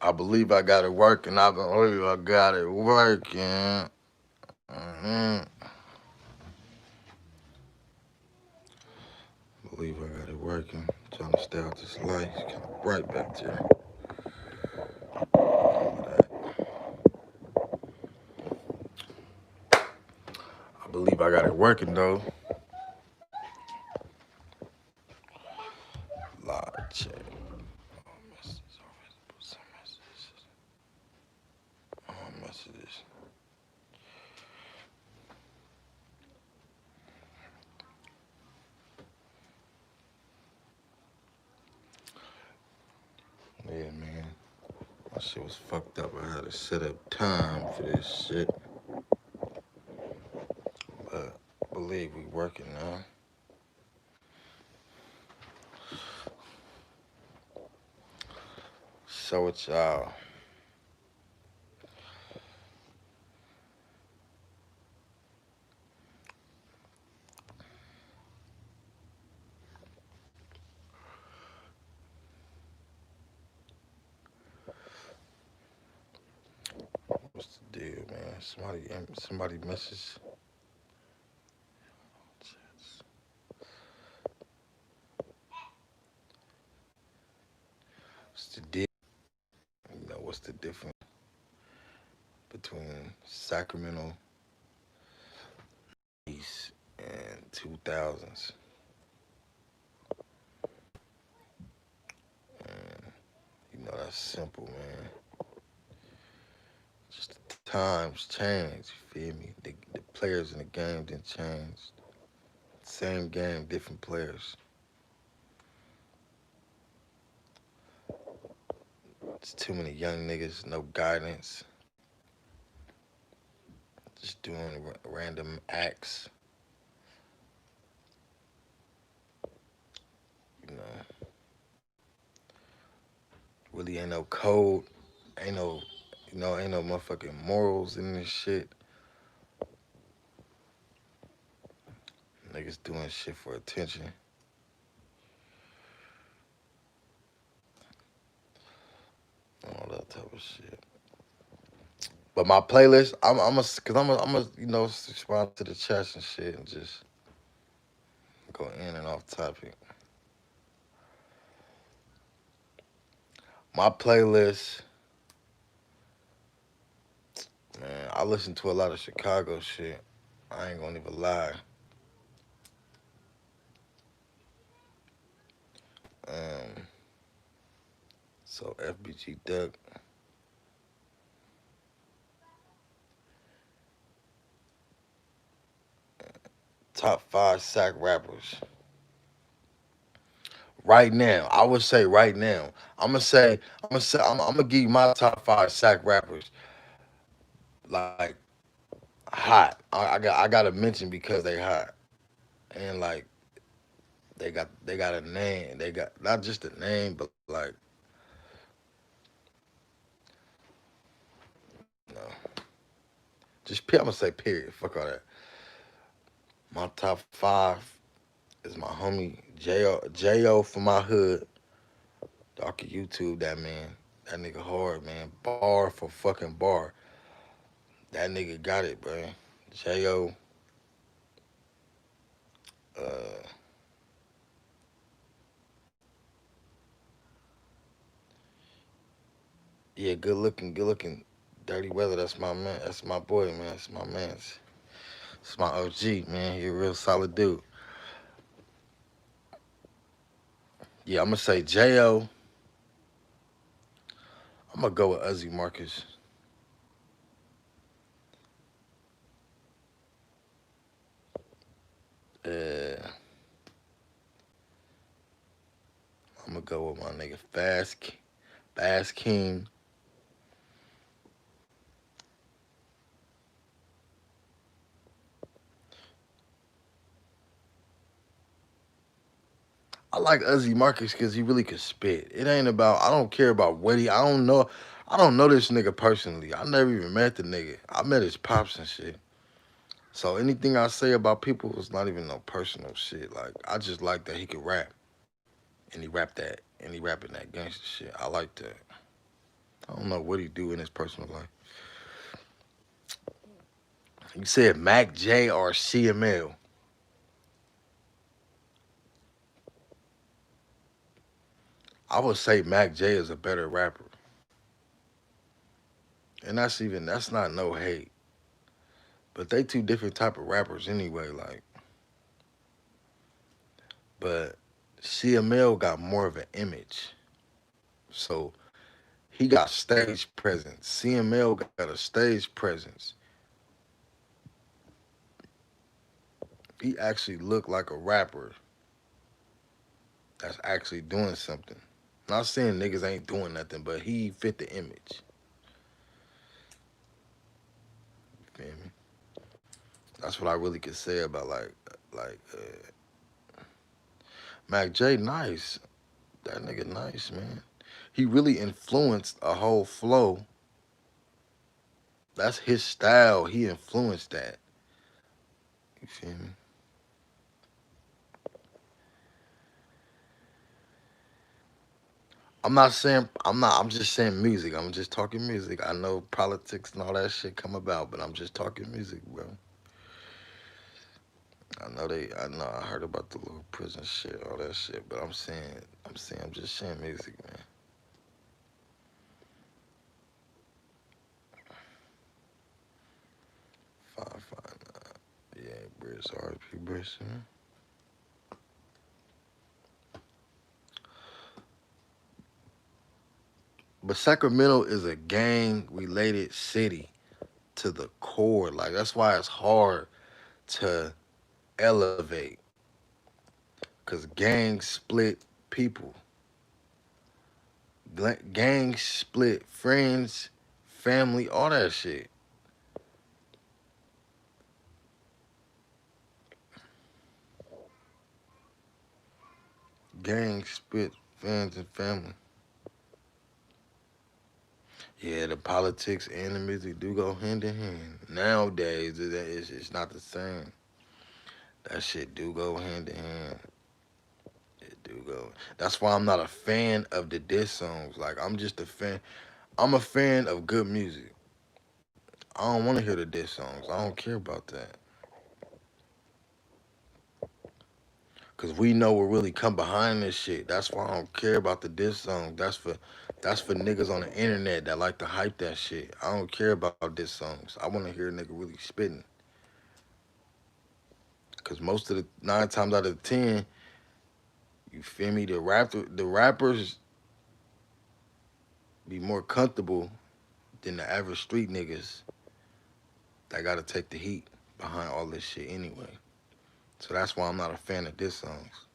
I believe I got it working. I believe I got it working. hmm Believe I got it working. Trying to stay out this light. It's kind of bright back there. All of that. I believe I got it working though. Live chat. All messages. Some messages. All messages. Yeah, man. My shit was fucked up. I had to set up time for this shit. But I believe we working now. So it's y'all. What's the deal, man? Somebody message. What's the deal? What's the difference between Sacramento East and 2000s? And that's simple, man. Just the times change. You feel me? The players in the game didn't change. Same game, different players. It's too many young niggas, no guidance, just doing random acts. You know, really ain't no code, ain't no, ain't no motherfucking morals in this shit. Niggas doing shit for attention, all that type of shit. But my playlist, respond to the chats and shit and just go in and off topic. My playlist, man, I listen to a lot of Chicago shit. I ain't gonna even lie. Um, so FBG Duck, top five sack rappers right now. I would say right now. I'm gonna give you my top five sack rappers like hot. I gotta mention because they hot and like they got a name. They got not just a name, but like you know, I'm gonna say period. Fuck all that. My top five is my homie Jo from my hood. Y'all can YouTube that man. That nigga hard, man. Bar for fucking bar. That nigga got it, bro. Jo, uh, yeah, good looking, good looking. Dirty Weather, that's my man. That's my boy, man. That's my man. It's my OG, man. He a real solid dude. Yeah, I'm gonna say Jo. I'm gonna go with Uzi Marcus. Uh, I'm gonna go with my nigga Fast King. I like Uzi Marcus because he really could spit. It ain't about. I don't care about what he. I don't know. I don't know this nigga personally. I never even met the nigga. I met his pops and shit. So anything I say about people is not even no personal shit. Like I just like that he could rap and he rapping that gangster shit. I like that. I don't know what he do in his personal life. You said Mac J or CML. I would say Mac J is a better rapper. And that's not no hate. But they two different type of rappers anyway, like but CML got more of an image. So he got stage presence. CML got a stage presence. He actually looked like a rapper that's actually doing something. Not saying niggas ain't doing nothing, but he fit the image. You feel me? That's what I really could say about Mac J. Nice. That nigga nice, man. He really influenced a whole flow. That's his style. He influenced that. You feel me? I'm just saying music. I'm just talking music. I know politics and all that shit come about, but I'm just talking music, bro. I know I heard about the little prison shit, all that shit, but I'm just saying music, man. 559. Yeah, Briss, RP Briss, man. But Sacramento is a gang related city to the core. Like that's why it's hard to elevate. Cause gangs split people. Gangs split friends, family, all that shit. Gangs split friends and family. Yeah, the politics and the music do go hand in hand. Nowadays, it's not the same. That shit do go hand in hand. It do go. That's why I'm not a fan of the diss songs. Like I'm just a fan. I'm a fan of good music. I don't want to hear the diss songs. I don't care about that. Cause we know what really come behind this shit. That's why I don't care about the diss song. That's for niggas on the internet that like to hype that shit. I don't care about diss songs. I want to hear a nigga really spitting. Cause most of the 9 times out of 10, you feel me, the rappers be more comfortable than the average street niggas that gotta take the heat behind all this shit anyway. So that's why I'm not a fan of diss songs.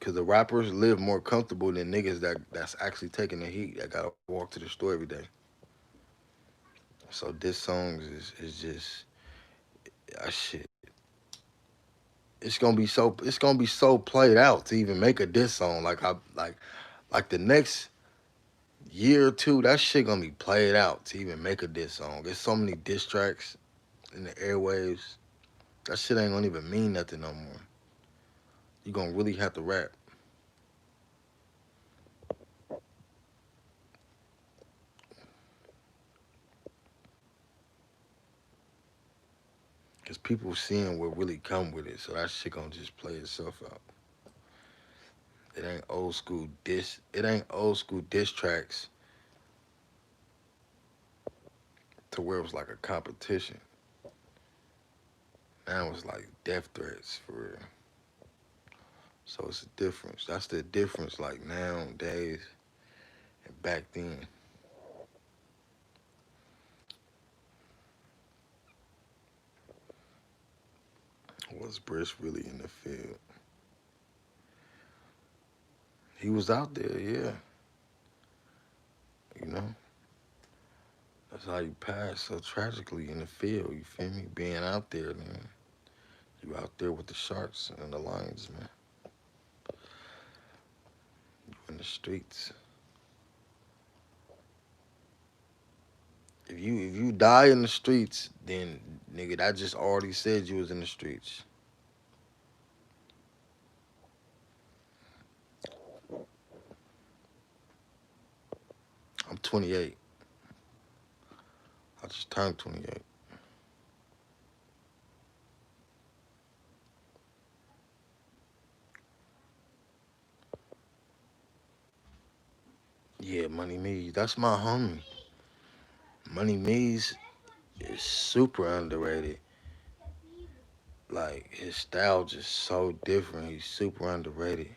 Cause the rappers live more comfortable than niggas that's actually taking the heat that gotta walk to the store every day. So diss songs is just shit. It's gonna be so played out to even make a diss song. Like the next year or two, that shit gonna be played out to even make a diss song. There's so many diss tracks in the airwaves. That shit ain't gonna even mean nothing no more. You gonna really have to rap. Cause people seeing what really come with it. So that shit gonna just play itself out. It ain't old school diss tracks to where it was like a competition. Now it's like death threats for real. So it's a difference. That's the difference like nowadays and back then. Was Briss really in the field? He was out there, yeah. You know? That's how you pass so tragically in the field, you feel me? Being out there, man. You out there with the sharks and the lions, man. You in the streets. If you die in the streets, then nigga, that just already said you was in the streets. 28. I just turned 28. Yeah, Money Mees. That's my homie. Money Mees is super underrated. Like his style just so different. He's super underrated.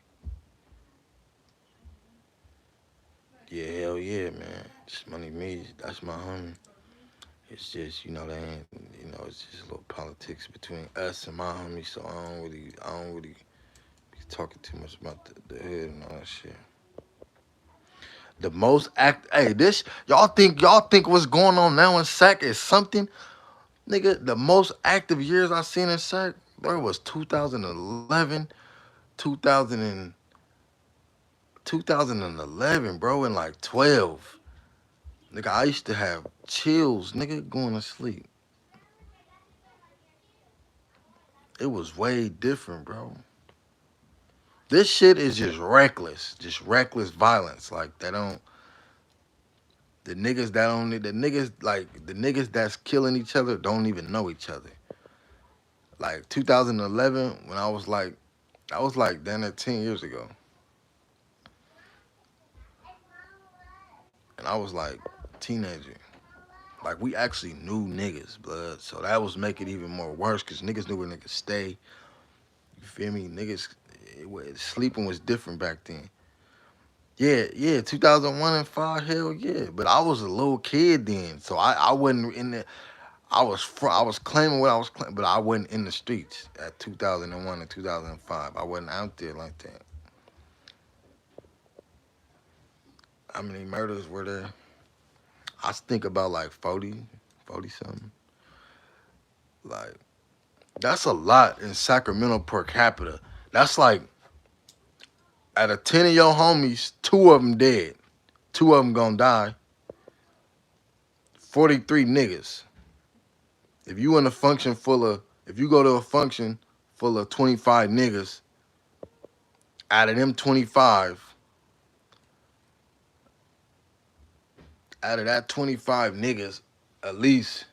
Yeah, hell yeah, man. Just Money Mees. That's my homie. It's just they ain't it's just a little politics between us and my homie. So I don't really be talking too much about the hood and all that shit. The most act. Hey, this y'all think what's going on now in Sac is something, nigga. The most active years I seen in Sac, there was 2011, 2000 and 2011, bro, and like 12. Nigga, I used to have chills, nigga, going to sleep. It was way different, bro. This shit is just reckless violence. Like they don't, the niggas that's killing each other don't even know each other. Like 2011, when I was like then at 10 years ago, and I was like teenager. Like we actually knew niggas, blood. So that was make it even more worse, cause niggas knew where niggas stay. You feel me? Sleeping was different back then. Yeah, yeah, 2001 and 5, hell yeah. But I was a little kid then, so I wasn't in the. I was claiming what I was claiming, but I wasn't in the streets at 2001 and 2005. I wasn't out there like that. How many murders were there? I think about like 40, 40 something. Like that's a lot in Sacramento per capita. That's like out of 10 of your homies, two of them dead. Two of them gonna die. 43 niggas. If you go to a function full of 25 niggas, out of them 25, out of that 25 niggas, at least,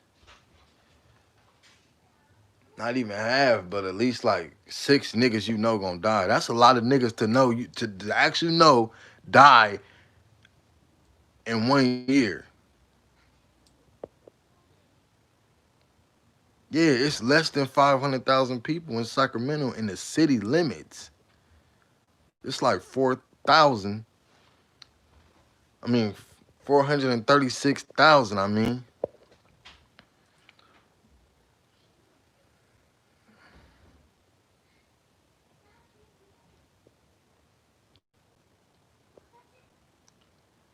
not even half, but at least like six niggas gonna die. That's a lot of niggas to know, to actually know die in 1 year. Yeah, it's less than 500,000 people in Sacramento in the city limits. It's like 4,000. I mean, 436,000. I mean,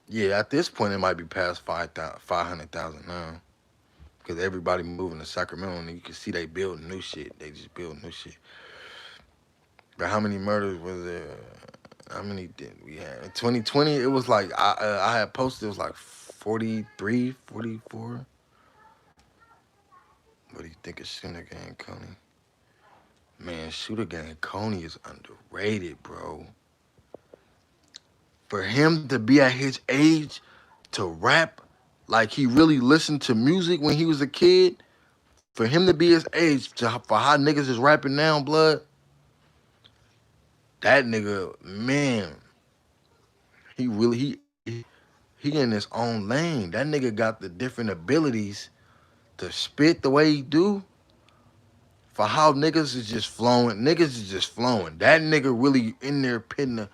yeah, at this point, it might be past 500,000 now. Because everybody moving to Sacramento, and you can see they build new shit. They just build new shit. But how many murders was there? How many did we have? In 2020, it was like, I had posted, it was like 43, 44. What do you think of Shooter Gang Coney? Man, Shooter Gang Coney is underrated, bro. For him to be at his age to rap like he really listened to music when he was a kid, for him to be his age, for how niggas is rapping now, blood, that nigga, man, he really, he in his own lane. That nigga got the different abilities to spit the way he do. For how niggas is just flowing, niggas is just flowing. That nigga really in there putting the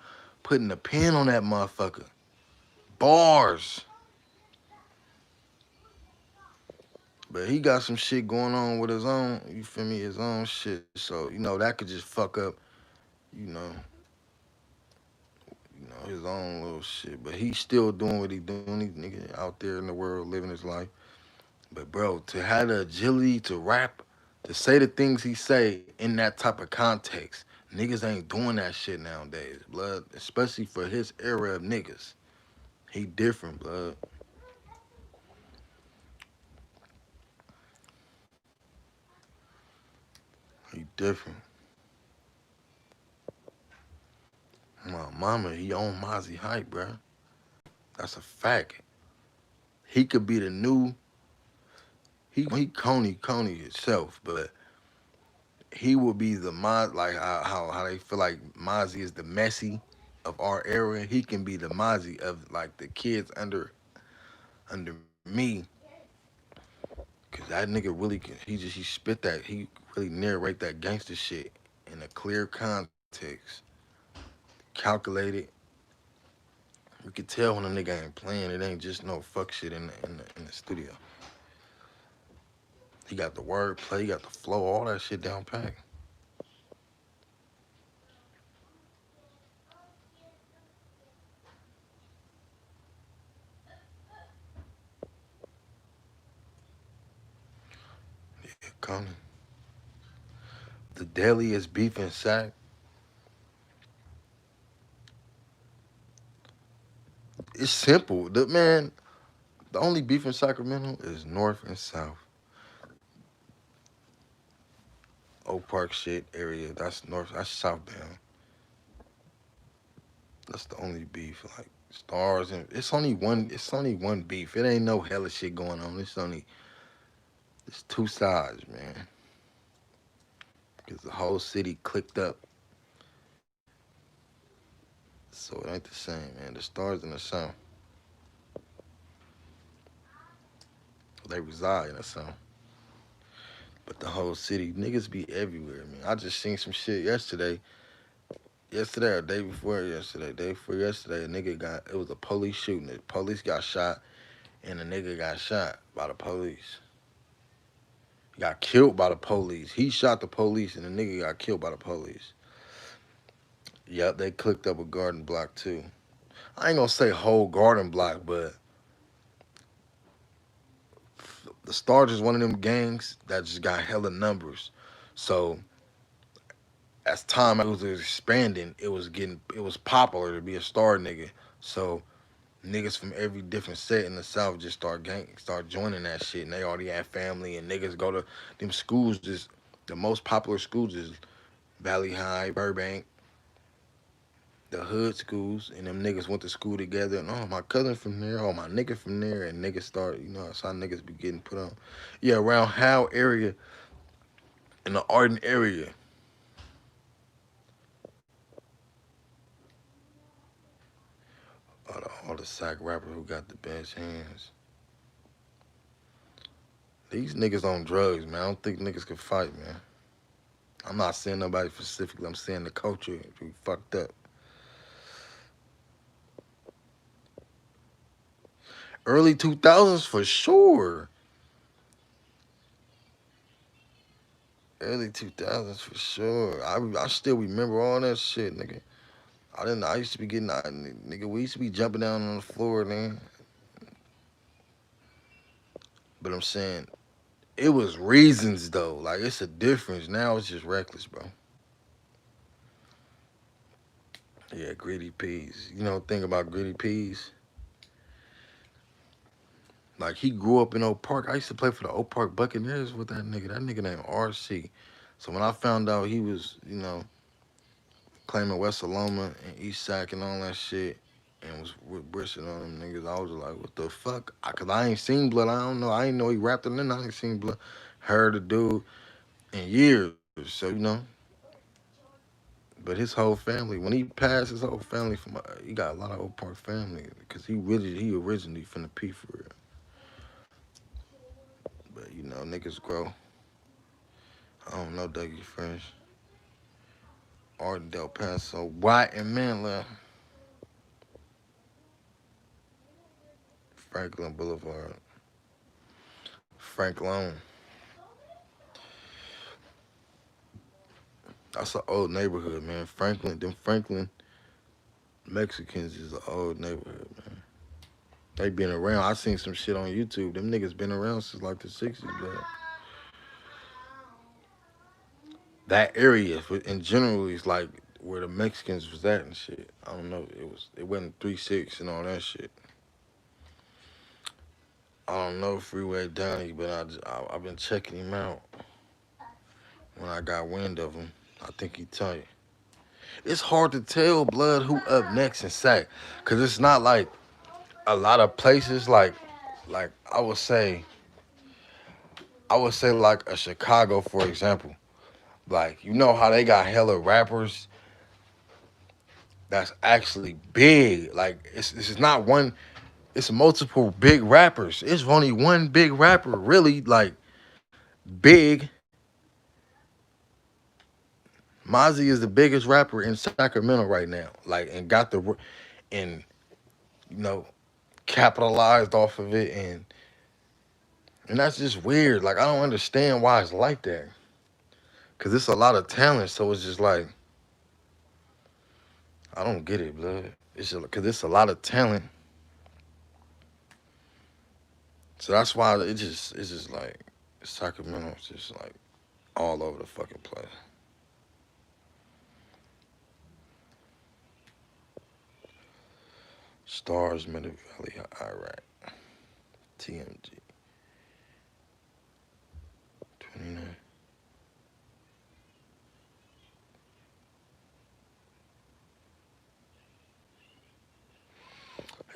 pen on that motherfucker. Bars. But he got some shit going on with his own, you feel me, his own shit. So, that could just fuck up, you know, his own little shit. But he's still doing what he doing. He nigga out there in the world living his life. But bro, to have the agility to rap, to say the things he say in that type of context, niggas ain't doing that shit nowadays, blood. Especially for his era of niggas. He different, blood. He different. My mama, he on Mozzie hype, bro. That's a fact. He could be the new. He Coney itself, but he will be the Mozzie, like how they feel like Mozzie is the Messi of our era. He can be the Mozzie of like the kids under me, cause that nigga really can. He spit that. He really narrate that gangster shit in a clear context, calculated. You can tell when a nigga ain't playing. It ain't just no fuck shit in the studio. He got the word play, he got the flow, all that shit down pat. Yeah, Coney. The deadliest beef in Sac. It's simple. The only beef in Sacramento is north and south. Oak Park shit area. That's north. That's southbound. That's the only beef. Like stars and it's only one. It's only one beef. It ain't no hella shit going on. It's two sides, man. Cause the whole city clicked up. So it ain't the same, man. The stars in the south, they reside in the south. But the whole city, niggas be everywhere, man. I just seen some shit yesterday. Yesterday or day before yesterday. Day before yesterday, a nigga got, it was a police shooting. The police got shot, and the nigga got shot by the police. He got killed by the police. He shot the police, and the nigga got killed by the police. Yep, they clicked up a garden block, too. I ain't gonna say whole garden block, but the Stars is one of them gangs that just got hella numbers. So as time was expanding, it was popular to be a star nigga. So niggas from every different set in the South just start joining that shit, and they already have family, and niggas go to them schools. Just the most popular schools is Valley High, Burbank, the hood schools, and them niggas went to school together. And oh, my cousin from there, oh my nigga from there, and niggas start, that's how niggas be getting put on. Yeah, around Howe area, in the Arden area. All the sack rappers who got the best hands. These niggas on drugs, man. I don't think niggas can fight, man. I'm not saying nobody specifically. I'm saying the culture we fucked up. Early 2000s for sure. Early 2000s for sure. I still remember all that shit, nigga. I didn't. I used to be getting, nigga. We used to be jumping down on the floor, man. But I'm saying it was reasons though. Like it's a difference. Now it's just reckless, bro. Yeah, Gritty Peas. You know, think about Gritty Peas. Like he grew up in Oak Park. I used to play for the Oak Park Buccaneers with that nigga. That nigga named RC. So when I found out he was, claiming West Aloma and East Sac and all that shit, and was with Bristol on them niggas, I was like, what the fuck? Cause I ain't seen Blood. I don't know. I ain't know he rapped it in. I ain't seen Blood. Heard the dude in years. So but his whole family, when he passed, his whole family he got a lot of Oak Park family, cause he originally from the P for real. But niggas grow. I don't know Dougie Fresh, Art Del Paso, White and Manla, Franklin Boulevard, Frank Lone. That's an old neighborhood, man. Them Franklin Mexicans is an old neighborhood, man. They been around. I seen some shit on YouTube. Them niggas been around since like the 60s, but that area in general is like where the Mexicans was at and shit. I don't know. It wasn't 3-6 and all that shit. I don't know Freeway Donnie, but I've been checking him out when I got wind of him. I think he tight. It's hard to tell Blood who up next in Sac, cause it's not like a lot of places like like I would say like a Chicago, for example. Like you know how they got hella rappers that's actually big. Like it's this is not one. It's multiple big rappers. It's only one big rapper really like big. Mozzie is the biggest rapper in Sacramento right now. Like and got the and you know capitalized off of it and that's just weird. Like I don't understand why it's like that. Cause it's a lot of talent, so it's just like I don't get it, blood. It's just because it's a lot of talent, so that's why it's just like Sacramento's just like all over the fucking place. Stars, Middle Valley, Iraq, TMG, 29.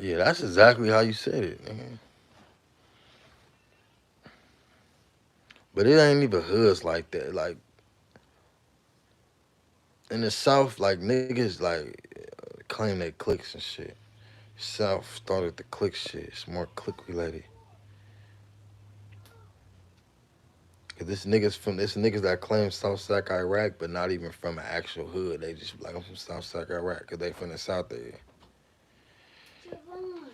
Yeah, that's exactly how you said it, nigga. But it ain't even hoods like that. Like in the South, like niggas like claim they clicks and shit. South started the click shit. It's more click related. Cause this niggas that claim South Sac Iraq, but not even from an actual hood. They just like I'm from South Sac Iraq, cause they from the South there. Javon,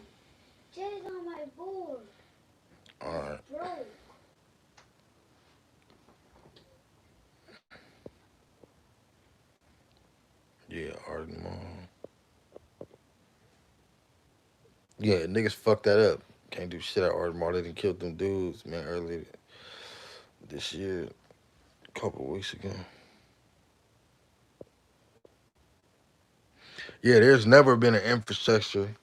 Jay's on my board. All It's right, broke. yeah, Arden Mall. Yeah, niggas fucked that up. Can't do shit at Arden Mall. They done killed them dudes, man, earlier this year, a couple weeks ago. Yeah, there's never been an infrastructure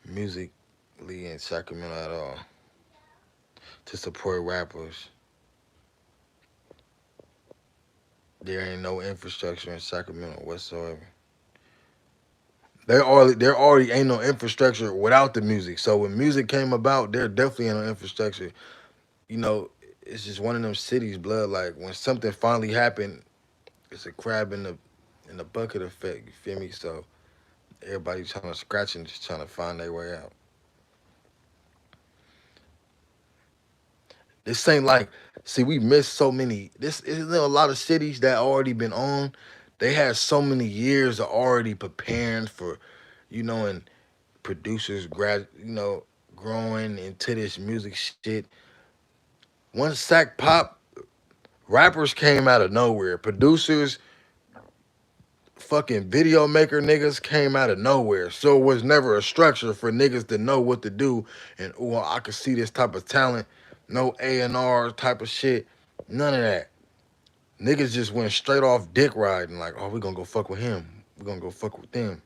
musically in Sacramento at all to support rappers. There ain't no infrastructure in Sacramento whatsoever. There already ain't no infrastructure without the music. So when music came about, there definitely ain't no infrastructure. You know, it's just one of them cities, blood. Like when something finally happened, it's a crab in the bucket effect. You feel me? So everybody trying to scratch and just trying to find their way out. This ain't like see we missed so many. This isn't there a lot of cities that already been on. They had so many years of already preparing for, and producers growing into this music shit. Once Sack Pop, rappers came out of nowhere. Producers, fucking video maker niggas came out of nowhere. So it was never a structure for niggas to know what to do. And I could see this type of talent. No A&R type of shit. None of that. Niggas just went straight off dick riding. Like, oh, we gonna go fuck with him. We gonna go fuck with them.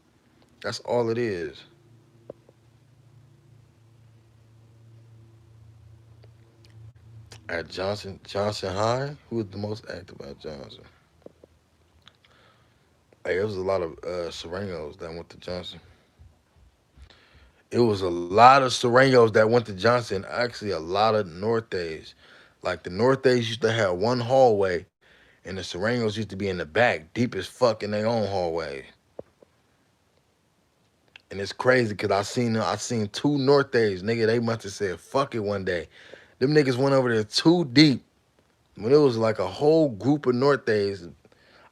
That's all it is. At Johnson High, who was the most active at Johnson? Hey, it was a lot of Serengos that went to Johnson. It was a lot of Serengos that went to Johnson. Actually, a lot of Nortes. Like the Nortes used to have one hallway, and the Serengos used to be in the back, deep as fuck in their own hallway. And it's crazy because I seen two Nortes, nigga. They must have said fuck it one day. Them niggas went over there too deep. When it was like a whole group of Nortes,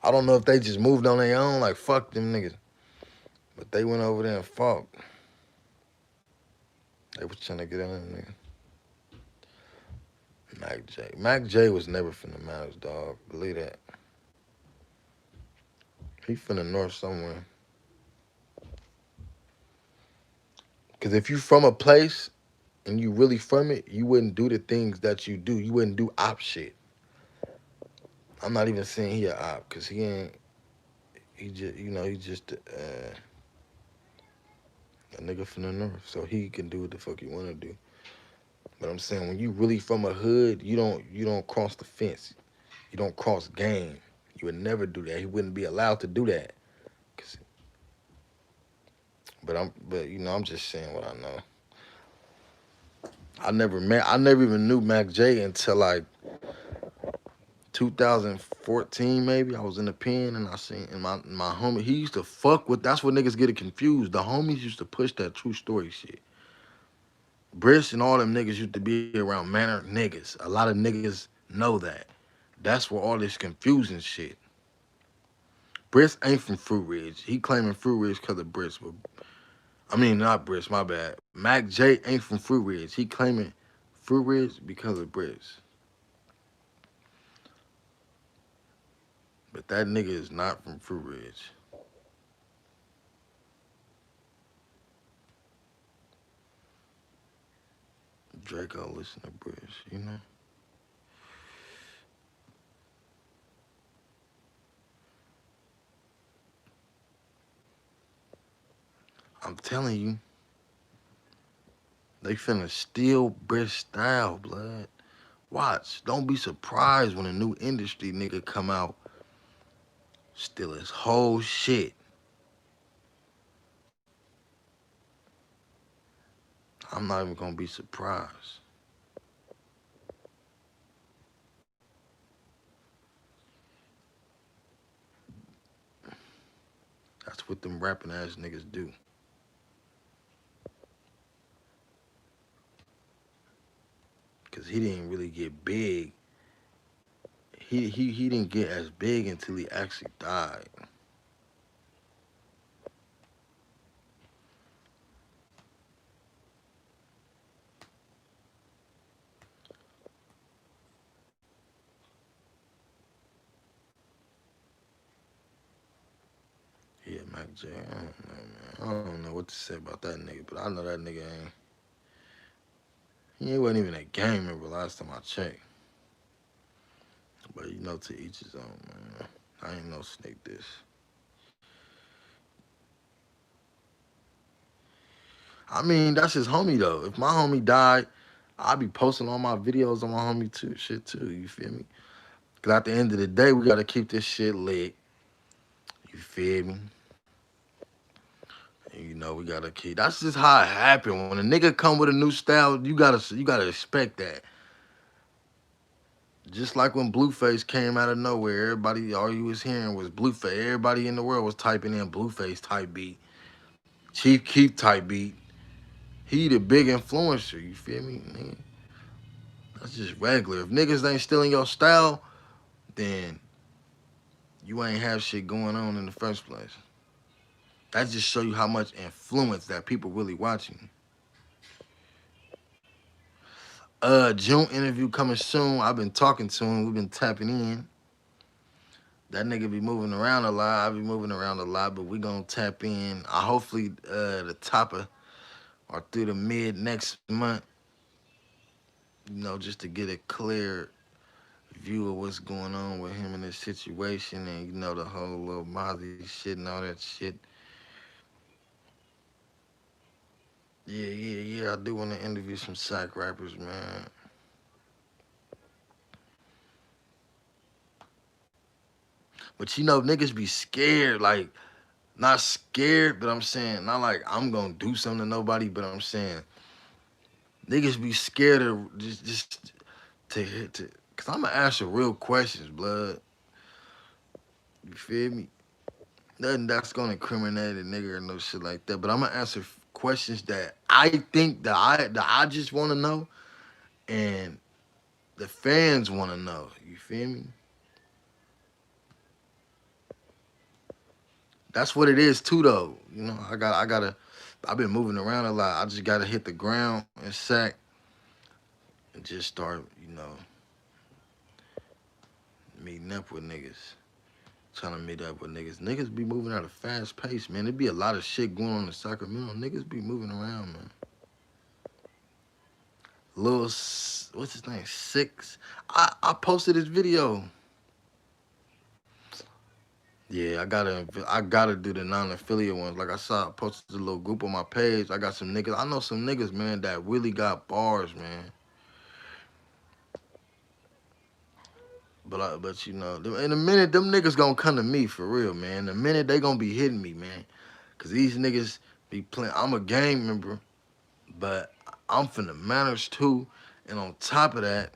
I don't know if they just moved on their own, like fuck them niggas. But they went over there and fought. They was trying to get in there, nigga. Mac J. Mac J was never from the mountains, dog. Believe that. He from the north somewhere. Cause if you from a place and you really from it, you wouldn't do the things that you do. You wouldn't do op shit. I'm not even saying he a op, cause he ain't. He just a nigga from the north, so he can do what the fuck he wanna do. But I'm saying when you really from a hood, you don't cross the fence. You don't cross game. You would never do that. He wouldn't be allowed to do that. 'Cause- but I'm just saying what I know. I never even knew Mac J until like 2014 maybe. I was in the pen and I seen and my homie, he used to fuck with, that's what niggas get it confused. The homies used to push that true story shit. Briss and all them niggas used to be around Manor niggas. A lot of niggas know that. That's where all this confusing shit. Briss ain't from Fruit Ridge. He claiming Fruit Ridge because of Briss. But, I mean, not Briss, my bad. Mac J ain't from Fruit Ridge. He claiming Fruit Ridge because of Briss. But that nigga is not from Fruit Ridge. Draco listen to Briss, you know? I'm telling you, they finna steal Briss style, blood. Watch. Don't be surprised when a new industry nigga come out, steal his whole shit. I'm not even gonna be surprised. That's what them rapping ass niggas do. Cause he didn't really get big. He didn't get as big until he actually died. Yeah, Mac J. I don't know, man. I don't know what to say about that nigga, but I know that nigga ain't. He wasn't even a gang member last time I checked. But you know, to each his own, man. I ain't no snake this. I mean, that's his homie though. If my homie died, I'd be posting all my videos on my homie too, shit too. You feel me? Cause at the end of the day, we gotta keep this shit lit. You feel me? And you know, we gotta keep. That's just how it happened. When a nigga come with a new style, you gotta expect that. Just like when Blueface came out of nowhere, everybody, all you was hearing was Blueface. Everybody in the world was typing in Blueface type beat, Chief Keef type beat. He the big influencer. You feel me? Man, that's just regular. If niggas ain't stealing your style, then you ain't have shit going on in the first place. That just show you how much influence that people really watching. June interview coming soon. I've been talking to him. We've been tapping in. That nigga be moving around a lot. I be moving around a lot, but we gonna tap in. I hopefully the top of or through the mid next month. You know, just to get a clear view of what's going on with him in this situation, and you know the whole little Mozzie shit and all that shit. Yeah. I do want to interview some sack rappers, man. But you know, niggas be scared, like not scared, but I'm saying not like I'm gonna do something to nobody, but I'm saying niggas be scared of just to, cause I'm gonna ask you real questions, blood. You feel me? Nothing that's gonna incriminate a nigga or no shit like that. But I'm gonna answer questions that I think that I just want to know, and the fans want to know. You feel me? That's what it is too, though. You know, I gotta. I've been moving around a lot. I just gotta hit the ground and sack and just start, meeting up with niggas. Trying to meet up with niggas. Niggas be moving at a fast pace, man. There be a lot of shit going on in Sacramento. Niggas be moving around, man. What's his name? Six. I posted this video. Yeah, I gotta do the non-affiliate ones. Like I saw, I posted a little group on my page. I got some niggas. I know some niggas, man, that really got bars, man. But you know, in a minute, them niggas gonna come to me for real, man. In a minute, they gonna be hitting me, man. Cause these niggas be playing. I'm a gang member, but I'm finna manage too. And on top of that,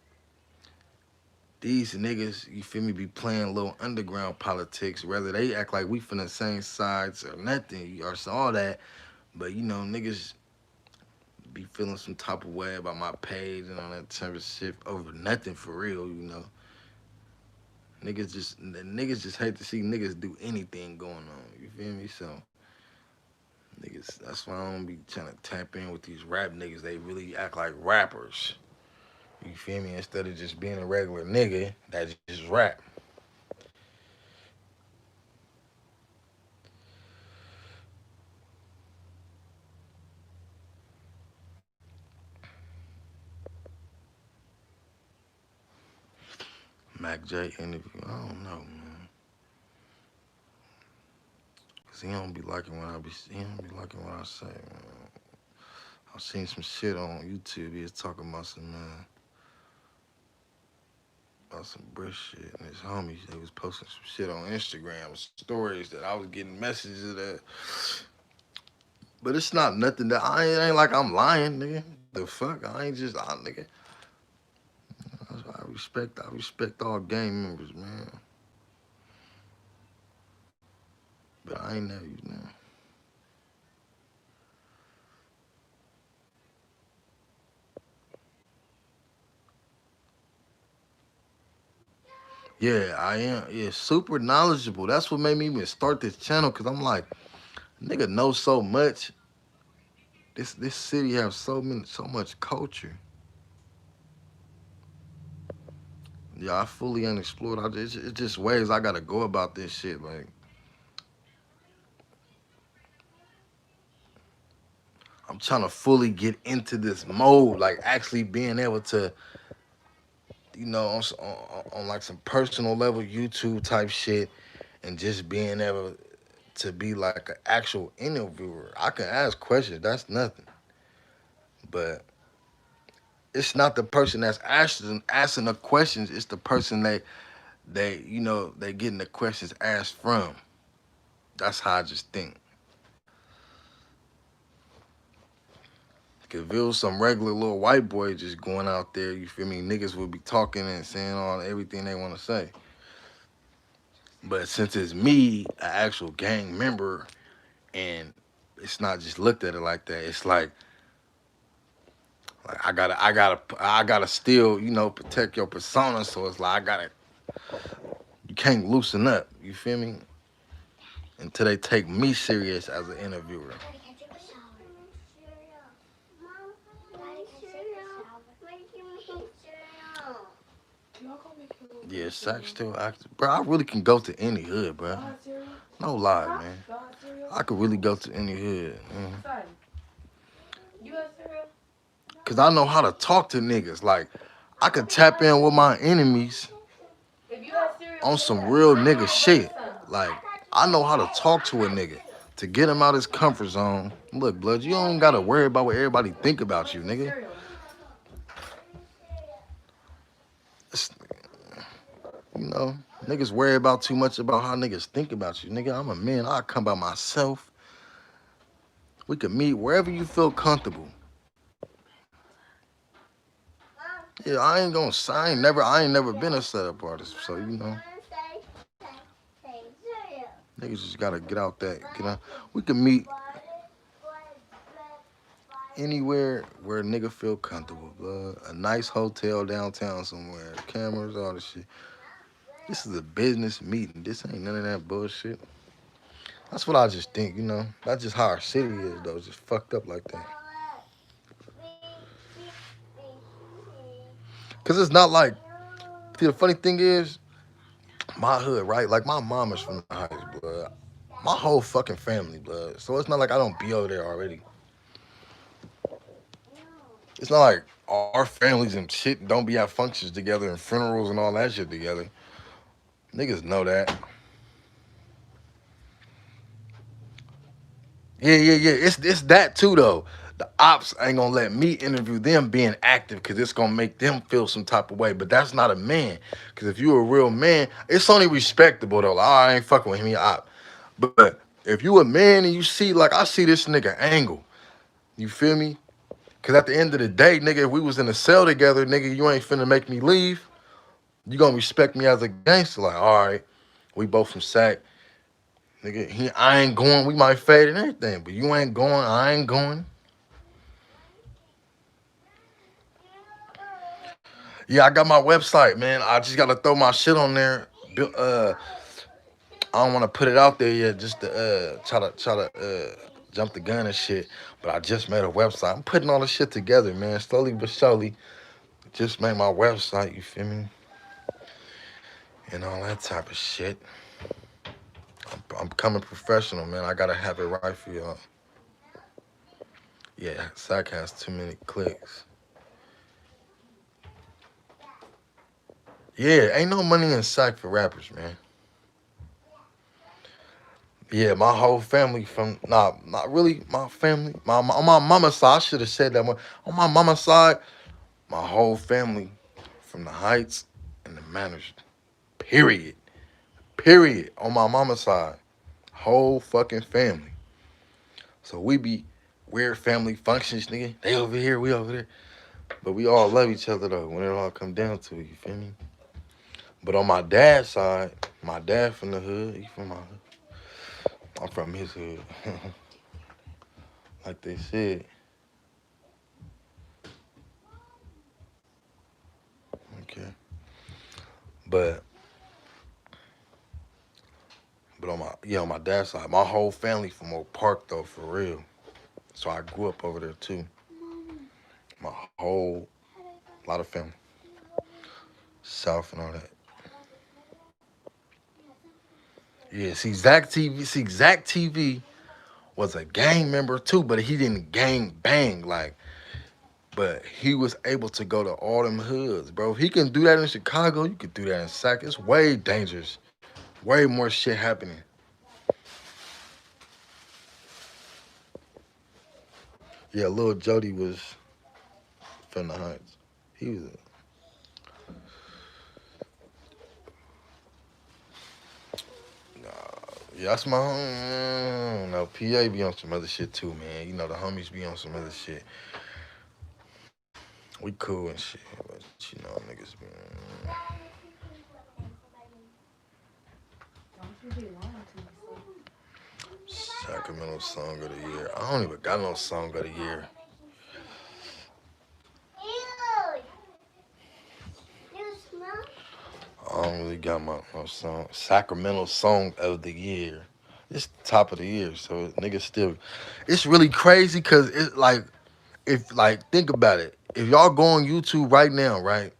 these niggas, you feel me, be playing little underground politics. Whether they act like we from the same sides or nothing, or all that. But you know, niggas be feeling some type of way about my page and all that type of shit over nothing for real, you know. Niggas just hate to see niggas do anything going on. You feel me? So niggas, that's why I don't be trying to tap in with these rap niggas. They really act like rappers. You feel me? Instead of just being a regular nigga that just rap. Mac J interview. I don't know, man. Cause he don't be liking what he don't be liking what I say, man. I seen some shit on YouTube. He was talking about some British shit, and his homies they was posting some shit on Instagram stories that I was getting messages of that. But it's not nothing that it ain't like I'm lying, nigga. The fuck, I ain't just nigga. I respect all gang members, man. But I ain't never, you know. Yeah, I am. Yeah, super knowledgeable. That's what made me even start this channel. Cause I'm like, nigga knows so much. This city has so much culture. Yeah, I fully unexplored. It's just ways I gotta go about this shit. Like, I'm trying to fully get into this mode. Like, actually being able to, you know, on like some personal level YouTube type shit, and just being able to be like an actual interviewer. I can ask questions. That's nothing. But it's not the person that's asking the questions. It's the person they getting the questions asked from. That's how I just think. Cause if it was some regular little white boy just going out there, you feel me? Niggas would be talking and saying all everything they want to say. But since it's me, an actual gang member, and it's not just looked at it like that. It's like I gotta still, you know, protect your persona. So it's like you can't loosen up. You feel me? Until they take me serious as an interviewer. Daddy, can I take a shower? Mom, Daddy, can I take a shower? Making me cereal. Y'all gonna make you Yeah, Sac still active. Bro, I really can go to any hood, bro. No lie, man. I could really go to any hood. You got cereal? Cause I know how to talk to niggas. Like, I could tap in with my enemies If you got cereal, on some real nigga shit. Like, I know how to talk to a nigga to get him out his comfort zone. Look, blood, you don't gotta worry about what everybody think about you, nigga. It's- you know, niggas worry about too much about how niggas think about you. Nigga, I'm a man. I come by myself. We can meet wherever you feel comfortable. Yeah, I ain't never been a setup artist, so you know, niggas just gotta get out that, get out. We can meet anywhere where a nigga feel comfortable, blood. A nice hotel downtown somewhere, cameras, all this shit. This is a business meeting. This ain't none of that bullshit. That's what I just think, you know. That's just how our city is, though. It's just fucked up like that. Cause it's not like. See, the funny thing is, my hood, right? Like my mom is from the Heights, blood. My whole fucking family, blood. So it's not like I don't be over there already. It's not like our families and shit don't be at functions together and funerals and all that shit together. Niggas know that. Yeah. It's that too though. The ops ain't gonna let me interview them being active because it's gonna make them feel some type of way. But that's not a man. Because if you a real man, it's only respectable though. Like, oh, I ain't fucking with him, he op. But if you a man and you see, like I see this nigga angle, you feel me? Cause at the end of the day, nigga, if we was in a cell together, nigga, you ain't finna make me leave. You gonna respect me as a gangster. Like, all right, we both from Sac. Nigga, I ain't going. We might fade and everything, but you ain't going. I ain't going. Yeah, I got my website, man. I just gotta throw my shit on there. I don't want to put it out there yet, just to try to jump the gun and shit. But I just made a website. I'm putting all this shit together, man. Slowly but surely, just made my website. You feel me? And all that type of shit. I'm becoming professional, man. I gotta have it right for y'all. Yeah, Sac has too many clicks. Yeah, ain't no money in Sac for rappers, man. Yeah, my whole family from not really my family. On my mama's side, I should have said that one. On my mama's side, my whole family from the Heights and the Manors. Period. Period. On my mama's side, whole fucking family. So we be weird family functions, nigga. They over here, we over there. But we all love each other though. When it all come down to it, you feel me? But on my dad's side, my dad from the hood. He from my hood. I'm from his hood. Like they said. Okay. But on my dad's side, my whole family from Oak Park though, for real. So I grew up over there too. My whole lot of family. South and all that. Yeah, Zach TV was a gang member too, but he didn't gang bang like. But he was able to go to all them hoods, bro. If he can do that in Chicago, you could do that in Sac. It's way dangerous. Way more shit happening. Yeah, Lil Jody was from the Heights. He was. Yeah, that's my home. No, PA be on some other shit too, man. You know the homies be on some other shit. We cool and shit, but you know niggas be. Sacramento Song of the Year. I don't even got no Song of the Year. I don't really got no song. Sacramento Song of the Year. It's top of the year, so niggas still. It's really crazy because it's like, if like think about it. If y'all go on YouTube right now, right,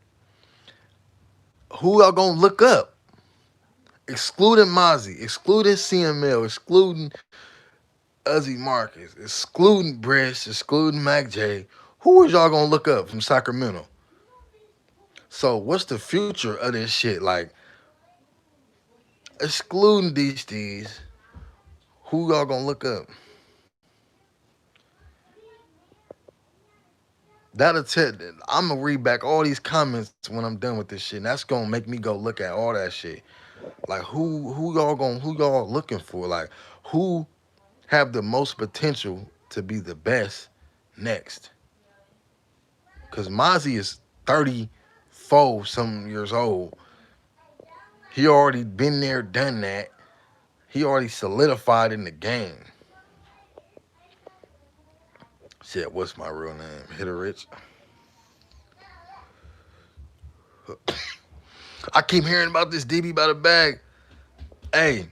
who y'all gonna look up? Excluding Mozzie, excluding CML, excluding Uzi Marcus, excluding Brish, excluding Mac J. Who is y'all gonna look up from Sacramento? So what's the future of this shit? Like excluding these, who y'all gonna look up? That'll tell. I'm gonna read back all these comments when I'm done with this shit. And that's gonna make me go look at all that shit. Like who y'all looking for? Like who have the most potential to be the best next? Cause Mozzie is 34 some years old. He already been there, done that. He already solidified in the game. Shit, what's my real name? Hitter Rich. I keep hearing about this DB by the bag. Hey,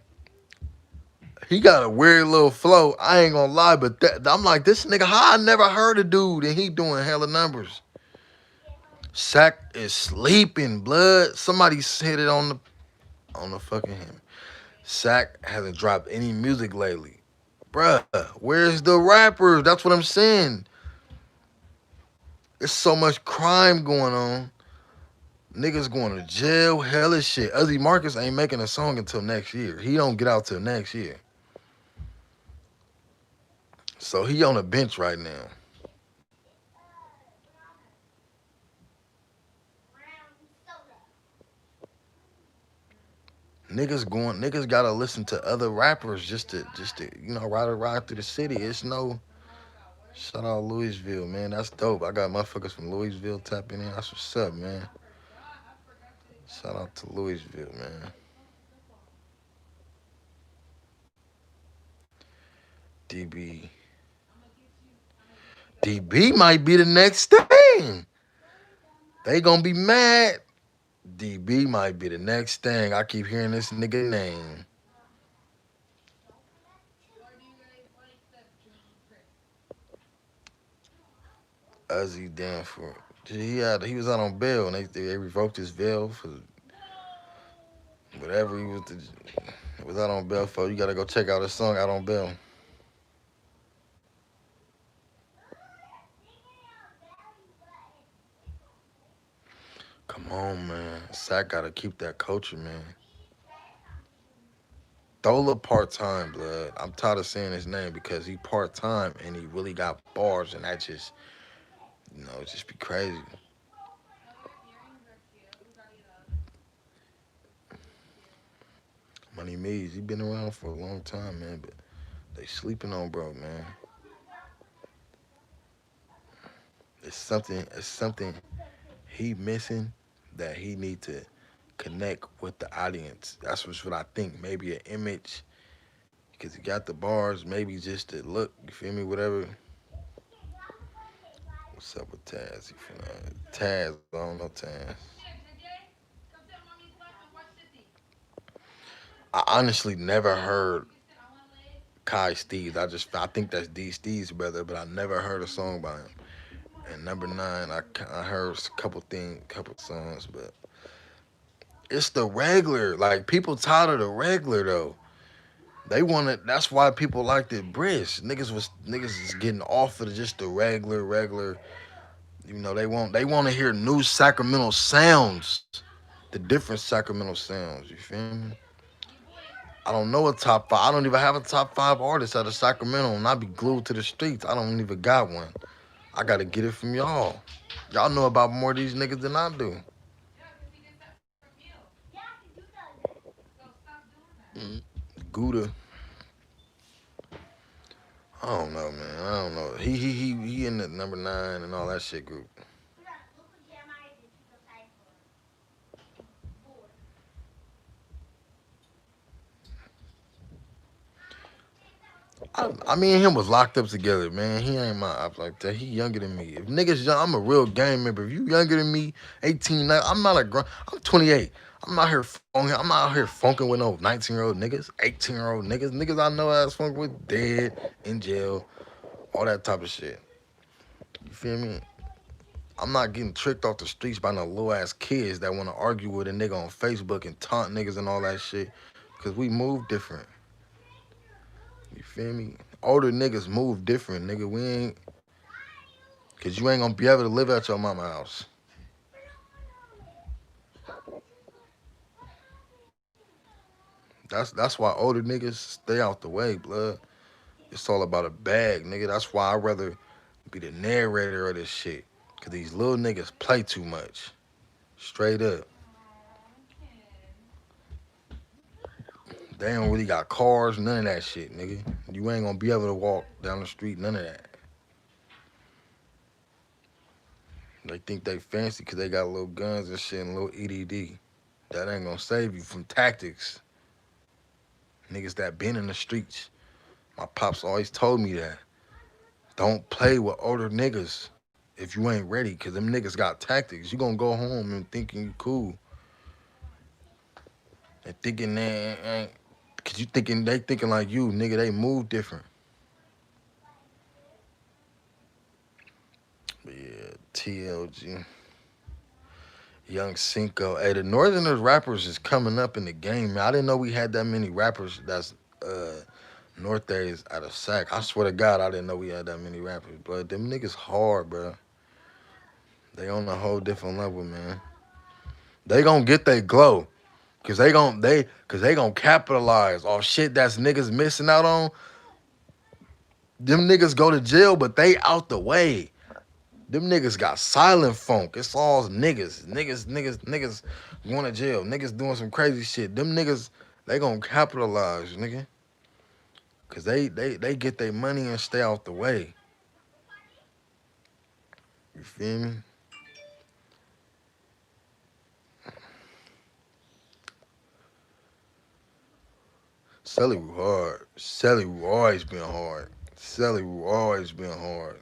he got a weird little flow. I ain't gonna lie, but I'm like, this nigga, how I never heard a dude and he doing hella numbers. Sac is sleeping, blood. Somebody hit it on the fucking him. Sac hasn't dropped any music lately. Bruh, where's the rappers? That's what I'm saying. There's so much crime going on. Niggas going to jail, hella shit. Uzi Marcus ain't making a song until next year. He don't get out till next year. So he on the bench right now. Niggas gotta listen to other rappers just to ride through the city. It's no Shout out Louisville, man. That's dope. I got motherfuckers from Louisville tapping in. That's what's up, man. Shout out to Louisville, man. DB. DB might be the next thing. They gonna be mad. DB might be the next thing. I keep hearing this nigga name. Ozzy Danforth. He was out on bail and they revoked his bail for whatever was out on bail for. You gotta go check out his song out on bail. Come on, man. Sack gotta keep that culture, man. Dola part time, blood. I'm tired of saying his name because he part time and he really got bars and that just it just be crazy. Money Mees, he been around for a long time, man, but they sleeping on bro, man. It's something he missing that he need to connect with the audience. That's what I think. Maybe an image because he got the bars. Maybe just the look. You feel me? Whatever. What's up with Taz? Taz, I don't know Taz. I honestly never heard Kai Steves. I think that's D Steve's brother, but I never heard a song by him. And number nine, I heard a couple songs, but it's the regular. Like people tired of the regular though. They wanted. That's why people liked it. Brish niggas is getting off of just the regular. They want to hear new Sacramento sounds, the different Sacramento sounds. You feel me? I don't know a top five. I don't even have a top five artist out of Sacramento, and I be glued to the streets. I don't even got one. I gotta get it from y'all. Y'all know about more of these niggas than I do. Mm. Gouda. I don't know, man. I don't know. He in the number nine and all that shit group. I mean, him was locked up together, man. He ain't my op like that. He younger than me. If niggas young, I'm a real gang member. If you younger than me, 18, I'm not a grown. I'm 28. I'm not out here funking with no 19-year-old niggas, 18-year-old niggas. Niggas I know ass funk with dead, in jail, all that type of shit. You feel me? I'm not getting tricked off the streets by no little ass kids that want to argue with a nigga on Facebook and taunt niggas and all that shit. Cause we move different. You feel me? Older niggas move different, nigga. We ain't, cause you ain't gonna be able to live at your mama house. That's why older niggas stay out the way, blood. It's all about a bag, nigga. That's why I'd rather be the narrator of this shit. Cause these little niggas play too much. Straight up. They don't really got cars, none of that shit, nigga. You ain't gonna be able to walk down the street, none of that. They think they fancy because they got little guns and shit and little EDD. That ain't gonna save you from tactics. Niggas that been in the streets. My pops always told me that. Don't play with older niggas if you ain't ready, because them niggas got tactics. You gonna go home and thinking you cool. And thinking they ain't, because they thinking like you, nigga, they move different. But yeah, TLG. Young Cinco. Hey, the Northerners rappers is coming up in the game, man. I didn't know we had that many rappers that's Northers out of Sac. I swear to God, I didn't know we had that many rappers. But them niggas hard, bro. They on a whole different level, man. They gonna get their glow. Cause they gonna capitalize off shit that's niggas missing out on. Them niggas go to jail, but they out the way. Them niggas got silent funk. It's all niggas going to jail. Niggas doing some crazy shit. Them niggas, they gonna capitalize, nigga. Cause they get their money and stay out the way. You feel me? Selly Roo hard. Selly Roo always been hard. Selly Roo always been hard.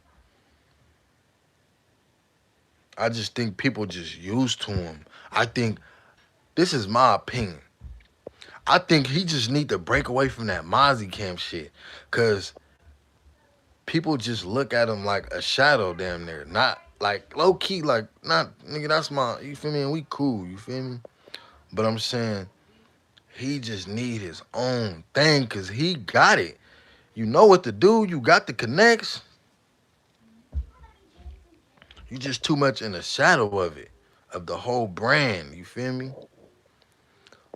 I just think people just used to him. I think this is my opinion. I think he just need to break away from that Mozzie Camp shit. Cause people just look at him like a shadow damn near. Not like low key, like not nigga, that's my you feel me? And we cool, you feel me? But I'm saying he just need his own thing cause he got it. You know what to do, you got the connects. You just too much in the shadow of it. Of the whole brand, you feel me?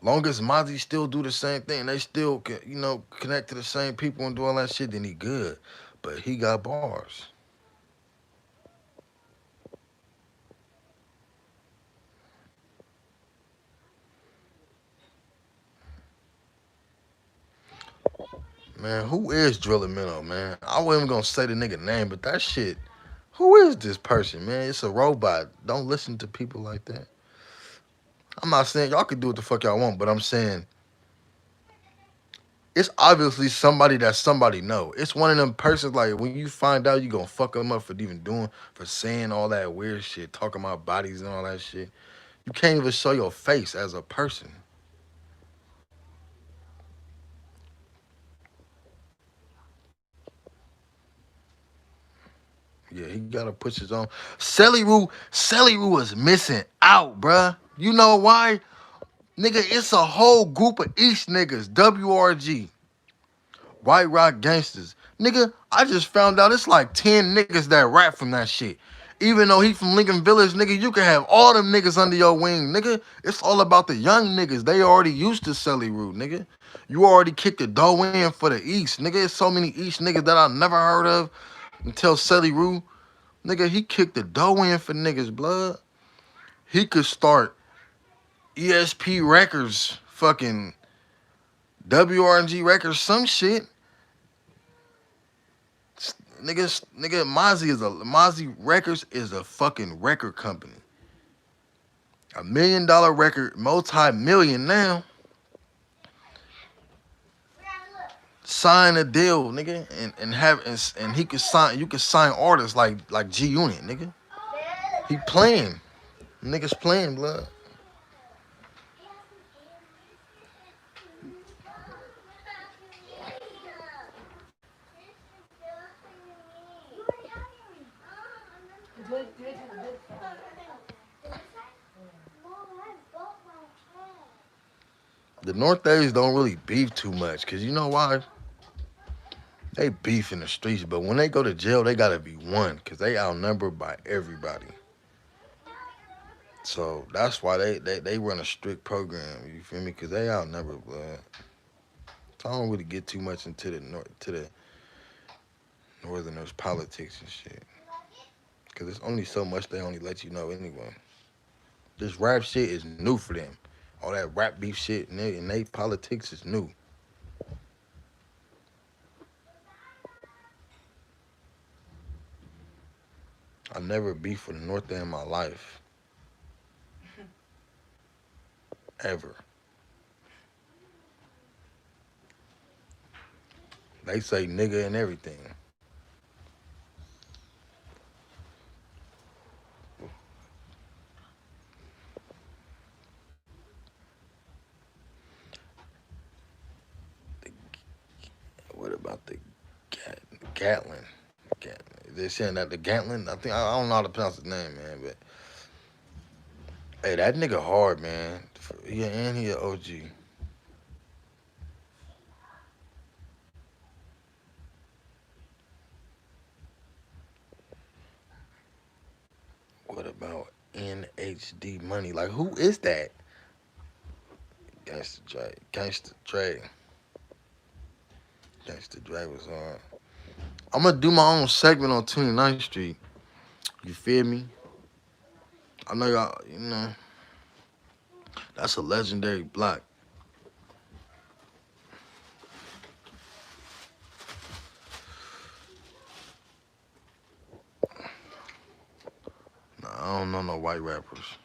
Long as Mozzie still do the same thing, they still connect to the same people and do all that shit, then he good. But he got bars. Man, who is Drillamento, man? I wasn't gonna say the nigga name, but that shit, who is this person, man? It's a robot. Don't listen to people like that. I'm not saying y'all can do what the fuck y'all want, but I'm saying it's obviously somebody that somebody know. It's one of them persons like when you find out you gonna fuck them up for even doing, for saying all that weird shit, talking about bodies and all that shit. You can't even show your face as a person. Yeah, he gotta push his own. Selly Roo was missing out, bruh. You know why? Nigga, it's a whole group of East niggas, WRG, White Rock Gangsters. Nigga, I just found out it's like 10 niggas that rap from that shit. Even though he from Lincoln Village, nigga, you can have all them niggas under your wing, nigga. It's all about the young niggas. They already used to Selly Roo, nigga. You already kicked the dough in for the East, nigga. There's so many East niggas that I never heard of until Selly Roo. Nigga, he kicked the dough in for niggas, blood. He could start ESP Records, fucking WRNG Records, some shit. Nigga, Mozzie Records is a fucking record company. $1 million record, multi-million now. Sign a deal, nigga, and he could sign. You could sign artists like G Unit, nigga. He playing, niggas playing, blood. The North don't really beef too much, cause you know why? They beef in the streets, but when they go to jail, they gotta be one, cause they outnumbered by everybody. So that's why they run a strict program. You feel me? Cause they outnumbered, blood. So I don't really get too much into the Northerners politics and shit, cause it's only so much they only let you know anyway. This rap shit is new for them. All that rap beef shit and they politics is new. I never beefed with the North End in my life, ever. They say nigga and everything. What about the Gatlin? They're saying that the Gatlin. I don't know how to pronounce his name, man. But hey, that nigga hard, man. Yeah, and he an OG. What about NHD Money? Like, who is that? Gangsta Dre. Gangsta Dre. Gangsta Dre was hard. I'm gonna do my own segment on 29th Street. You feel me? I know y'all. That's a legendary block. don't know no white rappers.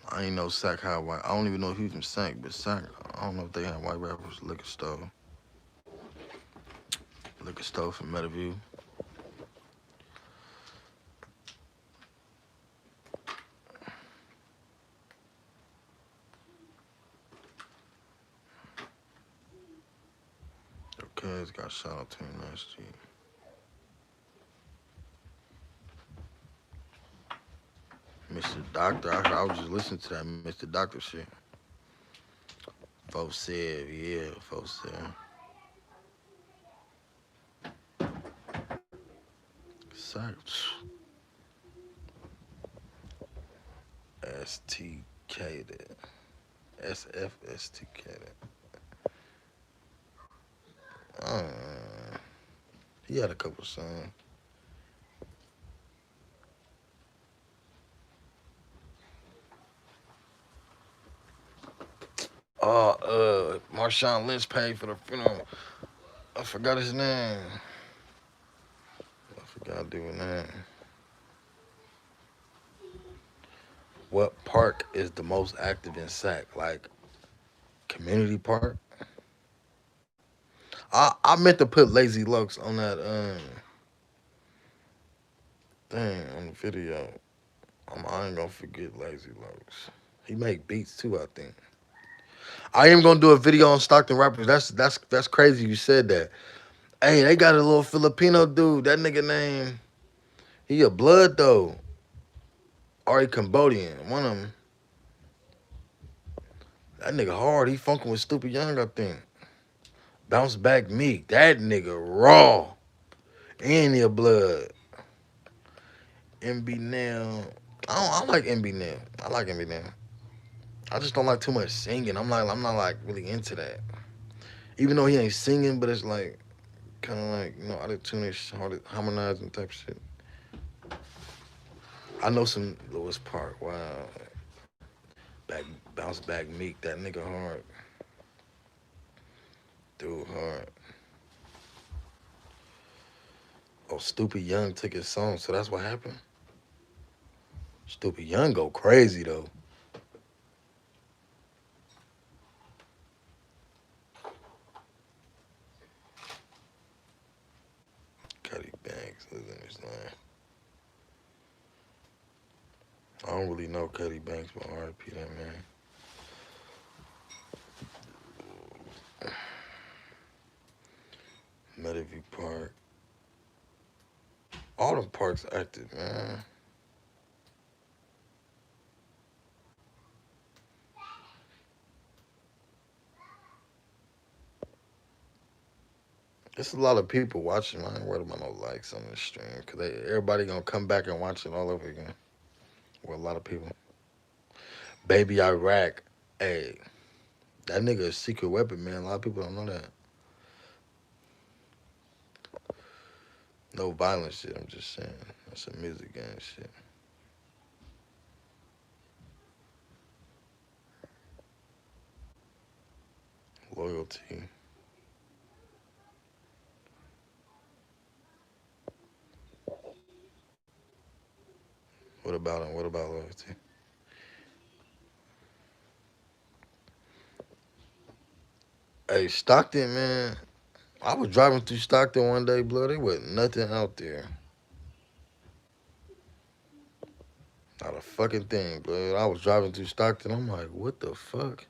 I ain't know Sac had white. I don't even know if he from Sac, but Sac, I don't know if they had white rappers. Liquor store from Meadowview. Okay, it's got shot on 29th Street. Mr. Doctor, I was just listening to that Mr. Doctor shit. Folks said, yeah, folks said. Search. STK that. SFSTK that. Uh, he had a couple songs. Marshawn Lynch paid for the funeral. I forgot his name. I forgot doing that. What park is the most active in Sac? Like community park? I meant to put Lazy Lux on that thing on the video. I ain't gonna forget Lazy Lux. He make beats too, I think. I am gonna do a video on Stockton rappers. That's crazy. You said that. Hey, they got a little Filipino dude. That nigga name. He a blood though. Or he Cambodian. One of them. That nigga hard. He funkin' with Stupid Young, I think. Bounce Back Meek. That nigga raw. And he a blood. MB now. I like MB now. I like MB now. I just don't like too much singing. I'm not like really into that. Even though he ain't singing, but it's like kind of like auto-tune-ish, harmonizing type shit. I know some Lewis Park. Wow, back bounce back Meek. That nigga hard, dude hard. Oh, Stupid Young took his song, so that's what happened. Stupid Young go crazy though. Cuddy Banks is in his line. I don't really know Cuddy Banks, but R.I.P. that man. Meadowview Park. All them parks active, man. There's a lot of people watching. I ain't worried about no likes on this stream because everybody gonna come back and watch it all over again. Well, a lot of people. Baby Iraq. Hey, that nigga a secret weapon, man. A lot of people don't know that. No violent shit. I'm just saying. That's some music gang shit. Loyalty. What about him? What about loyalty? Hey, Stockton, man. I was driving through Stockton one day, blood. There wasn't nothing out there. Not a fucking thing, blood. I was driving through Stockton. I'm like, what the fuck?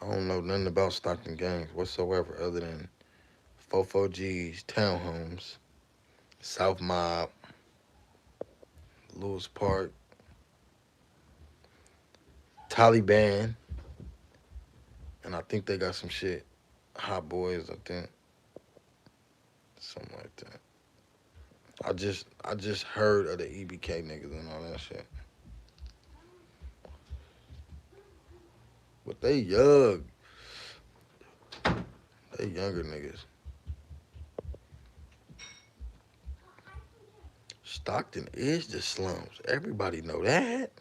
I don't know nothing about Stockton gangs whatsoever other than 44Gs, townhomes, South Mob, Lewis Park, Taliban, and I think they got some shit. Hot Boys, I think. Something like that. I just heard of the EBK niggas and all that shit. But they young. They younger niggas. Stockton is the slums. Everybody know that.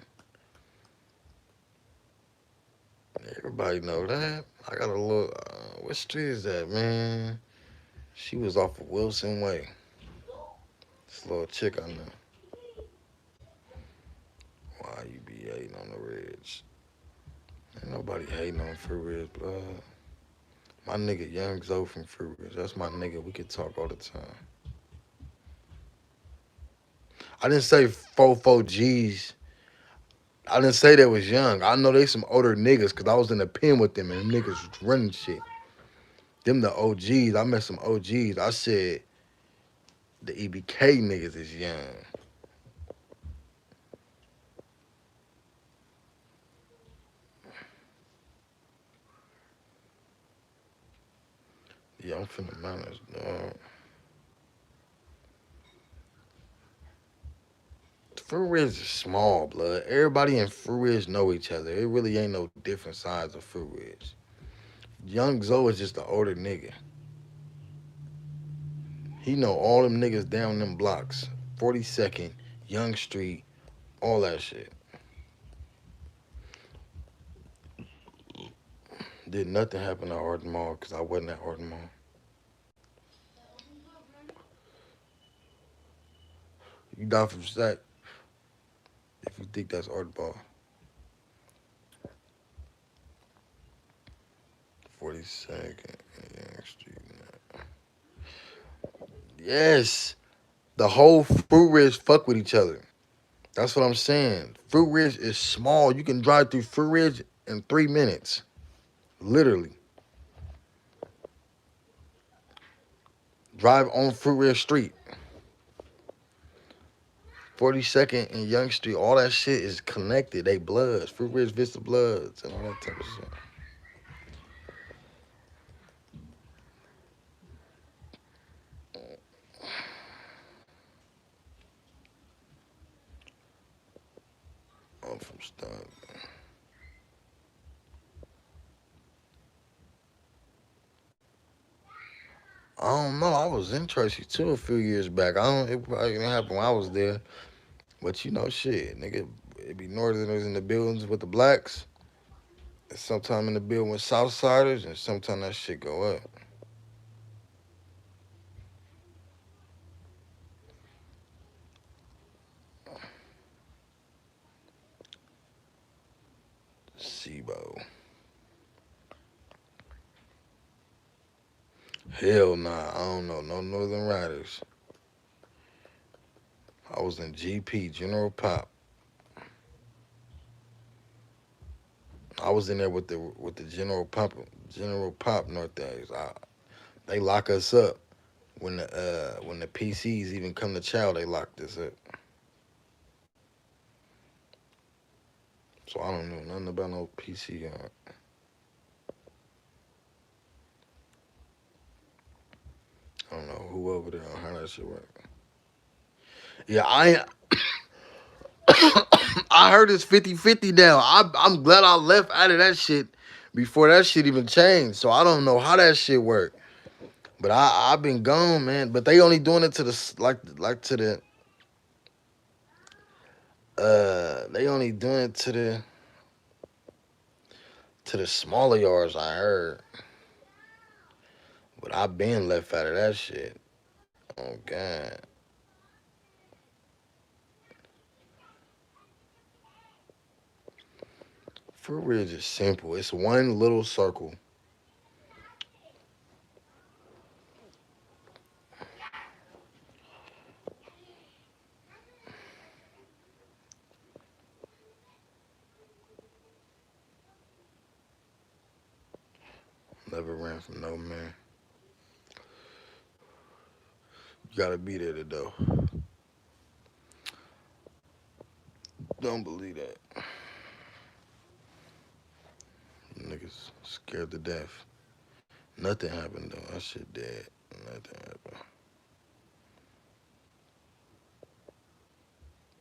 Everybody know that. I got a little. What street is that, man? She was off of Wilson Way. This little chick I know. Why you be hating on the Reds? Ain't nobody hating on Fruit Ridge, blood. My nigga Young Zoe from Fruit Ridge. That's my nigga. We could talk all the time. I didn't say 4 G's. I didn't say they was young. I know they some older niggas because I was in the pen with them and them niggas was running shit. Them the OGs. I met some OGs. I said the EBK niggas is young. Yeah, I'm finna manage, dog. Fruit Ridge is small, blood. Everybody in Fruit Ridge know each other. It really ain't no different sides of Fruit Ridge. Young Zoe is just an older nigga. He know all them niggas down them blocks. 42nd, Young Street, all that shit. Did nothing happen at Arden Mall because I wasn't at Arden Mall. You down from Sac if you think that's Arden Mall. 42nd, Young Street. Yes, the whole Fruit Ridge fuck with each other. That's what I'm saying. Fruit Ridge is small. You can drive through Fruit Ridge in 3 minutes. Literally. Drive on Fruit Ridge Street. 42nd and Young Street, all that shit is connected. They bloods. Fruit Ridge Vista Bloods and all that type of shit. I'm from Stock. I don't know. I was in Tracy too a few years back. I don't. It probably didn't happen when I was there. But you know, shit, nigga, it be Northerners in the buildings with the blacks. And sometime in the building with Southsiders, and sometime that shit go up. SIBO. Hell nah. I don't know no Northern Riders. I was in GP General Pop. I was in there with the General Pop North they lock us up when the PCs even come to child. They locked us up. So I don't know nothing about no PC. I don't know who over there or how that shit work. Yeah, I heard it's 50-50 now. I'm glad I left out of that shit before that shit even changed. So I don't know how that shit work. But I've been gone, man. But they only doing it to the like to the they only doing it to the smaller yards. I heard, but I've been left out of that shit. Oh God, Fruit Ridge is simple. It's one little circle. Never ran from no man. You gotta be there to though. Don't believe that. Niggas scared to death. Nothing happened though. That shit dead. Nothing happened.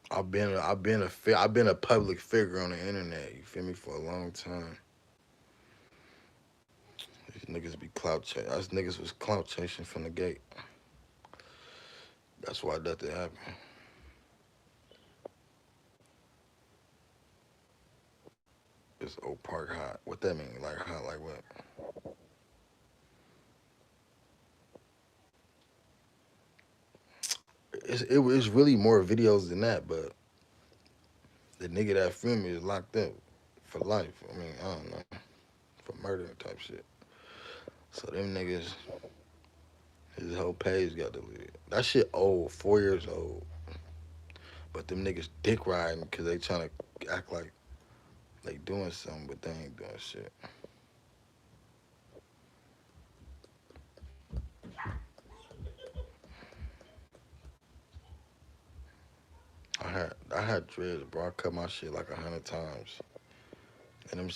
I've been a public figure on the internet. You feel me for a long time. These niggas be clout chasing. Us niggas was clout chasing from the gate. That's why nothing happened. It's Oak Park hot. What that mean? Like hot? Like what? It's really more videos than that, but the nigga that filmed me is locked up for life. I mean, I don't know, for murder type shit. So them niggas, his whole page got deleted. That shit old, 4 years old. But them niggas dick riding because they trying to act like they doing something, but they ain't doing shit. I had dreads, bro. I cut my shit like 100 times, and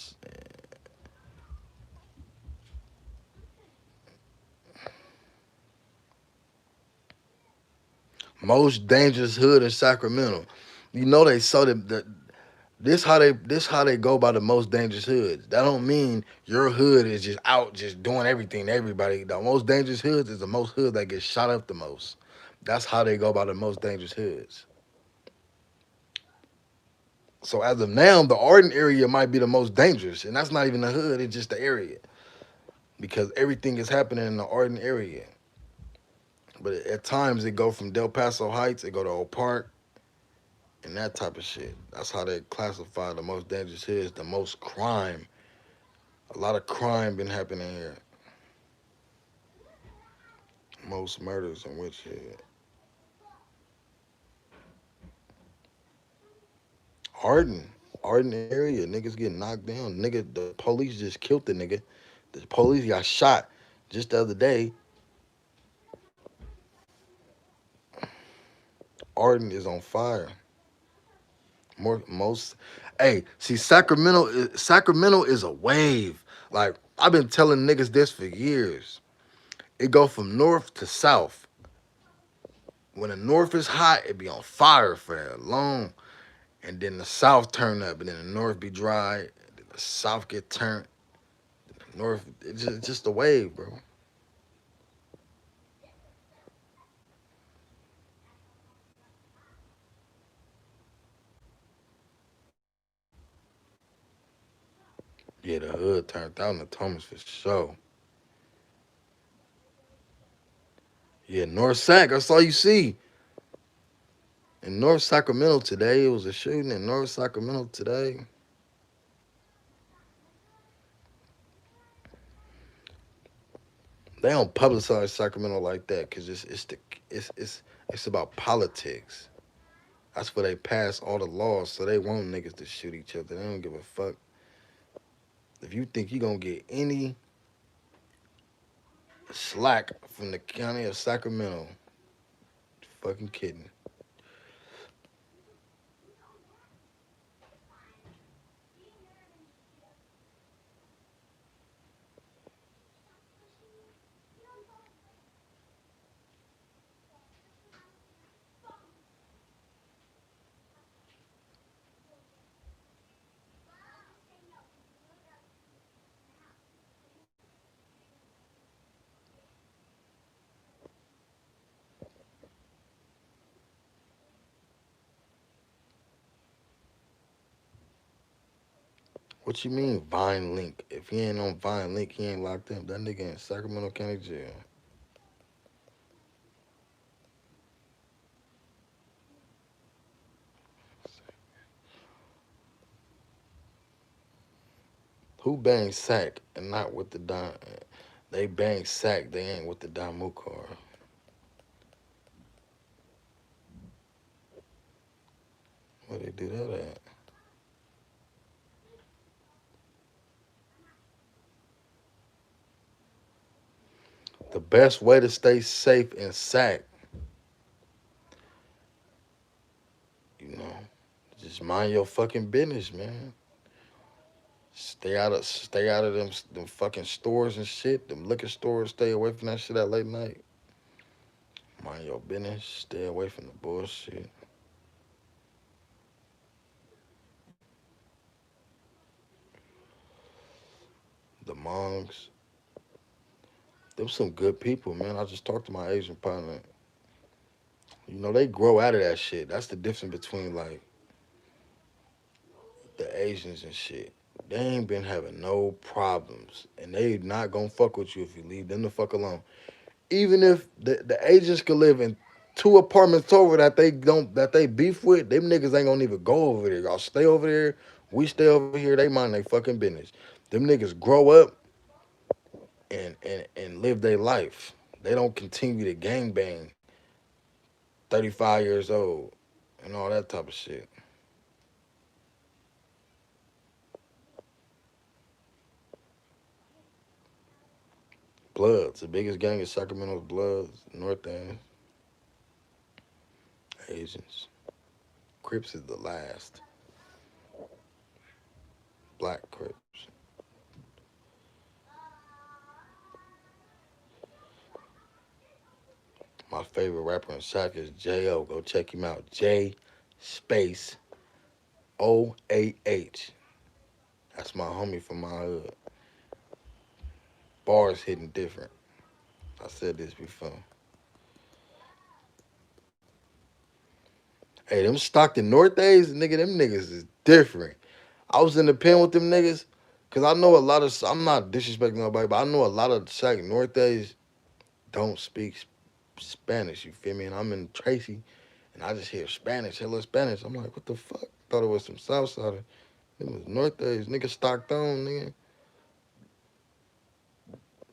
most dangerous hood in Sacramento. You know they so that this how they go by the most dangerous hoods. That don't mean your hood is just out just doing everything to everybody. The most dangerous hoods is the most hood that gets shot up the most. That's how they go by the most dangerous hoods. So as of now, the Arden area might be the most dangerous, and that's not even the hood; it's just the area because everything is happening in the Arden area. But at times it go from Del Paso Heights, it go to Oak Park, and that type of shit. That's how they classify the most dangerous hoods, the most crime. A lot of crime been happening here. Most murders in which Arden, Arden area, niggas getting knocked down. Nigga, the police just killed the nigga. The police got shot just the other day. Arden is on fire. More most, hey, see Sacramento is a wave. Like I've been telling niggas this for years. It go from north to south. When the north is hot, it be on fire for long, and then the south turn up, and then the north be dry, and then the south get turned. The north, it's just a wave, bro. Yeah, the hood turned out in the Thomas for sure. Yeah, North Sac, that's all you see. In North Sacramento today, it was a shooting in North Sacramento today. They don't publicize Sacramento like that because it's about politics. That's where they pass all the laws, so they want niggas to shoot each other. They don't give a fuck. If you think you gonna get any slack from the county of Sacramento, fucking kidding. What you mean Vine Link? If he ain't on Vine Link, he ain't locked up. That nigga in Sacramento County Jail. Who bang Sack and not with the Don? They bang Sack, they ain't with the Don Mukar. Where they do that at? The best way to stay safe in Sac, you know, just mind your fucking business, man. Stay out of them fucking stores and shit. Them liquor stores. Stay away from that shit at late night. Mind your business. Stay away from the bullshit. The monks. Them some good people, man. I just talked to my Asian partner. You know, they grow out of that shit. That's the difference between like the Asians and shit. They ain't been having no problems, and they not gonna fuck with you if you leave them the fuck alone. Even if the agents could live in two apartments over that they beef with, them niggas ain't gonna even go over there. Y'all stay over there, we stay over here. They mind their fucking business. Them niggas grow up and live their life. They don't continue to gangbang 35 years old and all that type of shit. Bloods, the biggest gang is Sacramento's Bloods, North End, Asians. Crips is the last. Black Crips. My favorite rapper in Sac is J.O. Go check him out. J space OAH. That's my homie from my hood. Bars hitting different. I said this before. Hey, them Stockton North days, nigga, them niggas is different. I was in the pen with them niggas, cause I know a lot of. I'm not disrespecting nobody, but I know a lot of Sac North days don't speak Spanish. You feel me? And I'm in Tracy, and I just hear Spanish, hello Spanish. I'm like, what the fuck? Thought it was some Southside. It was North days, nigga Stockton, nigga.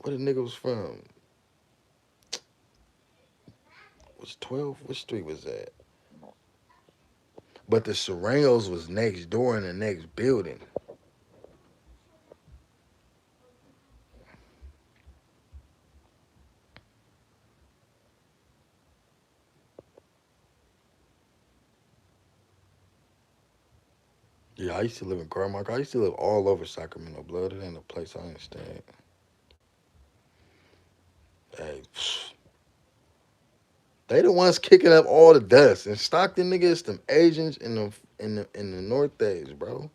Where the nigga was from? Was 12? Which street was that? But the Serranos was next door in the next building. Yeah, I used to live in Carmichael. I used to live all over Sacramento, blood. It ain't a place I ain't staying. Hey, they the ones kicking up all the dust. And Stockton niggas, them Asians in the North days, bro.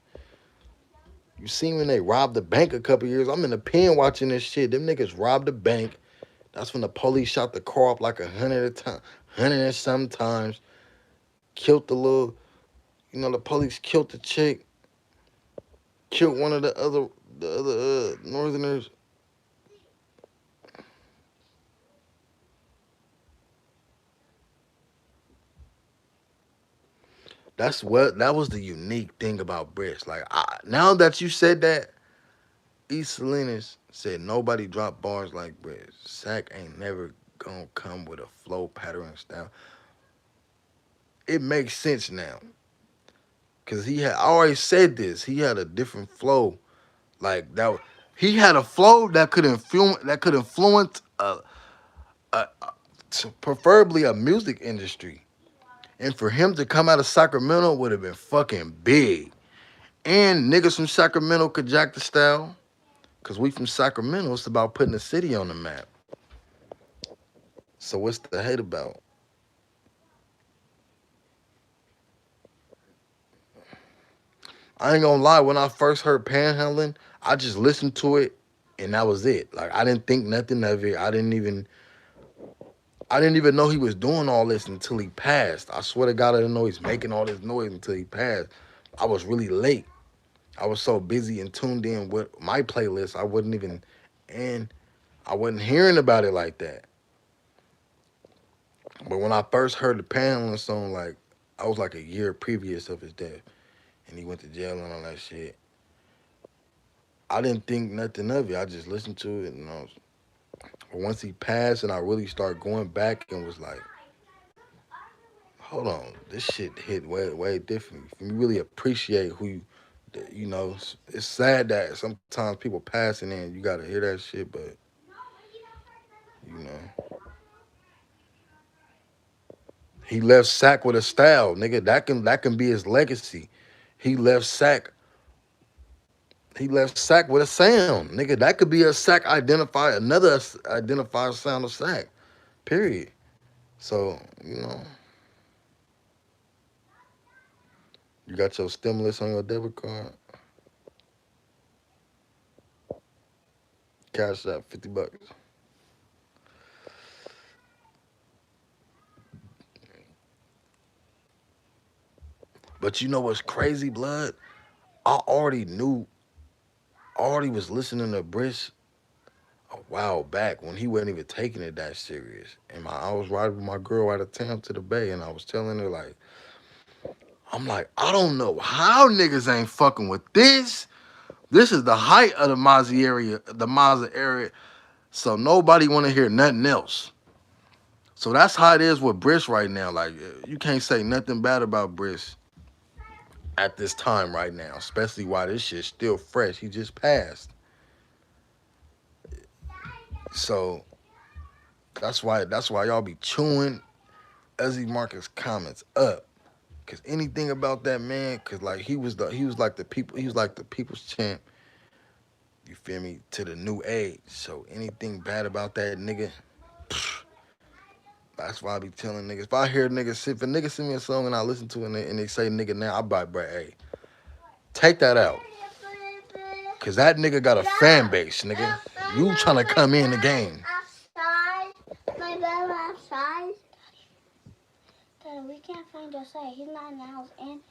You seen when they robbed the bank a couple years? I'm in the pen watching this shit. Them niggas robbed the bank. That's when the police shot the car up like 100 and some times. Killed the little, the police killed the chick. Killed one of the other Northerners. That was the unique thing about Brits. Like now that you said that, East Salinas said nobody dropped bars like Brits. Sac ain't never gonna come with a flow pattern and style. It makes sense now. Cause he had I always said this. He had a different flow. Like that he had a flow that could influence a preferably a music industry. And for him to come out of Sacramento would have been fucking big. And niggas from Sacramento could jack the style. Cause we from Sacramento, it's about putting the city on the map. So what's the hate about? I ain't gonna lie, when I first heard panhandling, I just listened to it and that was it. Like I didn't think nothing of it. I didn't even know he was doing all this until he passed. I swear to God I didn't know he's making all this noise until he passed. I was really late. I was so busy and tuned in with my playlist, and I wasn't hearing about it like that. But when I first heard the panhandling song, like I was like a year previous of his death, and he went to jail and all that shit. I didn't think nothing of it. I just listened to it, and but once he passed, and I really started going back and was like, hold on, this shit hit way different. You really appreciate who it's sad that sometimes people passing and you gotta hear that shit, but you know, he left Sac with a style, nigga. That can be his legacy. He left Sac. He left Sac with a sound, nigga. That could be a Sac another identifier sound of Sac. Period. So you got your stimulus on your debit card. Cash out $50. But you know what's crazy, blood? I already knew. already was listening to Briss a while back when he wasn't even taking it that serious. And I was riding with my girl out of town to the Bay, and I was telling her like, I'm like, I don't know how niggas ain't fucking with this. This is the height of the Mazda area. So nobody want to hear nothing else. So that's how it is with Briss right now. Like you can't say nothing bad about Briss at this time right now, especially while this shit's still fresh. He just passed. So that's why y'all be chewing Ezzy Marcus comments up. Cause anything about that man, cause like he was like the people's champ. You feel me? To the new age. So anything bad about that nigga, that's why I be telling niggas. If I hear niggas, if a nigga send me a song and I listen to it and they say nigga now, I buy, bro, hey, take that out. Cause that nigga got a fan base, nigga. You trying to come in the game. Outside. My brother outside. Daddy, we can't find Josiah. He's not in the house. And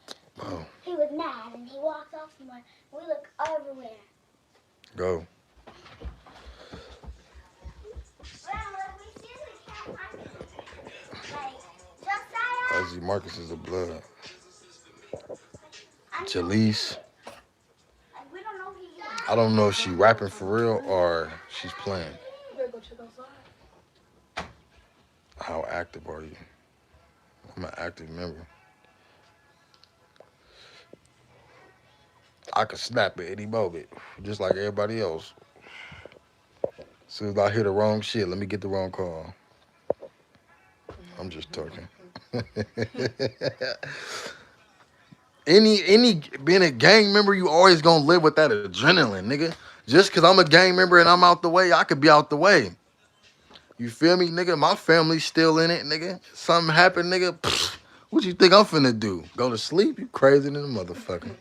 Oh, he was mad and he walked off somewhere. We look everywhere. go. Ozzy Marcus is a blood. Jalise. I don't know if she rapping for real or she's playing. How active are you? I'm an active member. I could snap at any moment, just like everybody else. As soon as I hear the wrong shit, let me get the wrong call. I'm just talking. any being a gang member, you always gonna live with that adrenaline, nigga. Just cause I'm a gang member and I'm out the way, I could be out the way. You feel me, nigga? My family's still in it, nigga. Something happened, nigga. Pfft, what you think I'm finna do? Go to sleep? You crazy than a motherfucker.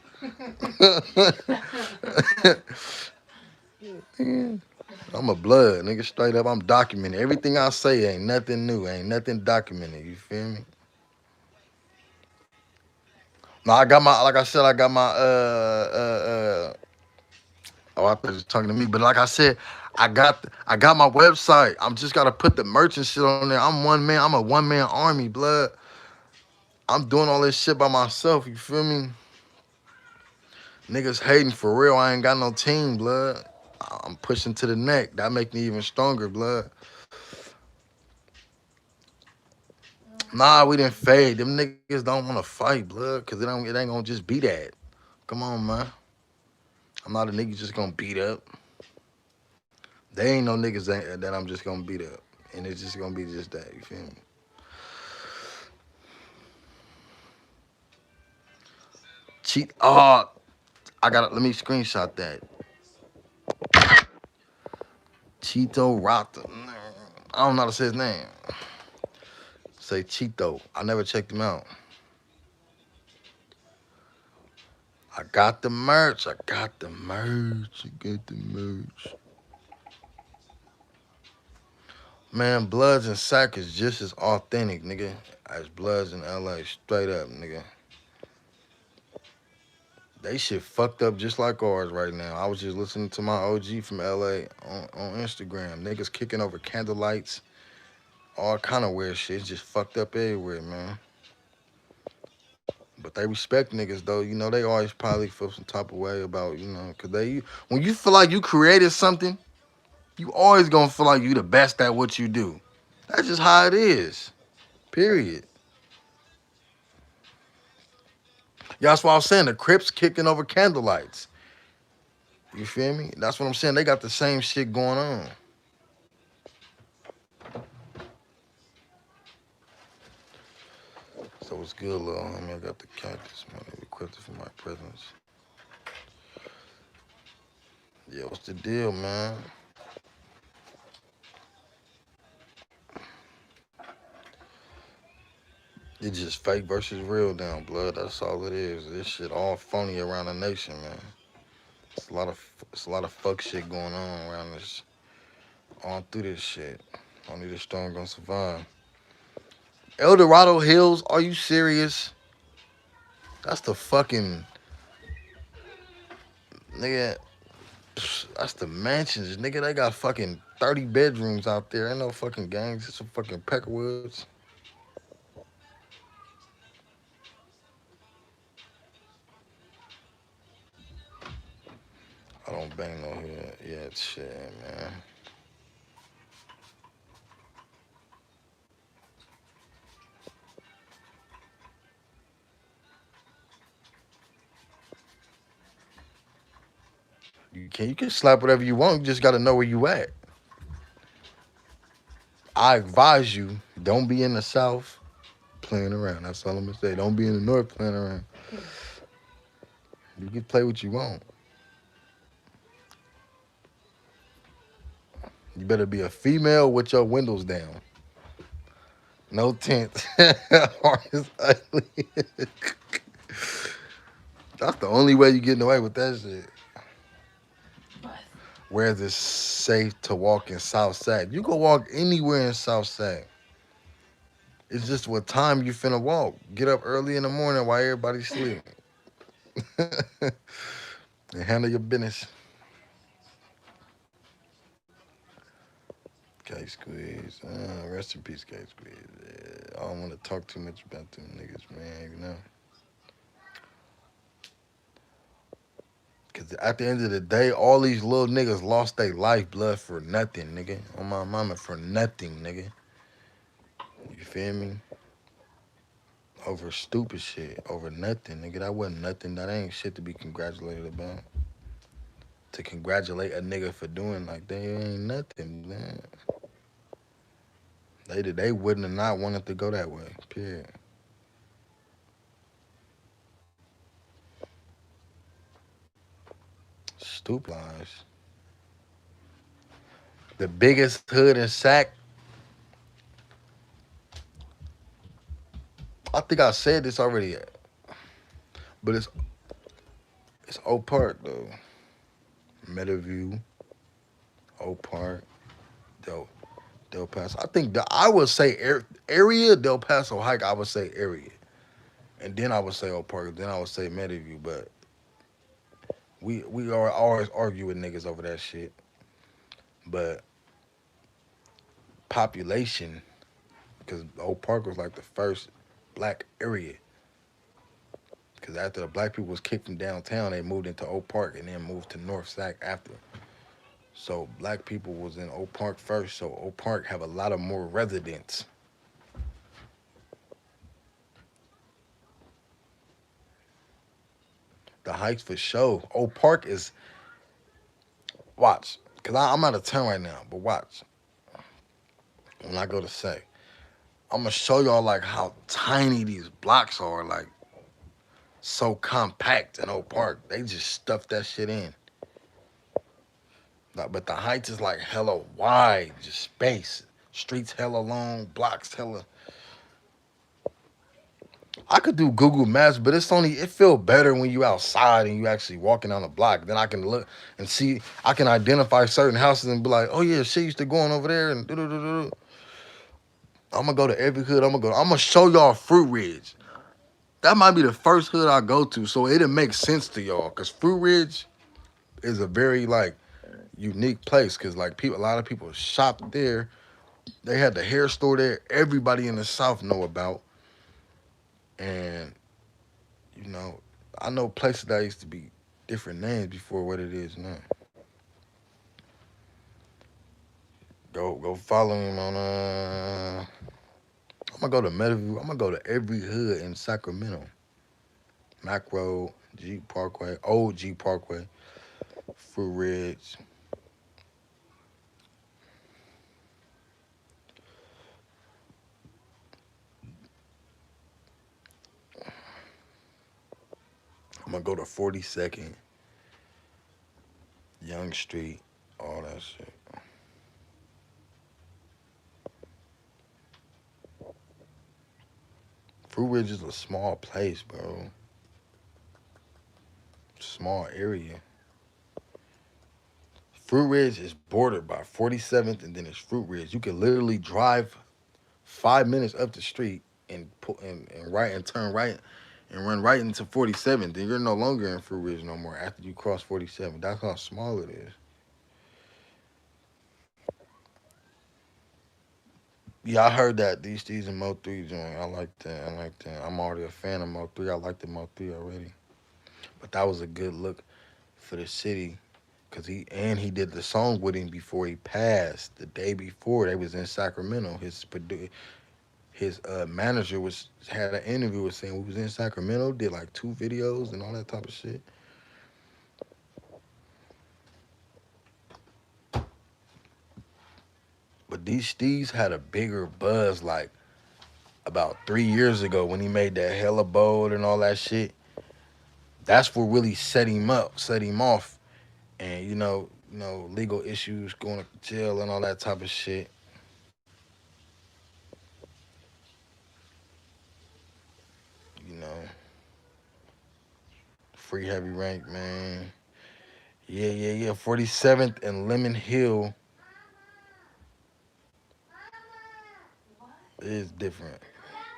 I'm a blood, nigga. Straight up, I'm documenting. Everything I say ain't nothing new, ain't nothing documented. You feel me? No, I got my, like I said, I got my, oh, I thought you was talking to me, but like I said, I got my website. I'm just gotta put the merch and shit on there. I'm one man. I'm a one man army, blood. I'm doing all this shit by myself. You feel me? Niggas hating for real. I ain't got no team, blood. I'm pushing to the neck. That make me even stronger, blood. Nah, we didn't fade. Them niggas don't want to fight, blood, cause it ain't gonna just be that. Come on, man. I'm not a nigga just gonna beat up. They ain't no niggas that I'm just gonna beat up, and it's just gonna be just that. You feel me? Cheat. Oh, I got. Let me screenshot that. Cheeto Rata. I don't know how to say his name. Say Cheeto. I never checked him out. I got the merch. I got the merch. I got the merch. Man, Bloods and Sack is just as authentic, nigga, as Bloods in LA. Straight up, nigga. They shit fucked up just like ours right now. I was just listening to my OG from LA on Instagram. Niggas kicking over candlelights. All kind of weird shit. It's just fucked up everywhere, man. But they respect niggas, though. You know, they always probably feel some type of way about, because when you feel like you created something, you always gonna feel like you the best at what you do. That's just how it is. Period. Yeah, that's why I was saying the Crips kicking over candlelights. You feel me? That's what I'm saying. They got the same shit going on. So it's good, little homie. I got the cactus, man. They requested for my presence. Yeah, what's the deal, man? It's just fake versus real down, blood. That's all it is. This shit all phony around the nation, man. It's a lot of fuck shit going on around this, on through this shit. Only the strong gonna survive. El Dorado Hills, are you serious? That's the fucking nigga. That's the mansions, nigga. They got fucking 30 bedrooms out there. Ain't no fucking gangs. It's some fucking Peckerwoods. I don't bang no head. Yeah, shit, man. You can slap whatever you want. You just got to know where you at. I advise you, don't be in the South playing around. That's all I'm gonna say. Don't be in the North playing around. You can play what you want. You better be a female with your windows down. No tint. Or it's ugly. That's the only way you getting away with that shit. Where it's safe to walk in South Sac. You can walk anywhere in South Sac. It's just what time you finna walk. Get up early in the morning while everybody's sleep. And handle your business. K Squeeze. Rest in peace, K Squeeze. Yeah, I don't want to talk too much about them niggas, man, you know? Because at the end of the day, all these little niggas lost their lifeblood for nothing, nigga. On my mama, for nothing, nigga. You feel me? Over stupid shit. Over nothing, nigga. That wasn't nothing. That ain't shit to be congratulated about. To congratulate a nigga for doing like that ain't nothing, man. They wouldn't have not wanted to go that way. Period. Stupid lies. The biggest hood in Sac. I think I said this already, but it's Oak Park though. Meadowview, Oak Park, Del Del Paso. I think I would say area Del Paso hike. I would say area, and then I would say Oak Park. Then I would say Meadowview. But we are always arguing with niggas over that shit. But population, because Oak Park was like the first black area. Because after the black people was kicked from downtown, they moved into Oak Park and then moved to North Sac after. So black people was in Oak Park first. So Oak Park have a lot of more residents. The hikes for show. Oak Park is watch. Cause I'm out of town right now, but watch. When I go to say, I'm gonna show y'all like how tiny these blocks are. Like so compact in Oak Park. They just stuff that shit in. Like, but the heights is like hella wide, just space. Streets hella long, blocks hella. I could do Google Maps, but it feel better when you outside and you actually walking down the block. Then I can look and see. I can identify certain houses and be like, oh yeah, she used to go on over there and do do do do. I'm gonna go to every hood. I'm gonna show y'all Fruit Ridge. That might be the first hood I go to, so it'll make sense to y'all. Cause Fruit Ridge is a very like unique place. Cause like a lot of people shop there. They had the hair store there. Everybody in the South know about. And you know, I know places that used to be different names before what it is now. Go follow him on. I'm gonna go to Meadowview. I'm gonna go to every hood in Sacramento. Mac Road, G Parkway, Old G Parkway, Fruit Ridge. I'm gonna go to 42nd, Young Street, all that shit. Fruit Ridge is a small place, bro. Small area. Fruit Ridge is bordered by 47th and then it's Fruit Ridge. You can literally drive 5 minutes up the street and right and turn right and run right into 47. Then you're no longer in Fruit Ridge no more after you cross 47. That's how small it is. Yeah, I heard that these and Mo 3 joint. I like that. I like that. I'm already a fan of Mo 3. I like the Mo 3 already. But that was a good look for the city. Cause he did the song with him before he passed. The day before they was in Sacramento. His manager was had an interview with saying we was in Sacramento, did like 2 videos and all that type of shit. But these Steez had a bigger buzz like about 3 years ago when he made that hella bold and all that shit. That's what really set him up, set him off, and legal issues, going to jail and all that type of shit. You know, free heavy rank, man. Yeah. 47th and Lemon Hill is different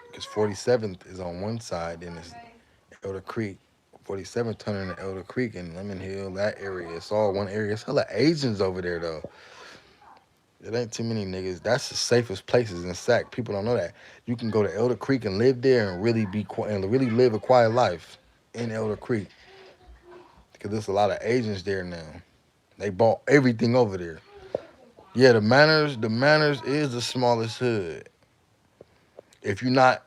because 47th is on one side, then it's Elder Creek. 47th turning to Elder Creek and Lemon Hill, that area. It's all one area. It's hella Asians over there though. It ain't too many niggas. That's the safest places in Sac. People don't know that. You can go to Elder Creek and live there and really be quiet and really live a quiet life in Elder Creek because there's a lot of Asians there now. They bought everything over there. Yeah, the Manners is the smallest hood. If you're not,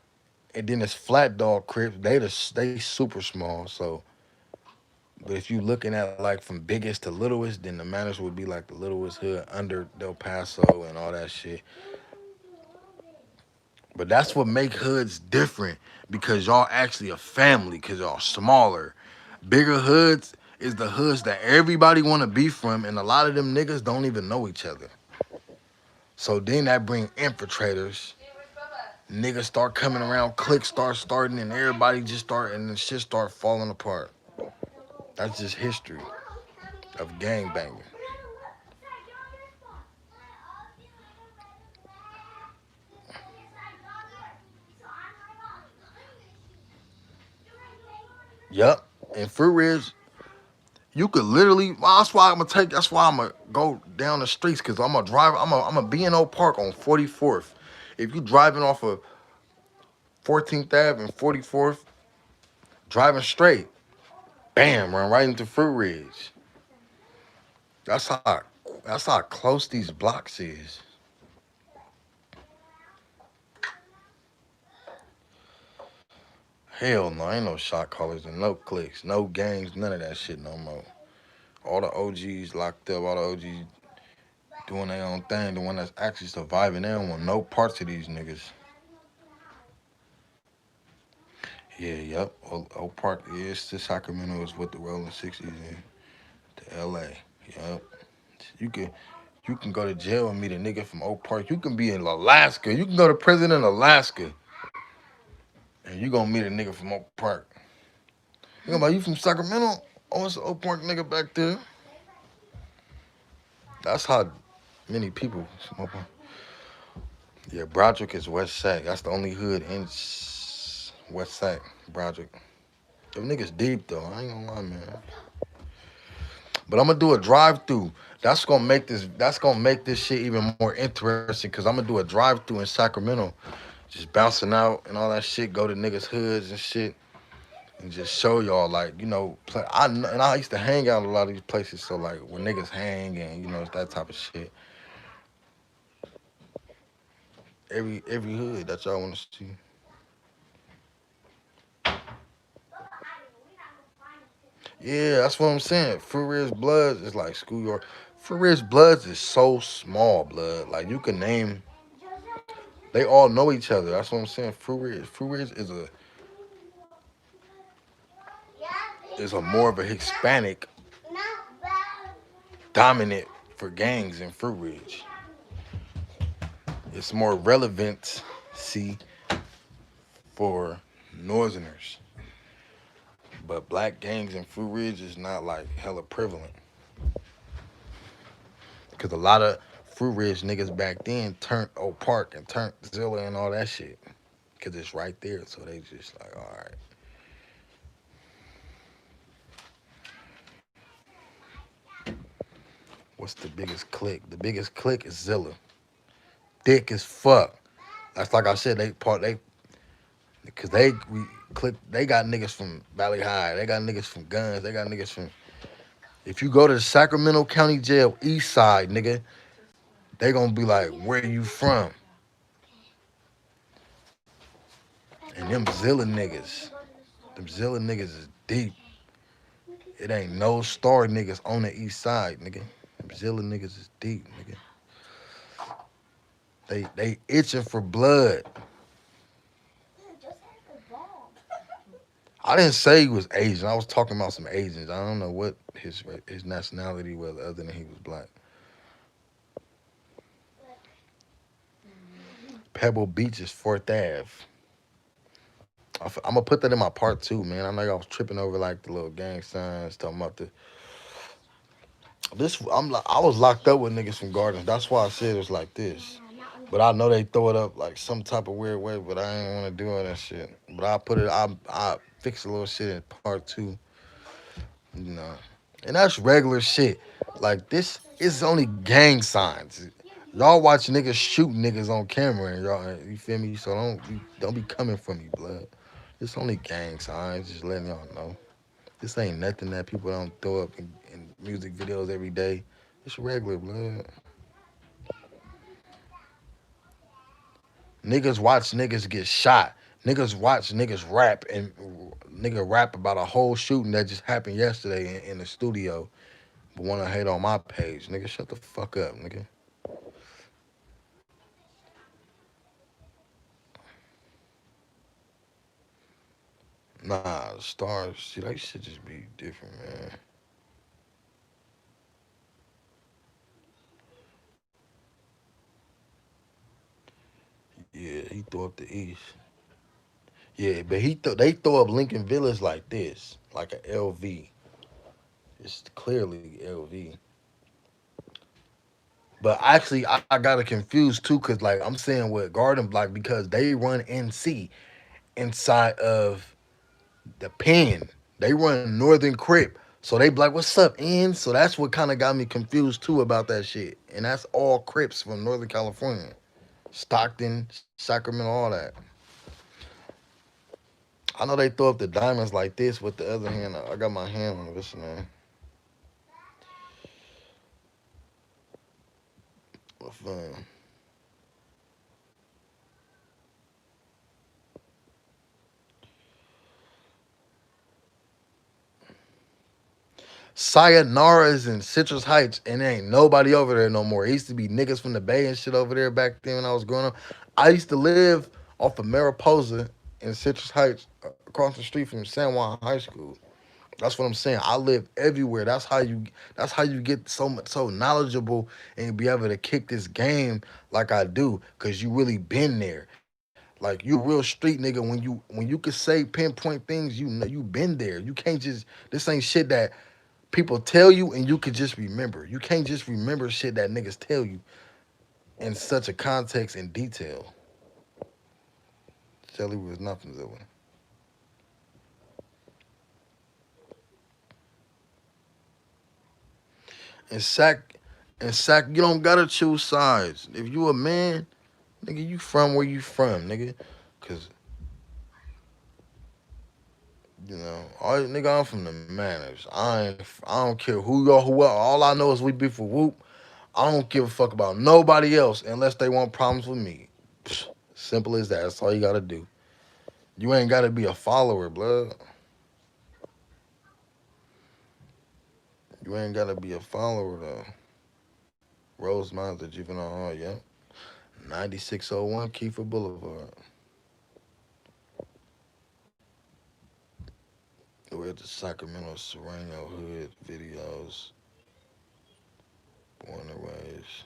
and then it's Flat Dog Crips. They super small. So, but if you looking at like from biggest to littlest, then the Manners would be like the littlest hood under Del Paso and all that shit. But that's what make hoods different because y'all actually a family because y'all smaller. Bigger hoods is the hoods that everybody want to be from, and a lot of them niggas don't even know each other. So then that bring infiltrators. Niggas start coming around, cliques start starting, and everybody just start, and the shit start falling apart. That's just history of gangbanging. Yup. And Fruit Ridge, you could literally. Well, that's why I'm gonna take. That's why I'm gonna go down the streets because I'm gonna drive. I'm gonna be in Oak Park on 44th. If you driving off of 14th Ave and 44th, driving straight, bam, run right into Fruit Ridge. That's how that's how close these blocks is. Hell no, ain't no shot callers and no clicks, no gangs, none of that shit no more. All the OGs locked up, all the OGs doing their own thing. The one that's actually surviving, they don't want no parts of these niggas. Yeah, yep. Oak Park is to Sacramento is what the Rolling 60s in. To LA. Yep. You can you can go to jail and meet a nigga from Oak Park. You can be in Alaska. You can go to prison in Alaska. And you gonna meet a nigga from Oak Park. You gonna be you from Sacramento? Oh, it's an Oak Park nigga back there. That's how many people smoke. Yeah, Broderick is West Sac. That's the only hood in West Sac, Broderick. Them niggas deep though. I ain't gonna lie, man. But I'm gonna do a drive-through. That's gonna make this shit even more interesting because I'm gonna do a drive-through in Sacramento, just bouncing out and all that shit. Go to niggas hoods and shit, and just show y'all like I used to hang out in a lot of these places. So like when niggas hang and it's that type of shit. Every hood that y'all want to see. Yeah, that's what I'm saying. Fruit Ridge Bloods is like schoolyard. Fruit Ridge Bloods is so small, blood. Like you can name, they all know each other. That's what I'm saying. Fruit Ridge is a more of a Hispanic dominant for gangs in Fruit Ridge. It's more relevant, see, for Northerners. But black gangs in Fruit Ridge is not like hella prevalent. Because a lot of Fruit Ridge niggas back then turned Oak Park and turned Zilla and all that shit. Because it's right there. So they just like, all right. What's the biggest clique? The biggest clique is Zilla. Thick as fuck. That's like I said. They because we click. They got niggas from Valley High. They got niggas from Guns. They got niggas from. If you go to the Sacramento County Jail East Side, nigga, they gonna be like, where you from? And them Zilla niggas, them Zilla niggas is deep. It ain't no star niggas on the East Side, nigga. Them Zilla niggas is deep, nigga. They itching for blood. I didn't say he was Asian. I was talking about some Asians. I don't know what his nationality was other than he was black. Pebble Beach is 4th Ave. I'm gonna put that in my part two, man. I know I was tripping over like the little gang signs, talking about the this. I was locked up with niggas from Gardens. That's why I said it was like this. But I know they throw it up like some type of weird way. But I ain't want to do all that shit. But I put it. I fix a little shit in part two. You know, and that's regular shit. Like this is only gang signs. Y'all watch niggas shoot niggas on camera, and y'all, you feel me? So don't be coming for me, blood. It's only gang signs. Just letting y'all know. This ain't nothing that people don't throw up in music videos every day. It's regular, blood. Niggas watch niggas get shot. Niggas watch niggas rap and nigga rap about a whole shooting that just happened yesterday in the studio, but wanna hate on my page. Nigga, shut the fuck up, nigga. Nah, stars, see, that shit just be different, man. Yeah, he threw up the East. Yeah, but they throw up Lincoln Villas like this, like a LV. It's clearly LV. But actually, I got it confused too, cause like I'm saying with Garden Block because they run NC inside of the pen. They run Northern Crip. So they be like, what's up, N? So that's what kind of got me confused too about that shit. And that's all Crips from Northern California. Stockton, Sacramento, all that. I know they throw up the diamonds like this with the other hand. I got my hand on this, man. What fun. Sayonara's in Citrus Heights, and there ain't nobody over there no more. It used to be niggas from the Bay and shit over there back then when I was growing up. I used to live off of Mariposa in Citrus Heights, across the street from San Juan High School. That's what I'm saying. I live everywhere. That's how you get so much so knowledgeable and be able to kick this game like I do, cause you really been there. Like you a real street nigga when you could say pinpoint things, you know you been there. You can't just this ain't shit that people tell you and you could just remember. You can't just remember shit that niggas tell you in such a context and detail. Shelly was nothing to it. And Sac, you don't gotta choose sides. If you a man, nigga, you from where you from, nigga. Cause, you know, nigga, I'm from the manners. I don't care who y'all who are. All I know is we be for whoop. I don't give a fuck about nobody else unless they want problems with me. Psh, simple as that. That's all you gotta do. You ain't gotta be a follower, blood. You ain't gotta be a follower though. Rosemont, the juvenile hall, yeah. 9601 Kiefer Boulevard. We're at the Sacramento Serrano Hood videos. Born and raised.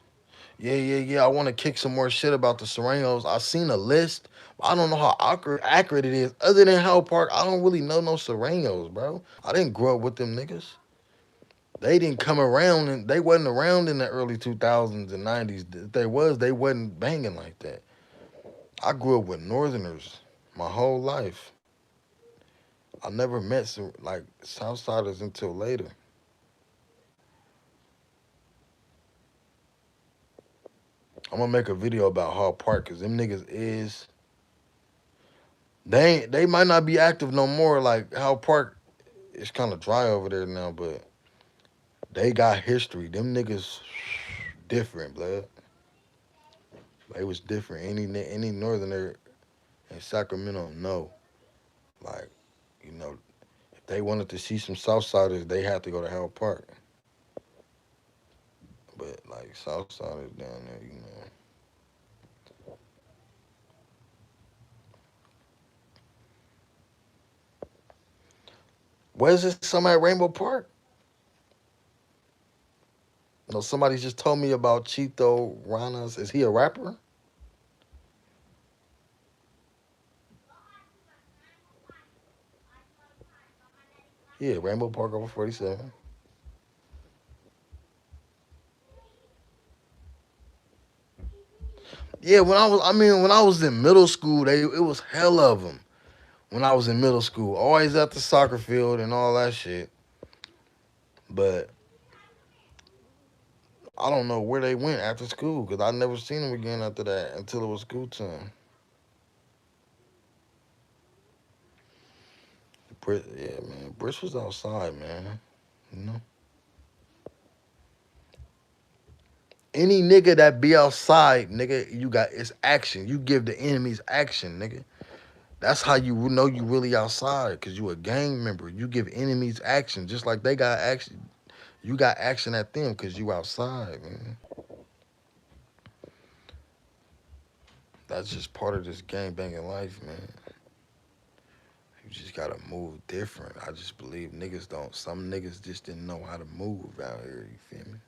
Yeah. I want to kick some more shit about the Serranos. I seen a list. I don't know how accurate it is. Other than Howell Park, I don't really know no Serranos, bro. I didn't grow up with them niggas. They didn't come around and they wasn't around in the early 2000s and 90s. If they was, they wasn't banging like that. I grew up with Northerners my whole life. I never met some like Southsiders until later. I'm gonna make a video about Hall Park because them niggas is they might not be active no more. Like Hall Park is kind of dry over there now, but they got history. Them niggas different, blood. They was different. Any northerner in Sacramento, no. Like, you know, if they wanted to see some Southsiders, they had to go to Hall Park. But like Southsiders down there, you know. Where's this? Somebody at Rainbow Park? No, somebody just told me about Chito Ranas. Is he a rapper? Yeah, Rainbow Park over 47. Yeah, when I was in middle school, it was hell of them. When I was in middle school, always at the soccer field and all that shit. But I don't know where they went after school because I never seen them again after that until it was school time. Yeah, man, Brish was outside, man. You know, any nigga that be outside, nigga, you got it's action. You give the enemies action, nigga. That's how you know you really outside because you a gang member. You give enemies action just like they got action. You got action at them because you outside, man. That's just part of this gang banging life, man. You just gotta move different. I just believe niggas don't. Some niggas just didn't know how to move out here. You feel me?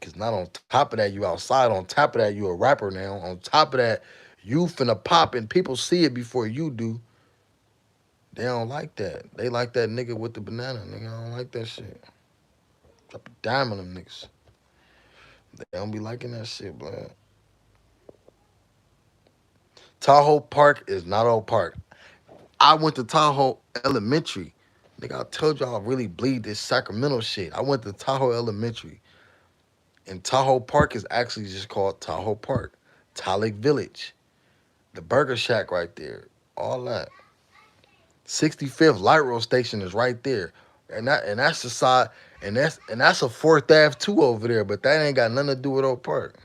Cause not on top of that you outside. On top of that you a rapper now. On top of that you finna pop and people see it before you do. They don't like that. They like that nigga with the banana. Nigga, I don't like that shit. Drop a dime on them niggas. They don't be liking that shit, blood. Tahoe Park is not old park. I went to Tahoe Elementary. Nigga, I told y'all I really bleed this Sacramento shit. I went to Tahoe Elementary. And Tahoe Park is actually just called Tahoe Park. Talik Village. The Burger Shack right there. All that. 65th Light Rail Station is right there. And that's the side and that's a Fourth Ave too over there, but that ain't got nothing to do with Oak Park.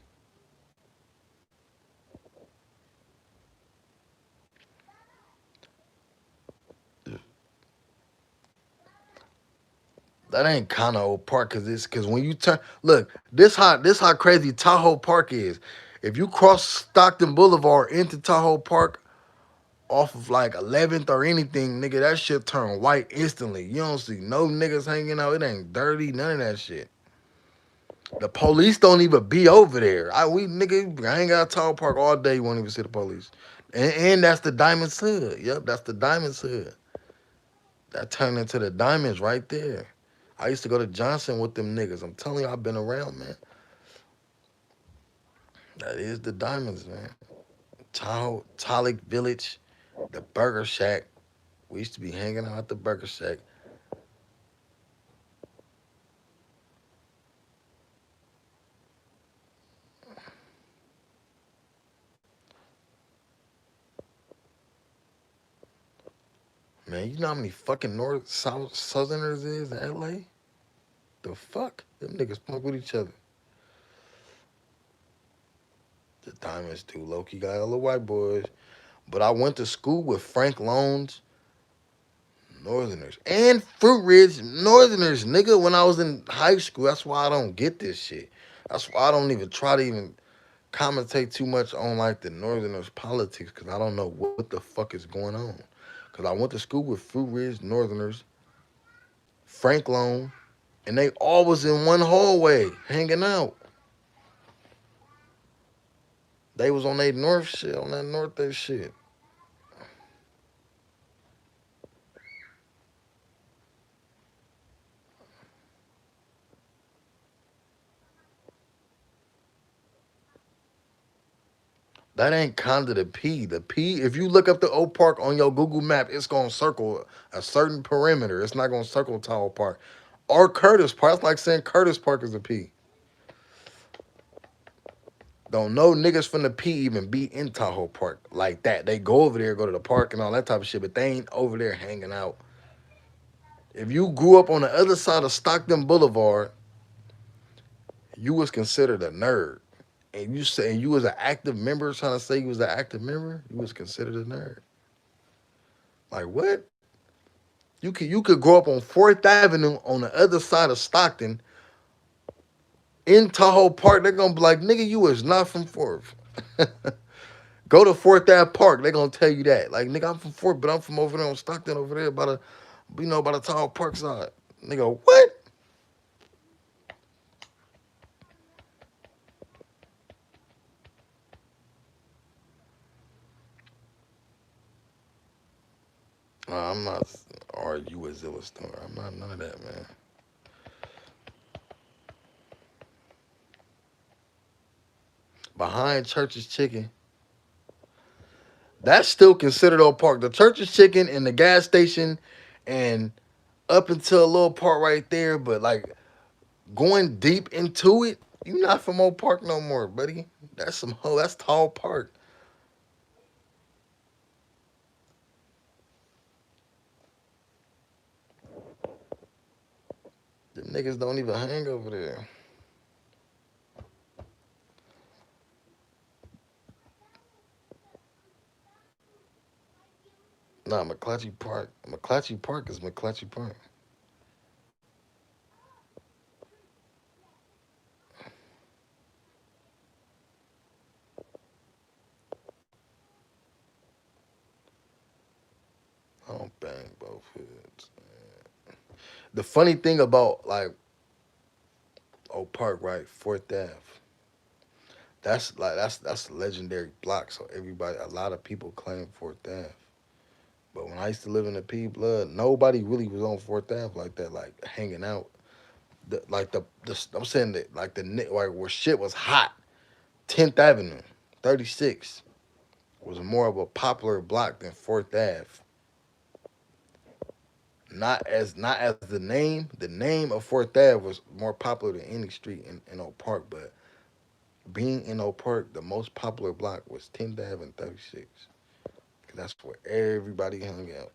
That ain't kind of Oak Park cause when you turn look, this how crazy Tahoe Park is. If you cross Stockton Boulevard into Tahoe Park off of like 11th or anything, nigga, that shit turn white instantly. You don't see no niggas hanging out. It ain't dirty, none of that shit. The police don't even be over there. We nigga hang out Tahoe Park all day. You won't even see the police. And that's the Diamonds Hood. Yep, that's the Diamonds Hood. That turned into the Diamonds right there. I used to go to Johnson with them niggas. I'm telling you, I've been around, man. That is the Diamonds, man. Tahoe, Talik Village, the Burger Shack. We used to be hanging out at the Burger Shack. Man, you know how many fucking North, South, Southerners is in LA? The fuck? Them niggas punk with each other. The Diamonds too. Low-key got all the white boys. But I went to school with Frank Loans, Northerners, and Fruit Ridge Northerners, nigga, when I was in high school. That's why I don't get this shit. That's why I don't even try to even commentate too much on like the Northerners politics because I don't know what the fuck is going on. Because I went to school with Fruit Ridge Northerners, Frank Loan, and they all was in one hallway hanging out. They was on that north shit, on that north that shit. That ain't kind of the P. The P, if you look up the Oak Park on your Google map, it's gonna circle a certain perimeter. It's not gonna circle Tahoe Park. Or Curtis Park. It's like saying Curtis Park is a P. Don't know niggas from the P even be in Tahoe Park like that. They go over there, go to the park and all that type of shit, but they ain't over there hanging out. If you grew up on the other side of Stockton Boulevard, you was considered a nerd. And you say you was an active member, trying to say you was an active member, you was considered a nerd. Like what? You could grow up on Fourth Avenue on the other side of Stockton in Tahoe Park. They're gonna be like, nigga, you was not from Fourth. Go to Fourth Ave Park. They're gonna tell you that. Like, nigga, I'm from Fourth, but I'm from over there on Stockton over there by the by the Tahoe Park side. Nigga, what? I'm not or you a Zilla Star. I'm not none of that, man. Behind Church's Chicken, that's still considered Oak Park. The Church's Chicken and the gas station and up until a little part right there, but like going deep into it, you not from Oak Park no more, buddy. That's Tall Park. The niggas don't even hang over there. Nah, McClatchy Park. McClatchy Park is McClatchy Park. I don't bang both hoods. The funny thing about like Oak Park, right? Fourth Ave. That's a legendary block. So everybody, a lot of people claim Fourth Ave. But when I used to live in the P Blood, nobody really was on Fourth Ave like that, like hanging out. I'm saying that like like where shit was hot. 10th Avenue, 36 was more of a popular block than Fourth Ave. Not as the name. The name of Fourth Ave was more popular than any street in Oak Park, but being in Oak Park, the most popular block was 10th Ave and 36. Cause that's where everybody hung out.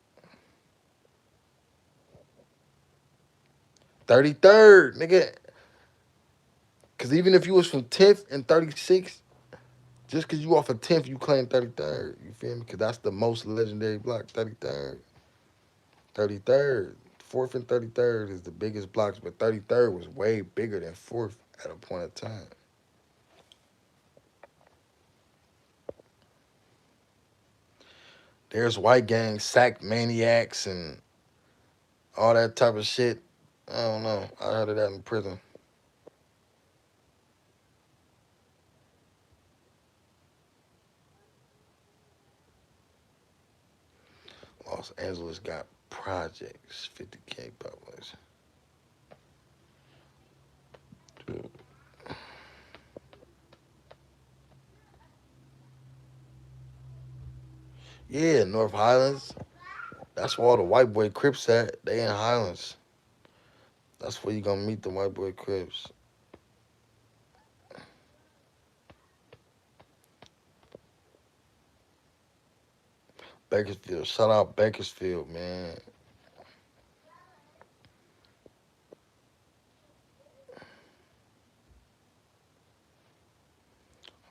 33rd, nigga. Cause even if you was from 10th and 36, just cause you off of 10th, you claim 33rd. You feel me? Cause that's the most legendary block, 33rd. 33rd. 4th and 33rd is the biggest blocks, but 33rd was way bigger than 4th at a point of time. There's white gangs, sack maniacs, and all that type of shit. I don't know. I heard of that in prison. Los Angeles got projects, 50K population. Yeah, North Highlands. That's where all the white boy Crips at. They in Highlands. That's where you gonna meet the white boy Crips. Bakersfield. Shout out Bakersfield, man.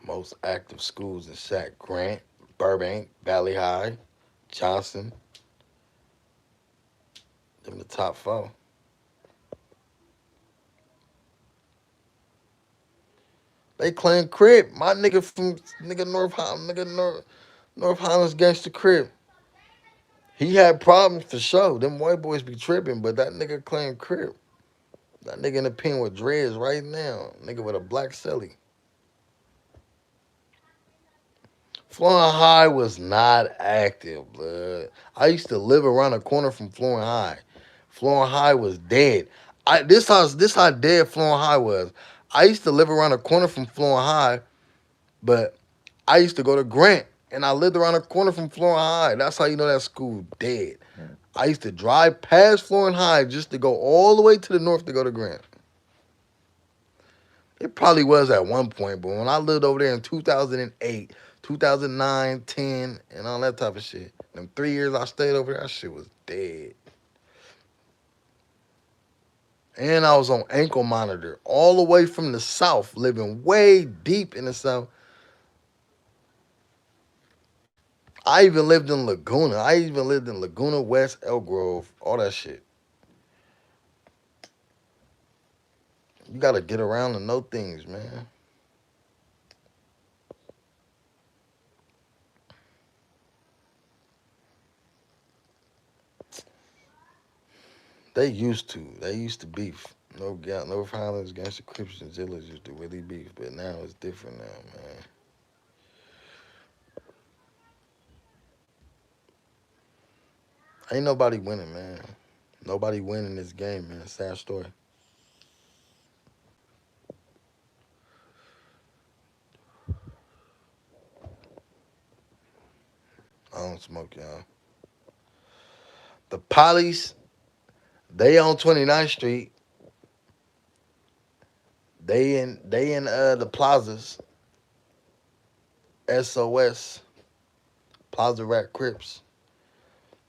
Most active schools in Sac Grant, Burbank, Valley High, Johnson. Them the top four. They claim Crip. My nigga from North Highlands Gangster Crip. He had problems for sure. Them white boys be tripping, but that nigga claim Crip. That nigga in the pen with dreads right now. Nigga with a black celly. Florida High was not active, blood. I used to live around the corner from Florida High. Florida High was dead. This how dead Florida High was. I used to live around the corner from Florida High, but I used to go to Grant, and I lived around the corner from Florence High. That's how you know that school dead. I used to drive past Florence High just to go all the way to the north to go to Grant. It probably was at one point, but when I lived over there in 2008, 2009, 10, and all that type of shit, them 3 years I stayed over there, that shit was dead. And I was on ankle monitor all the way from the south, living way deep in the south. I even lived in Laguna. I even lived in Laguna West, Elk Grove, all that shit. You gotta get around and know things, man. They used to. They used to beef. No violence against the Crips and Zillas used to really beef, but now it's different now, man. Ain't nobody winning, man. Nobody winning this game, man. Sad story. I don't smoke, y'all. The Pollies, they on 29th Street. They in the plazas. SOS. Plaza Rat Crips.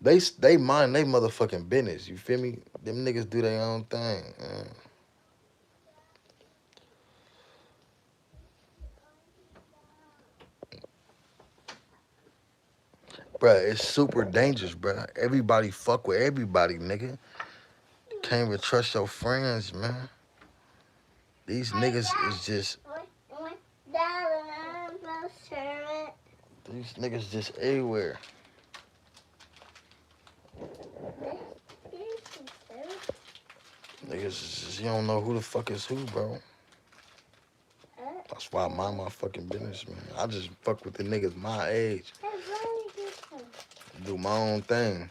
They mind they motherfucking business. You feel me? Them niggas do their own thing. Man. Bruh, it's super dangerous, bruh. Everybody fuck with everybody, nigga. Can't even trust your friends, man. These niggas is just these niggas just everywhere. Niggas is just, you don't know who the fuck is who, bro. That's why I mind my fucking business, man. I just fuck with the niggas my age. Do my own thing.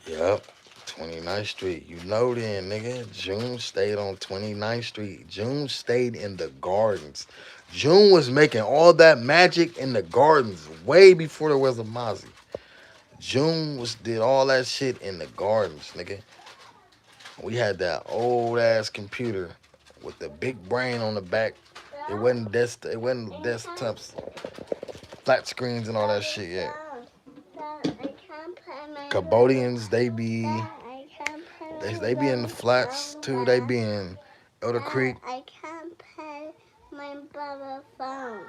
Yep. 29th Street. You know then, nigga. June stayed on 29th Street. June stayed in the gardens. June was making all that magic in the gardens way before there was a Mozzie. June did all that shit in the gardens, nigga. We had that old ass computer with the big brain on the back. It wasn't desktops, flat screens and all that shit yet. Cambodians, they be in the flats too. They be in Elder Creek. I can't pay my brother's phone.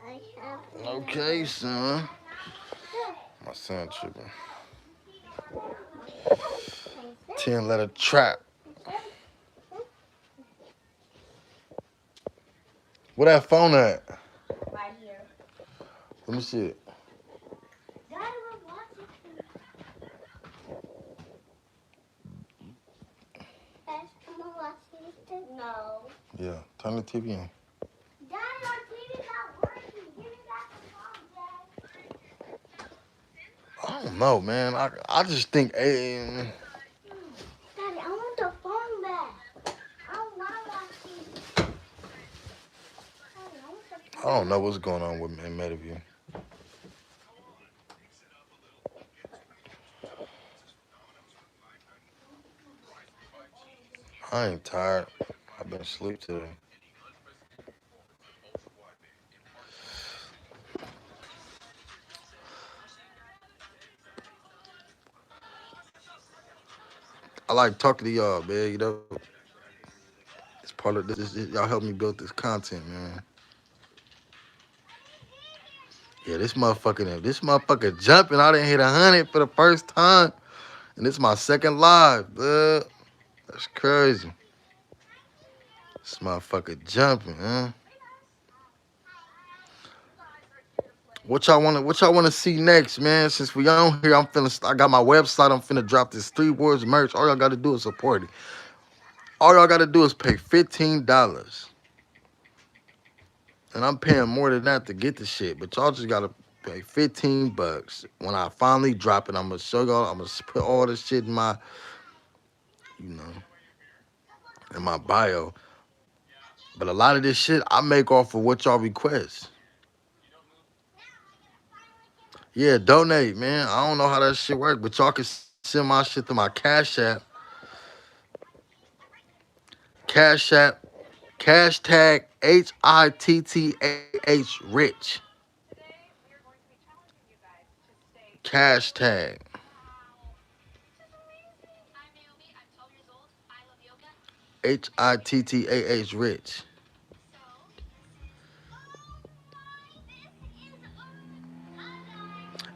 I can't pay Okay, son. My son tripping. 10-letter trap. Where that phone at? right here. Let me see it. Daddy, we're watching. Yes, I'm gonna watch this. No. Yeah, turn the TV on. Daddy, our TV's not working. Give me back the phone, Dad. I don't know, man. I just think Daddy, I want the phone back. I don't want to watch TV. Daddy, I want the I phone. don't know what's going on with in Meadowview. I ain't tired. I've been asleep today. I like talking to y'all, man. You know, it's part of this. Y'all help me build this content, man. Yeah, this motherfucker jumping. I didn't hit 100 for the first time, and this is my second live. That's crazy. This motherfucker jumping, huh? What y'all wanna see next, man? Since we on here, I got my website. I'm finna drop this 3 Words merch. All y'all gotta do is support it. All y'all gotta do is pay $15. And I'm paying more than that to get the shit. But y'all just gotta pay $15. When I finally drop it, I'm gonna show y'all. I'm gonna put all this shit in my, you know. in my bio. But a lot of this shit I make off of what y'all request. Yeah, donate, man. I don't know how that shit work, but y'all can send my shit to my Cash App. Cash App. Cash tag HITTAH Cash tag HITTAH.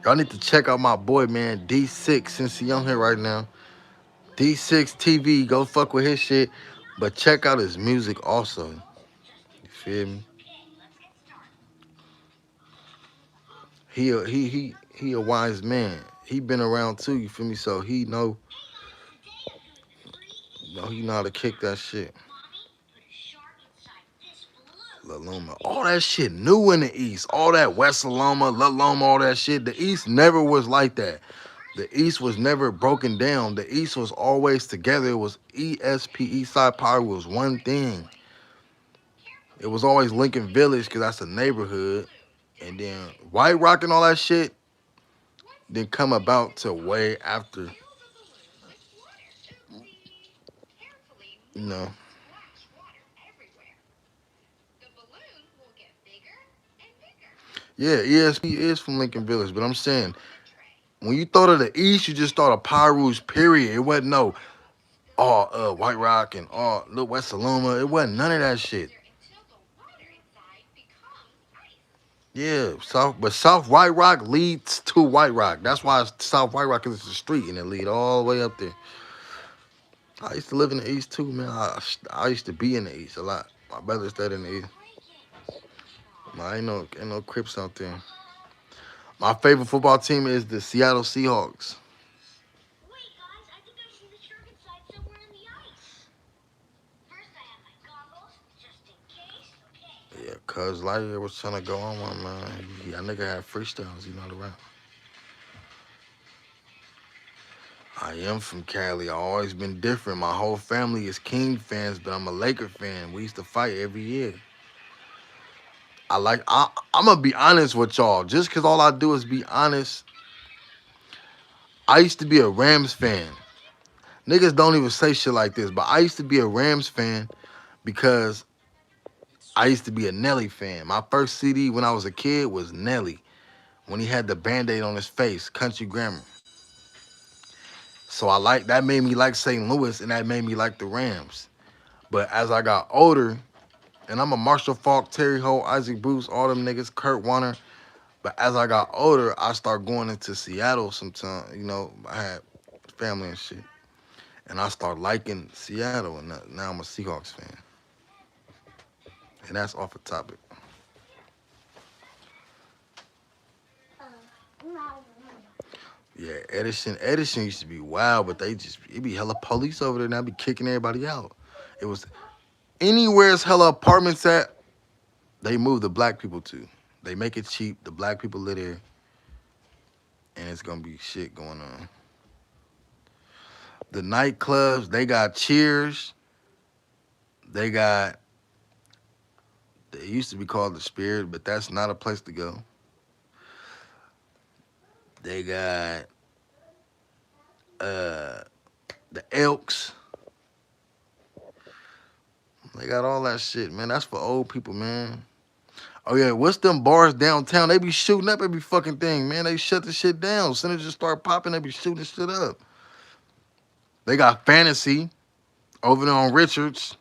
Y'all need to check out my boy, man, D6, since he on here right now. D6 TV, go fuck with his shit. But check out his music also. You feel me? He a wise man. He been around too, you feel me? So he know how to kick that shit. La Loma. All that shit new in the East. All that West Loma, La Loma, all that shit. The East never was like that. The East was never broken down. The East was always together. It was ESP, East Side Power was one thing. It was always Lincoln Village because that's a neighborhood. And then White Rock and all that shit didn't come about till way after, you know. Yeah, ESP is from Lincoln Village, but I'm saying when you thought of the East, you just thought of Pyru's, period. It wasn't no White Rock and Little West Saloma. It wasn't none of that shit. Yeah, South White Rock leads to White Rock. That's why South White Rock is the street and it lead all the way up there. I used to live in the East too, man. I used to be in the East a lot. My brother stayed in the East. Ain't no Crips out there. My favorite football team is the Seattle Seahawks. Yeah, cuz Lightyear was trying to go on one, man. Yeah, nigga had freestyles, you know the rap. I am from Cali. I always been different. My whole family is King fans, but I'm a Laker fan. We used to fight every year. I'm gonna be honest with y'all. Just cause all I do is be honest. I used to be a Rams fan. Niggas don't even say shit like this, but I used to be a Rams fan because I used to be a Nelly fan. My first CD when I was a kid was Nelly. When he had the Band-Aid on his face, Country Grammar. So that made me like St. Louis and that made me like the Rams. But as I got older, and I'm a Marshall Faulk, Terry Ho, Isaac Bruce, all them niggas, Kurt Warner. But as I got older, I started going into Seattle sometime. You know, I had family and shit. And I started liking Seattle, and now I'm a Seahawks fan. And that's off the topic. Yeah, Edison used to be wild, but it be hella police over there, and I be kicking everybody out. It was anywhere's hella apartments at, they move the black people to. They make it cheap. The black people live there, and it's gonna be shit going on. The nightclubs, they got Cheers. They got. They used to be called the Spirit, but that's not a place to go. They got uh the Elks. They got all that shit, man. That's for old people, man. Oh yeah, what's them bars downtown? They be shooting up every fucking thing, man. They shut the shit down. As soon as it start popping, they be shooting shit up. They got Fantasy over there on Richards.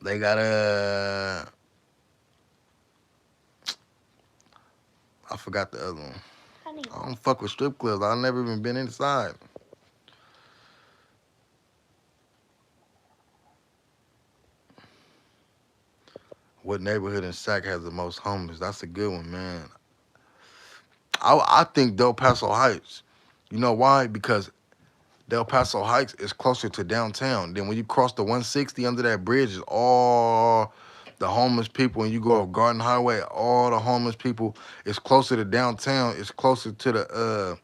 They got I forgot the other one. I don't fuck with strip clubs. I never even been inside. What neighborhood in Sac has the most homeless? That's a good one, man. I think Del Paso Heights. You know why? Because Del Paso Heights is closer to downtown. Then when you cross the 160 under that bridge, is all the homeless people. And you go up Garden Highway, all the homeless people. It's closer to downtown. It's closer to the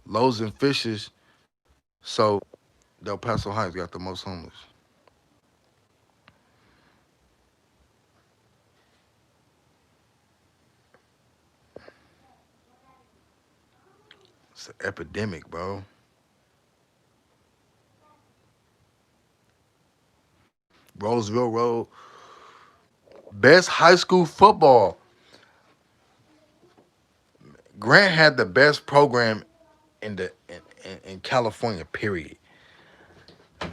Loaves and Fishes. So Del Paso Heights got the most homeless. It's an epidemic, bro. Roseville Road, best high school football. Grant had the best program in California. Period.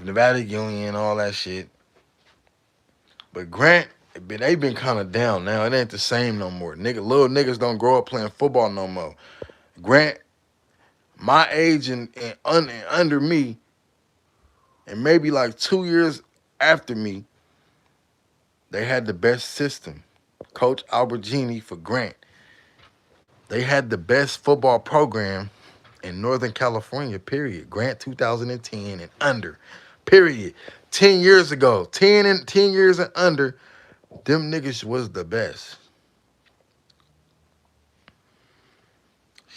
Nevada Union, all that shit. But Grant, they been kind of down now. It ain't the same no more. Little niggas don't grow up playing football no more. Grant, my age and under me, and maybe like 2 years after me, they had the best system. Coach Albergini for Grant. They had the best football program in Northern California, period. Grant 2010 and under, period. 10 years ago, 10 years and under, them niggas was the best. He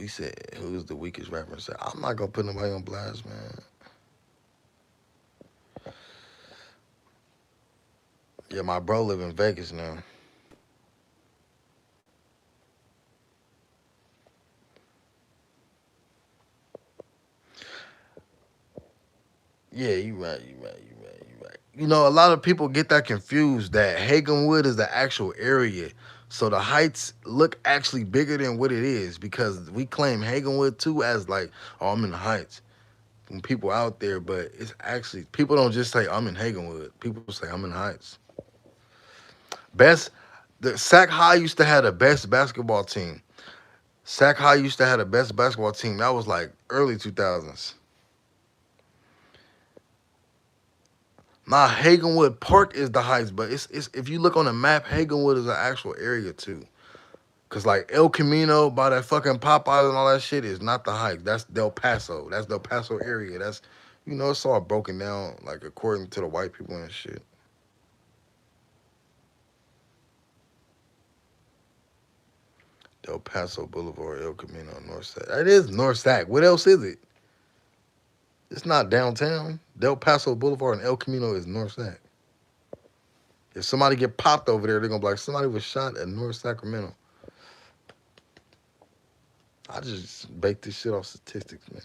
said, who's the weakest rapper? I said, I'm not gonna put nobody on blast, man. Yeah, my bro live in Vegas now. Yeah, you right. You know, a lot of people get that confused that Hagenwood is the actual area. So the heights look actually bigger than what it is because we claim Hagenwood too as like, oh, I'm in the heights. From people out there, but it's actually people don't just say I'm in Hagenwood. People say I'm in the heights. Best the Sac High used to have the best basketball team. Sac High used to have the best basketball team. That was like early 2000s. Nah, Hagenwood Park is the heights, but it's if you look on the map, Hagenwood is an actual area too. Cause like El Camino by that fucking Popeyes and all that shit is not the heights. That's Del Paso. That's Del Paso area. That's it's all broken down like according to the white people and shit. Del Paso Boulevard, El Camino, North Sac. It is North Sac. What else is it? It's not downtown. Del Paso Boulevard and El Camino is North Sac. If somebody get popped over there, they're gonna be like, somebody was shot at North Sacramento. I just bake this shit off statistics, man.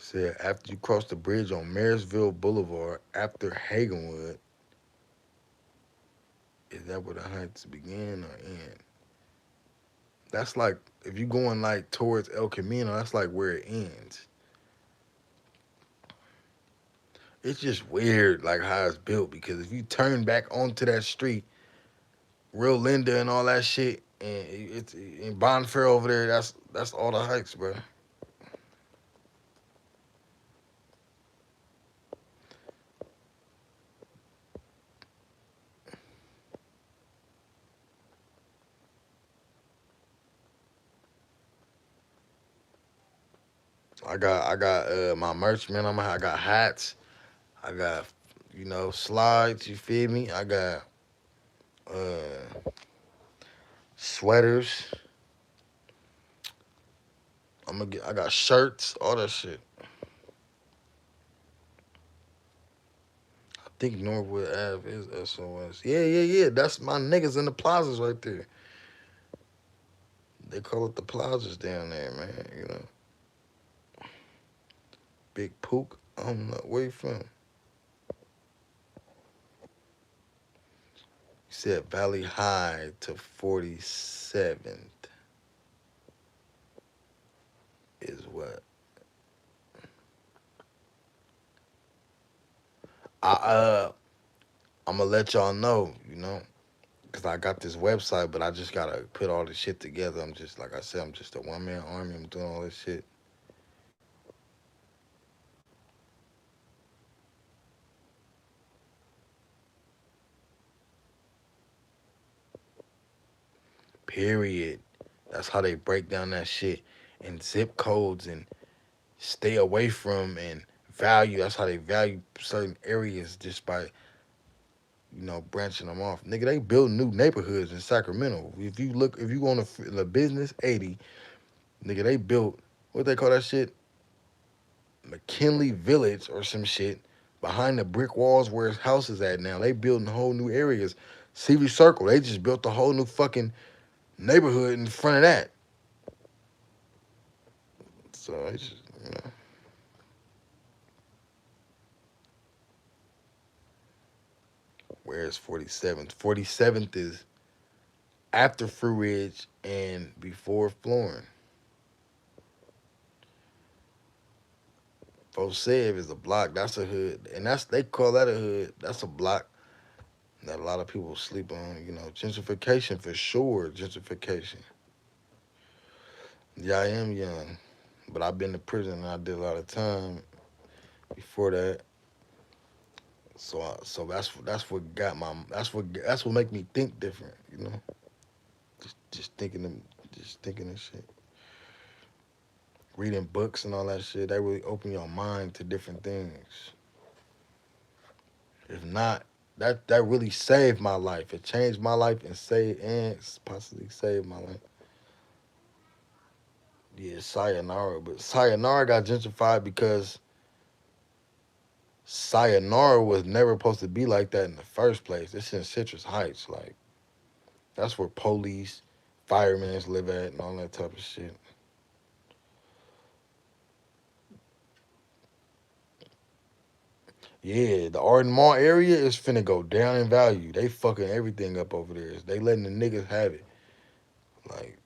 Said after you cross the bridge on Marysville Boulevard after Hagenwood, is that where the heights begin or end? That's like if you going like towards El Camino, that's like where it ends. It's just weird like how it's built because if you turn back onto that street, Real Linda and all that shit, and it's in Bonfair over there. That's all the heights, bro. I got my merch, man. I got hats. I got slides. You feel me? I got uh sweaters. I got shirts, all that shit. I think Norwood Ave is SOS. Yeah. That's my niggas in the plazas right there. They call it the plazas down there, man. Big Pook. I'm not where you from? You said Valley High to 47th is what? I I'm gonna let y'all know, because I got this website, but I just gotta put all this shit together. I'm just like I said, I'm just a one man army. I'm doing all this shit. Period. That's how they break down that shit and zip codes and stay away from and value. That's how they value certain areas just by branching them off. Nigga, they build new neighborhoods in Sacramento. If you go on the business 80, nigga, they built what they call that shit, McKinley Village or some shit behind the brick walls where his house is at now. They building whole new areas. CV Circle, they just built a whole new fucking neighborhood in front of that. So it's just, where's 47th? 47th is after Fruit Ridge and before Florin. Fosev is a block. That's a hood, and they call that a hood. That's a block that a lot of people sleep on. Gentrification for sure. Gentrification. Yeah, I am young, but I've been to prison and I did a lot of time before that. So that's what got my that's what make me think different. Just thinking just thinking of shit. Reading books and all that shit. They really open your mind to different things. If not, that really saved my life. It changed my life and possibly saved my life. Yeah, Sayonara, but Sayonara got gentrified because Sayonara was never supposed to be like that in the first place. It's in Citrus Heights, like that's where police, firemen live at, and all that type of shit. Yeah, the Arden Mall area is finna go down in value. They fucking everything up over there. They letting the niggas have it. Like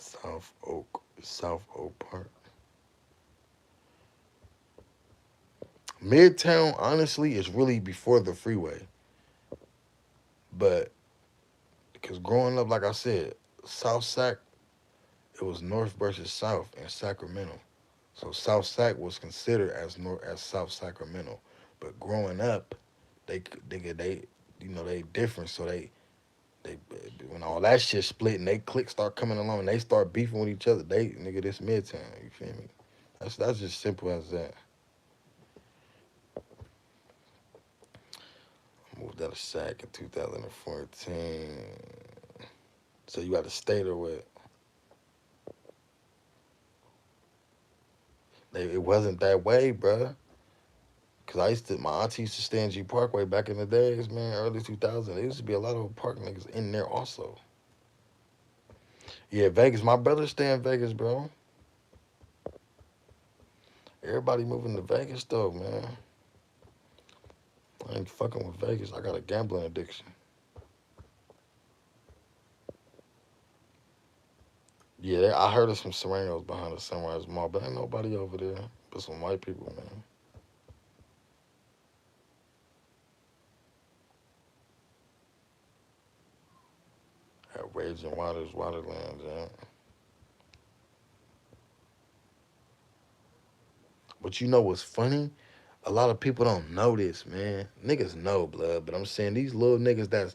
South Oak Park. Midtown, honestly, is really before the freeway. But because growing up, like I said, South Sac, it was North versus South in Sacramento. So South Sac was considered as South Sacramento. But growing up, they different. So they when all that shit split and they cliques start coming along and they start beefing with each other, this Midtown. You feel me? That's just simple as that. Moved out of Sac in 2014. So you got to stay there with. It wasn't that way, bruh. Cause my auntie used to stay in G Parkway back in the days, man, early 2000. There used to be a lot of park niggas in there also. Yeah, Vegas. My brother stay in Vegas, bro. Everybody moving to Vegas though, man. I ain't fucking with Vegas. I got a gambling addiction. Yeah, I heard of some Serenos behind the Sunrise Mall, but ain't nobody over there. But some white people, man. At Raging Waters, Waterlands, yeah. But you know what's funny? A lot of people don't know this, man. Niggas know, blood, but I'm saying these little niggas that's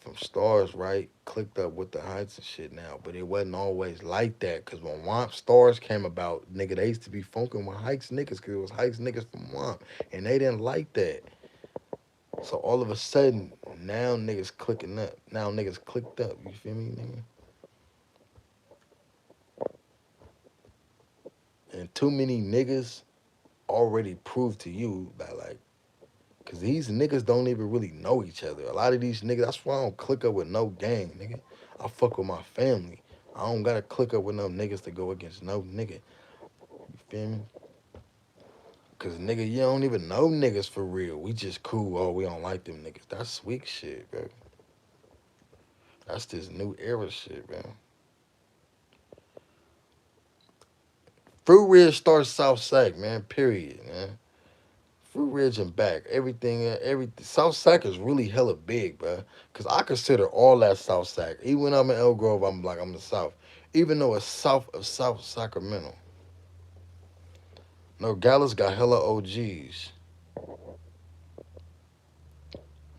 from Stars, right, clicked up with the Heights and shit now, but it wasn't always like that. Cause when Womp Stars came about, nigga, they used to be funking with Heights niggas, cause it was Heights niggas from Womp, and they didn't like that. So all of a sudden, now niggas clicking up. Now niggas clicked up. You feel me, nigga? And too many niggas already proved to you that like, cause these niggas don't even really know each other. A lot of these niggas, that's why I don't click up with no gang, nigga. I fuck with my family. I don't gotta click up with no niggas to go against no nigga. You feel me? Cause nigga, you don't even know niggas for real. We just cool. Oh, we don't like them niggas. That's weak shit, bro. That's this new era shit, man. Fruit Ridge starts South Sac, man. Period, man. Fruit Ridge and back, everything. South Sac is really hella big, bro. Cause I consider all that South Sac. Even when I'm in Elk Grove, I'm like I'm the South. Even though it's south of South Sacramento. No, Dallas got hella OGs.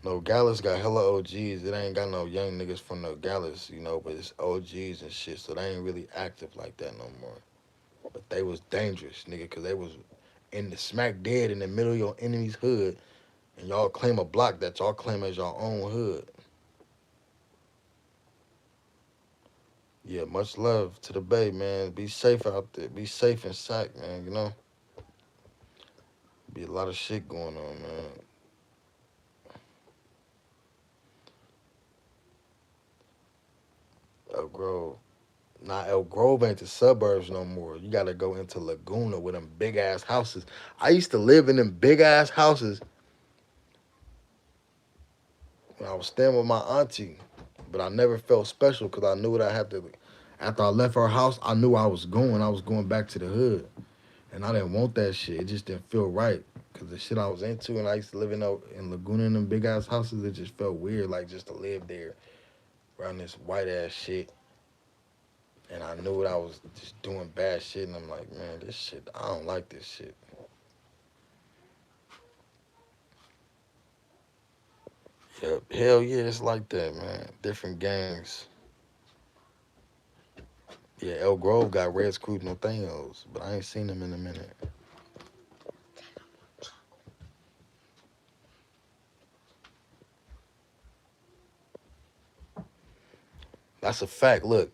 No, Dallas got hella OGs. It ain't got no young niggas from no Dallas, but it's OGs and shit, so they ain't really active like that no more. But they was dangerous, nigga, because they was in the smack dead in the middle of your enemy's hood, and y'all claim a block that y'all claim as your own hood. Yeah, much love to the Bay, man. Be safe out there. Be safe in Sac, man. Be a lot of shit going on, man. Elk Grove. Nah, Elk Grove ain't the suburbs no more. You gotta go into Laguna with them big ass houses. I used to live in them big ass houses when I was staying with my auntie, but I never felt special because I knew what I had to. After I left her house, I knew I was going. I was going back to the hood, and I didn't want that shit. It just didn't feel right because the shit I was into, and I used to live in Laguna in them big ass houses. It just felt weird, like just to live there around this white ass shit. And I knew I was just doing bad shit, and I'm like, man, this shit, I don't like this shit. Yep, hell yeah, it's like that, man. Different gangs. Yeah, El Grove got Red Screw Nathaniels, but I ain't seen them in a minute. That's a fact. Look,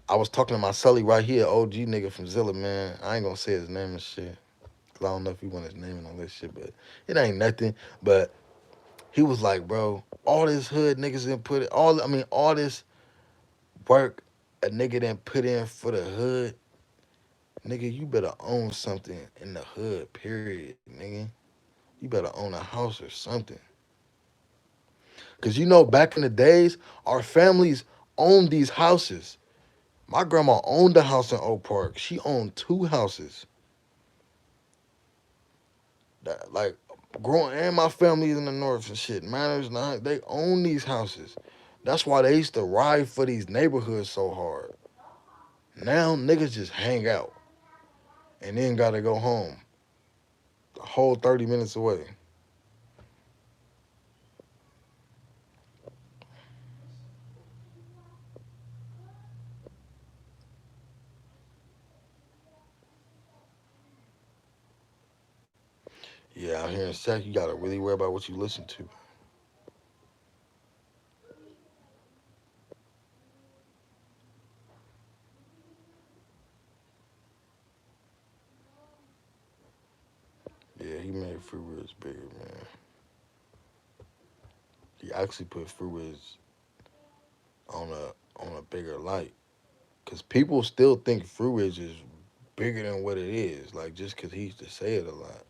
I was talking to my Sully right here, OG nigga from Zilla, man. I ain't gonna say his name and shit. Cause I don't know if he want his name and all this shit, but it ain't nothing. But he was like, bro, all this hood niggas didn't put it, all this work a nigga didn't put in for the hood. Nigga, you better own something in the hood, period, nigga. You better own a house or something. Cause back in the days, our families owned these houses. My grandma owned a house in Oak Park. She owned two houses. That like growing and my family is in the north and shit. Manners not they own these houses. That's why they used to ride for these neighborhoods so hard. Now niggas just hang out and then gotta go home. The whole 30 minutes away. Yeah, out here in Sac, you gotta really worry about what you listen to. Yeah, he made Fruit Ridge bigger, man. He actually put Fruit Ridge on a bigger light. Cause people still think Fruit Ridge is bigger than what it is. Like just cause he used to say it a lot.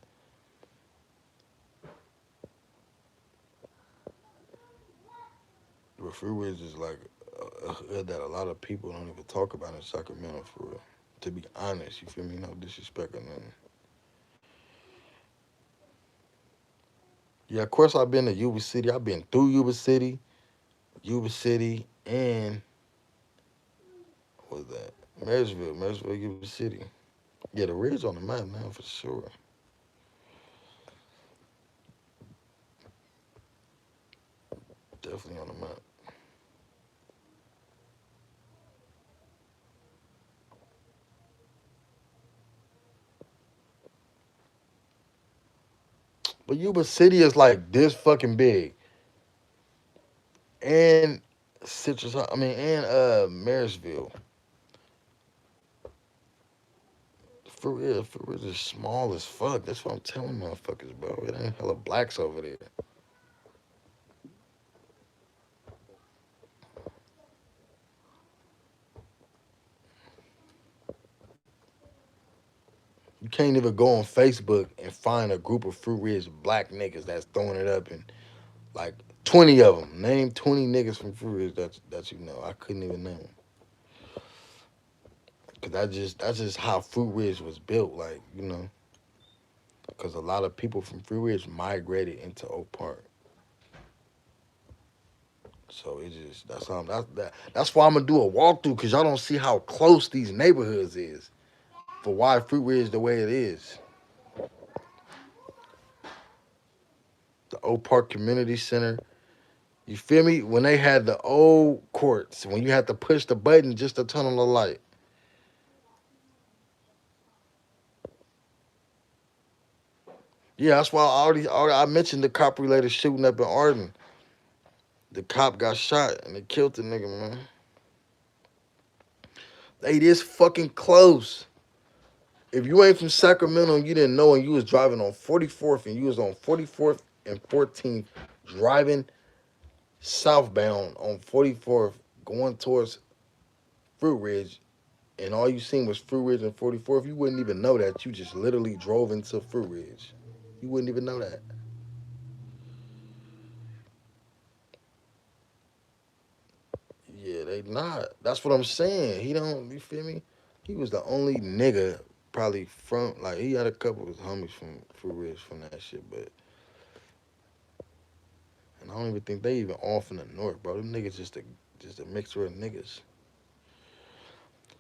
But Fruit Ridge is like a hood that a lot of people don't even talk about in Sacramento for real. To be honest, you feel me? No disrespect or nothing. Yeah, of course I've been to Yuba City. I've been through Yuba City, and what was that? Marysville, Yuba City. Yeah, the Ridge on the map now for sure. Definitely on the map. But Yuba City is like this fucking big. And Marysville. For real, is small as fuck. That's what I'm telling motherfuckers, bro. It ain't hella blacks over there. You can't even go on Facebook and find a group of Fruit Ridge black niggas that's throwing it up and like 20 of them. Name 20 niggas from Fruit Ridge that you know. I couldn't even name them. Cause that's just how Fruit Ridge was built. Like cause a lot of people from Fruit Ridge migrated into Oak Park. So it just that's why I'm gonna do a walkthrough because y'all don't see how close these neighborhoods is for why Fruit Ridge the way it is. Oak Park Community Center. You feel me? When they had the old courts, when you had to push the button just to turn on the light. Yeah, that's why I mentioned the cop related shooting up in Arden. The cop got shot and they killed the nigga, man. They this fucking close. If you ain't from Sacramento and you didn't know and you was driving on 44th and you was on 44th and 14th driving southbound on 44th going towards Fruit Ridge and all you seen was Fruit Ridge and 44th, you wouldn't even know that. You just literally drove into Fruit Ridge. You wouldn't even know that. Yeah, they not. That's what I'm saying. He don't, you feel me? He was the only nigga probably from, like, he had a couple of his homies from Fruit Ridge from that shit, but, and I don't even think they even all from the north, bro. Them niggas just a mixture of niggas.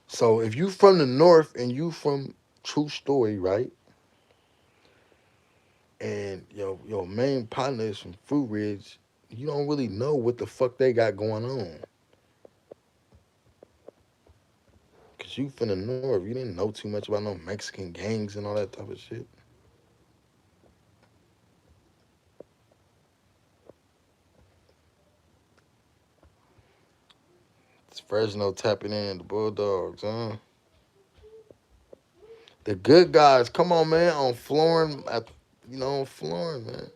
So if you from the north and you from True Story, right? And your main partner is from Fruit Ridge, you don't really know what the fuck they got going on. Cause you from the north, you didn't know too much about no Mexican gangs and all that type of shit. It's Fresno tapping in the Bulldogs, huh? The good guys, come on, man, on Florin, on Florin, man.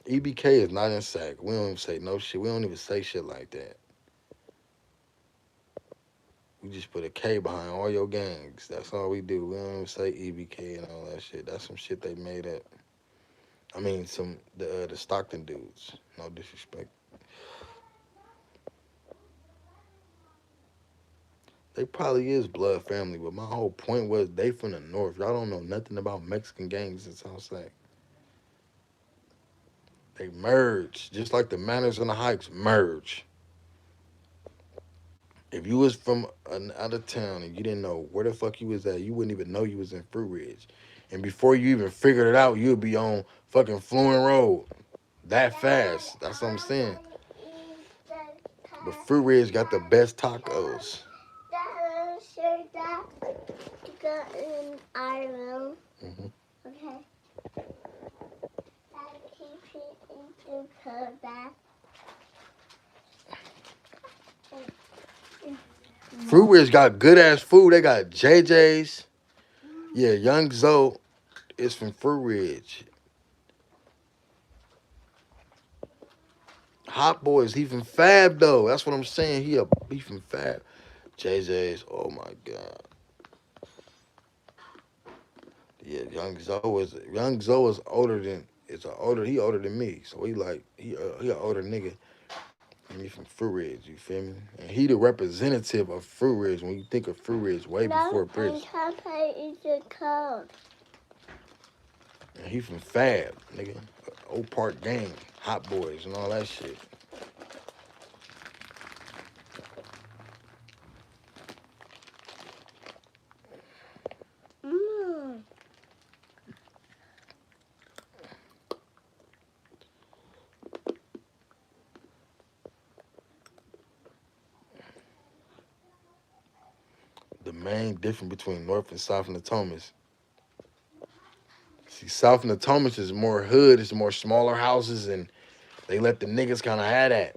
EBK is not in Sac. We don't even say no shit. We don't even say shit like that. We just put a K behind all your gangs. That's all we do. We don't even say EBK and all that shit. That's some shit they made up. I mean, the Stockton dudes. No disrespect. They probably is blood family, but my whole point was they from the north. Y'all don't know nothing about Mexican gangs in Southside. They merge, just like the Manners and the Heights merge. If you was from out of town and you didn't know where the fuck you was at, you wouldn't even know you was in Fruit Ridge. And before you even figured it out, you'd be on fucking Fluent Road that fast. That's what I'm saying. But Fruit Ridge got the best tacos. Go in our room. Mm-hmm. Okay. Dad, keep it into her bag. Fruit Ridge got good ass food. They got JJ's. Yeah, Young Zoe is from Fruit Ridge. Hot Boys, he from Fab though. That's what I'm saying. He from Fab. JJ's. Oh my god. Yeah, Young Zoe is older than he older than me. So he an older nigga. And he from Fruit Ridge, you feel me? And he the representative of Fruit Ridge when you think of Fruit Ridge way before Bridge. Papa is a cold. And he from Fab, nigga. Old Park Gang, Hot Boys and all that shit. Mm. The main difference between North and South Natomas. See, South Natomas is more hood, it's more smaller houses, and they let the niggas kind of have that.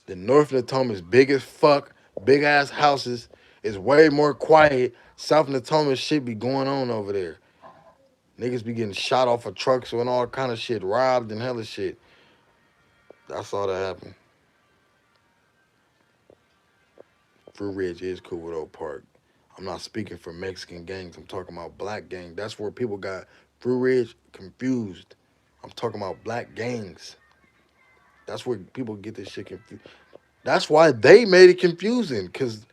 The North Natomas big as fuck, big ass houses. It's way more quiet. South Natomas shit be going on over there. Niggas be getting shot off of trucks and all kind of shit, robbed and hella shit. That's all that happened. Fruit Ridge is cool with Oak Park. I'm not speaking for Mexican gangs. I'm talking about black gang. That's where people got Fruit Ridge confused. I'm talking about black gangs. That's where people get this shit confused. That's why they made it confusing, because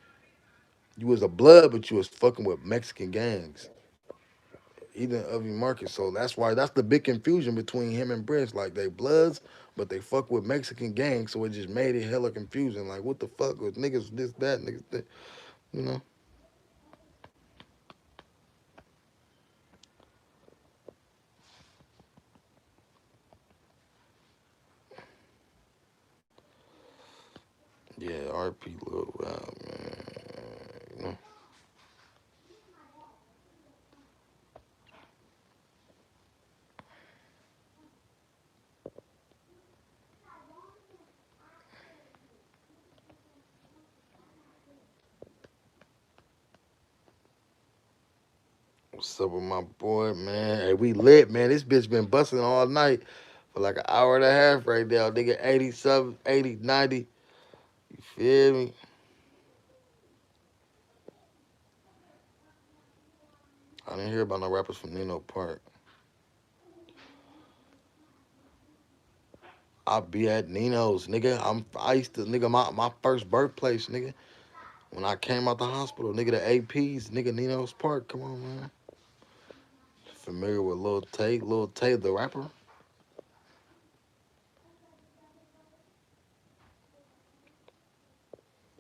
you was a blood, but you was fucking with Mexican gangs. Either of you market. So that's the big confusion between him and Brent. Like they bloods, but they fuck with Mexican gangs, so it just made it hella confusing. Like what the fuck with niggas this, that, niggas that, you know? RP Lil Rap, man. You know? What's up with my boy, man? Hey, we lit, man. This bitch been busting all night for like an hour and a half right now. Nigga, 87, 80, 90. You feel me? I didn't hear about no rappers from Nino Park. I be at Nino's, nigga. I used to, nigga, my first birthplace, nigga. When I came out the hospital, nigga, the APs, nigga, Nino's Park. Come on, man. Familiar with Lil Tay, the rapper?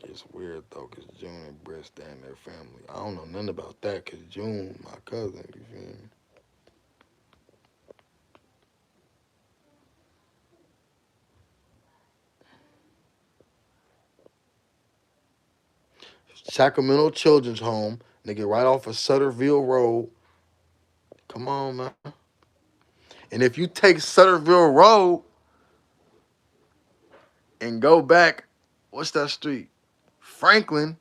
It's weird though, cause June and Brett stay in their family. I don't know nothing about that, cause June, my cousin, you feel me? Sacramento Children's Home, nigga, right off of Sutterville Road. Come on, man. And if you take Sutterville Road and go back, what's that street? Franklin,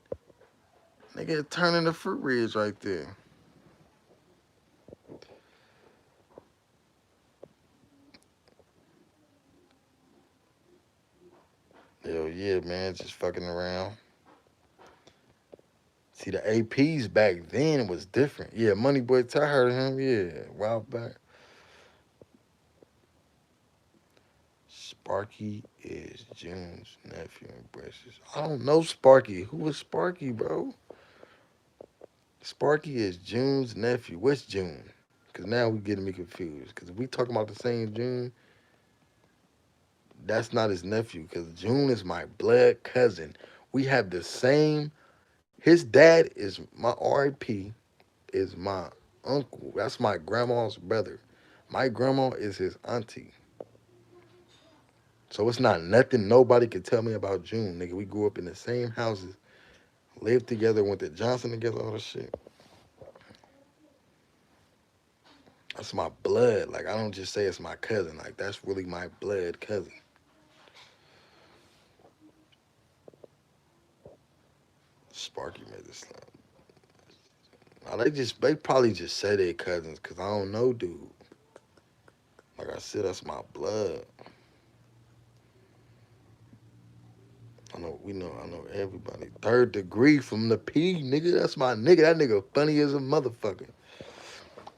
nigga, turn into Fruit Ridge right there. Hell yeah, man, just fucking around. See, the APs back then was different. Yeah, Money Boy, I heard of him, yeah, a while back. Sparky is June's nephew and Bresh's. I don't know Sparky. Who is Sparky, bro? Sparky is June's nephew. What's June? Because now we getting me confused. Because if we talking about the same June, that's not his nephew. Because June is my blood cousin. We have the same. His dad is my RP, is my uncle. That's my grandma's brother. My grandma is his auntie. So it's not nothing nobody could tell me about June, nigga. We grew up in the same houses, lived together, went to Johnson together, all that shit. That's my blood. Like, I don't just say it's my cousin. Like, that's really my blood cousin. Sparky made this slap. Now, they probably just say they cousins, because I don't know, dude. Like I said, that's my blood. I know everybody. Third degree from the P, nigga. That's my nigga. That nigga funny as a motherfucker.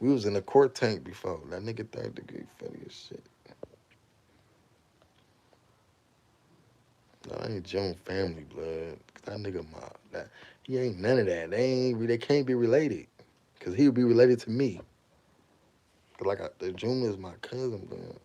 We was in the court tank before. That nigga third degree funny as shit. No, I ain't Joan family blood. That nigga he ain't none of that. They can't be related. Cause he would be related to me. Cause the June is my cousin, blood.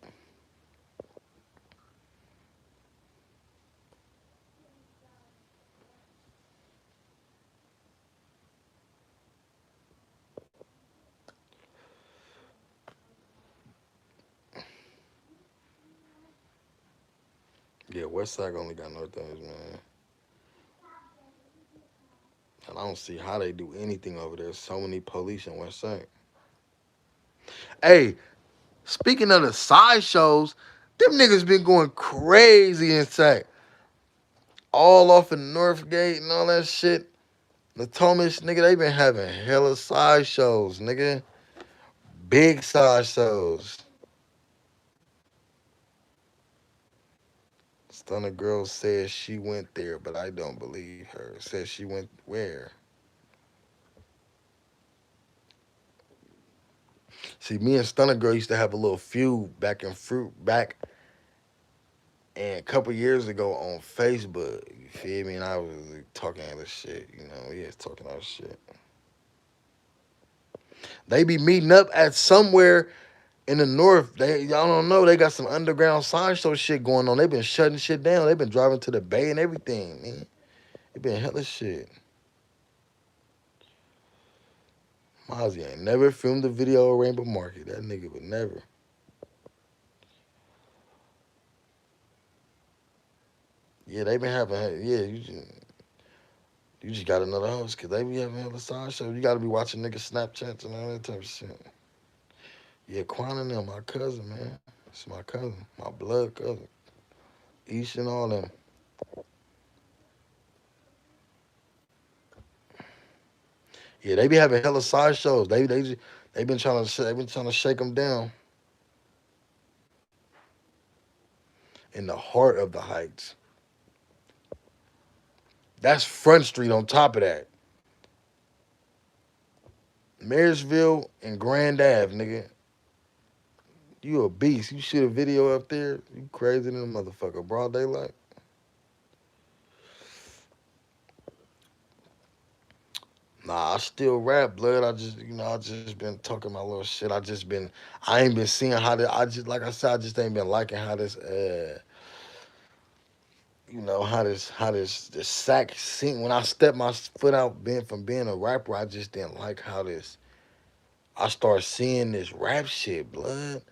Yeah, West Side only got no things, man. And I don't see how they do anything over there. So many police in West Side. Hey, speaking of the side shows, them niggas been going crazy in Sac. All off in Northgate and all that shit. The Thomas, nigga, they been having hella side shows, nigga. Big side shows. Stunner girl says she went there, but I don't believe her. Says she went where? See, me and Stunner girl used to have a little feud back in fruit back and a couple years ago on Facebook. You feel me? And I was talking all this shit. You know, he was talking all this shit. They be meeting up at somewhere in the north. Y'all don't know. They got some underground sideshow shit going on. They been shutting shit down. They been driving to the bay and everything, man. It been hella shit. Mozzie ain't never filmed a video of Rainbow Market. That nigga would never. Yeah, they been having. Yeah, you just got another host because they be having hella side show. You got to be watching niggas Snapchats and all that type of shit. Yeah, Quan and them, my cousin, man. It's my cousin, my blood cousin. Ish and all them. Yeah, they be having hella side shows. They been trying to shake them down in the heart of the Heights. That's Front Street on top of that. Marysville and Grand Ave, nigga. You a beast. You shoot a video up there, you crazy than a motherfucker. Broad daylight. Nah, I still rap, blood. I just been talking my little shit. I ain't been seeing how this. Like I said, I just ain't been liking how this, this sack scene. When I stepped my foot out, being a rapper, I just didn't like how this. I started seeing this rap shit, blood,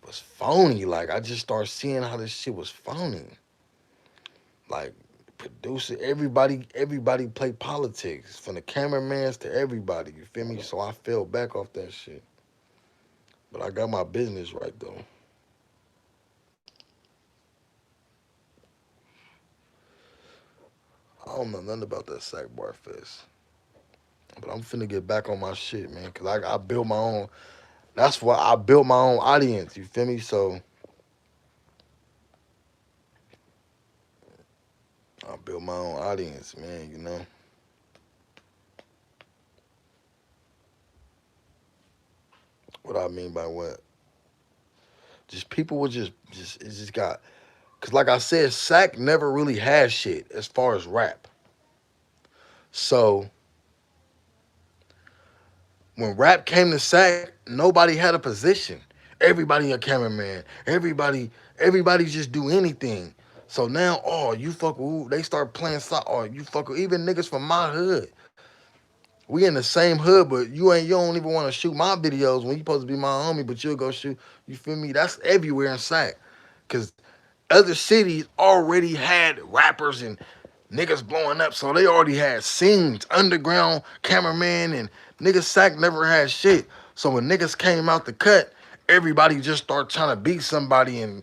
was phony. Like I just started seeing how this shit was phony. Like producer, everybody play politics, from the cameramans to everybody. You feel me? So I fell back off that shit. But I got my business right though. I don't know nothing about that Sack Bar Fest. But I'm finna get back on my shit, man. Cause I built my own. That's why I built my own audience. You feel me? So I built my own audience, man. What I mean by what? Just people would it just got. Cause like I said, Sack never really had shit as far as rap. So when rap came to Sack, nobody had a position. Everybody a cameraman. Everybody just do anything. So now, oh, you fuck with, they start playing or you fuck with even niggas from my hood. We in the same hood, but you don't even want to shoot my videos when you supposed to be my homie, but you'll go shoot. You feel me? That's everywhere in Sac. Cause other cities already had rappers and niggas blowing up, so they already had scenes, underground cameraman, and niggas Sac never had shit. So when niggas came out the cut, everybody just start trying to beat somebody and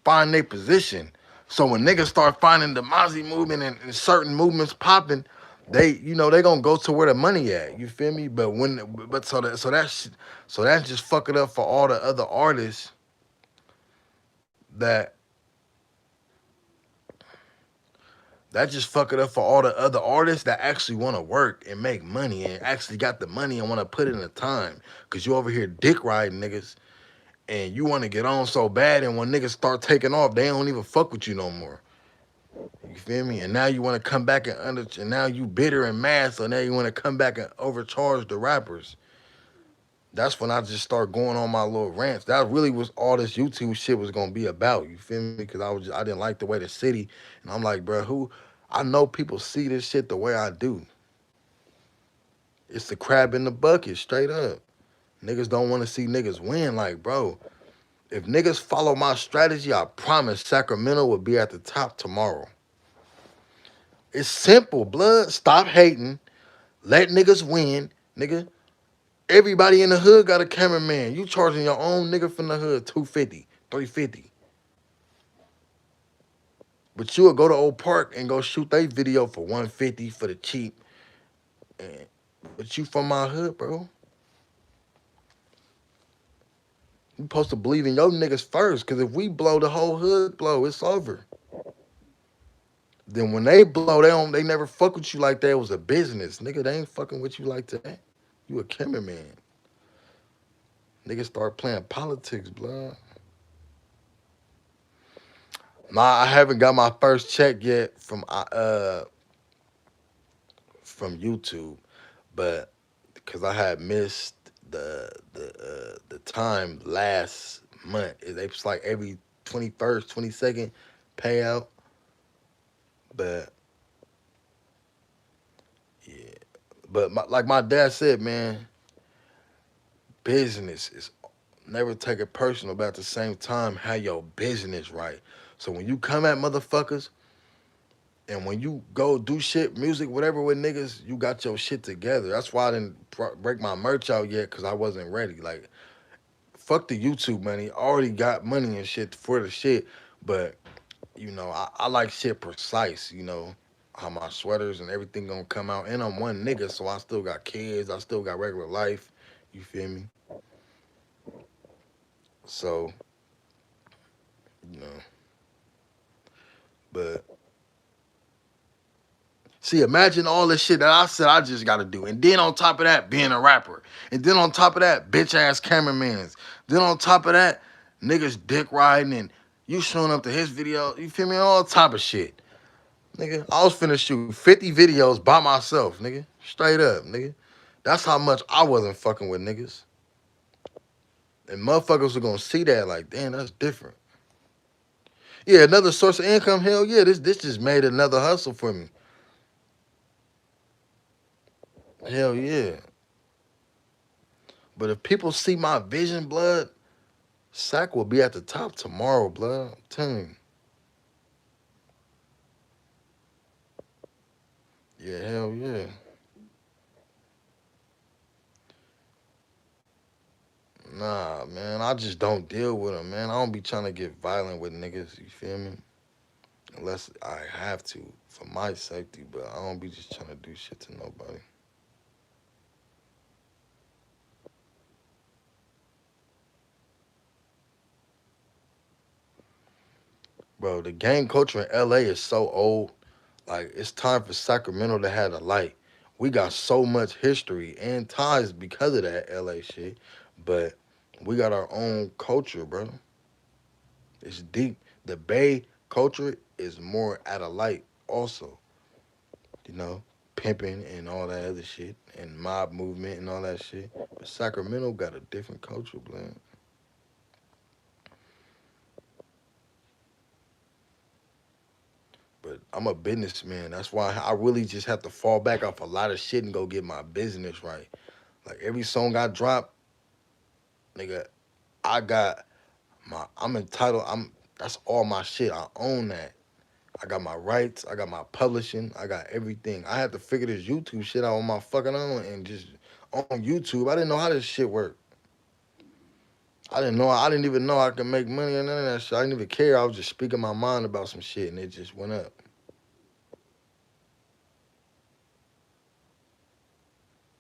find their position. So when niggas start finding the Mozzie movement and certain movements popping, they gonna go to where the money at. You feel me? But so that just fuck it up for all the other artists that that just fuck it up for all the other artists that actually want to work and make money and actually got the money and want to put in the time. Cause you over here dick riding niggas and you want to get on so bad, and when niggas start taking off, they don't even fuck with you no more. You feel me? And now you want to come back and now you bitter and mad, so now you want to come back and overcharge the rappers. That's when I just start going on my little rants. That really was all this YouTube shit was gonna be about. You feel me? Because I didn't like the way the city, and I'm like, bro, I know people see this shit the way I do. It's the crab in the bucket, straight up. Niggas don't want to see niggas win. Like, bro, if niggas follow my strategy, I promise Sacramento will be at the top tomorrow. It's simple, blood. Stop hating. Let niggas win, nigga. Everybody in the hood got a cameraman. You charging your own nigga from the hood 250, 350. But you will go to Old Park and go shoot they video for 150 for the cheap. And, but you from my hood, bro. You supposed to believe in your niggas first. Cause if we blow, the whole hood blow, it's over. Then when they blow, they never fuck with you like that. It was a business. Nigga, they ain't fucking with you like that. You a cameraman. Niggas start playing politics, blood. Nah, I haven't got my first check yet from YouTube, but because I had missed the time last month. It's like every 21st, 22nd payout. But yeah, but like my dad said, man, business is never take it personal, but at the same time, have your business right. So when you come at motherfuckers, And when you go do shit, music, whatever with niggas, you got your shit together. That's why I didn't break my merch out yet, because I wasn't ready. Like, fuck the YouTube money. I already got money and shit for the shit. But, I like shit precise, how my sweaters and everything gonna come out. And I'm one nigga, so I still got kids. I still got regular life. You feel me? So, you know, but see, imagine all the shit that I said I just gotta do. And then on top of that, being a rapper. And then on top of that, bitch ass cameramans. Then on top of that, niggas dick riding and you showing up to his video. You feel me? All type of shit. Nigga, I was finna shoot 50 videos by myself, nigga. Straight up, nigga. That's how much I wasn't fucking with niggas. And motherfuckers were gonna see that like, damn, that's different. Yeah, another source of income, hell yeah. This just made another hustle for me. Hell yeah. But if people see my vision, blood, Sack will be at the top tomorrow, blood. I'm telling you. Yeah, hell yeah. Nah, man, I just don't deal with them, man. I don't be trying to get violent with niggas, you feel me? Unless I have to for my safety, but I don't be just trying to do shit to nobody. Bro, the gang culture in LA is so old. Like, it's time for Sacramento to have a light. We got so much history and ties because of that LA shit, but we got our own culture, bro. It's deep. The Bay culture is more at a light also, you know, pimping and all that other shit and mob movement and all that shit. But Sacramento got a different culture, man. But I'm a businessman. That's why I really just have to fall back off a lot of shit and go get my business right. Like every song I drop, nigga, I'm entitled. That's all my shit. I own that. I got my rights. I got my publishing. I got everything. I had to figure this YouTube shit out on my fucking own and just on YouTube. I didn't know how this shit worked. I didn't know. I didn't even know I could make money or none of that shit. I didn't even care. I was just speaking my mind about some shit and it just went up.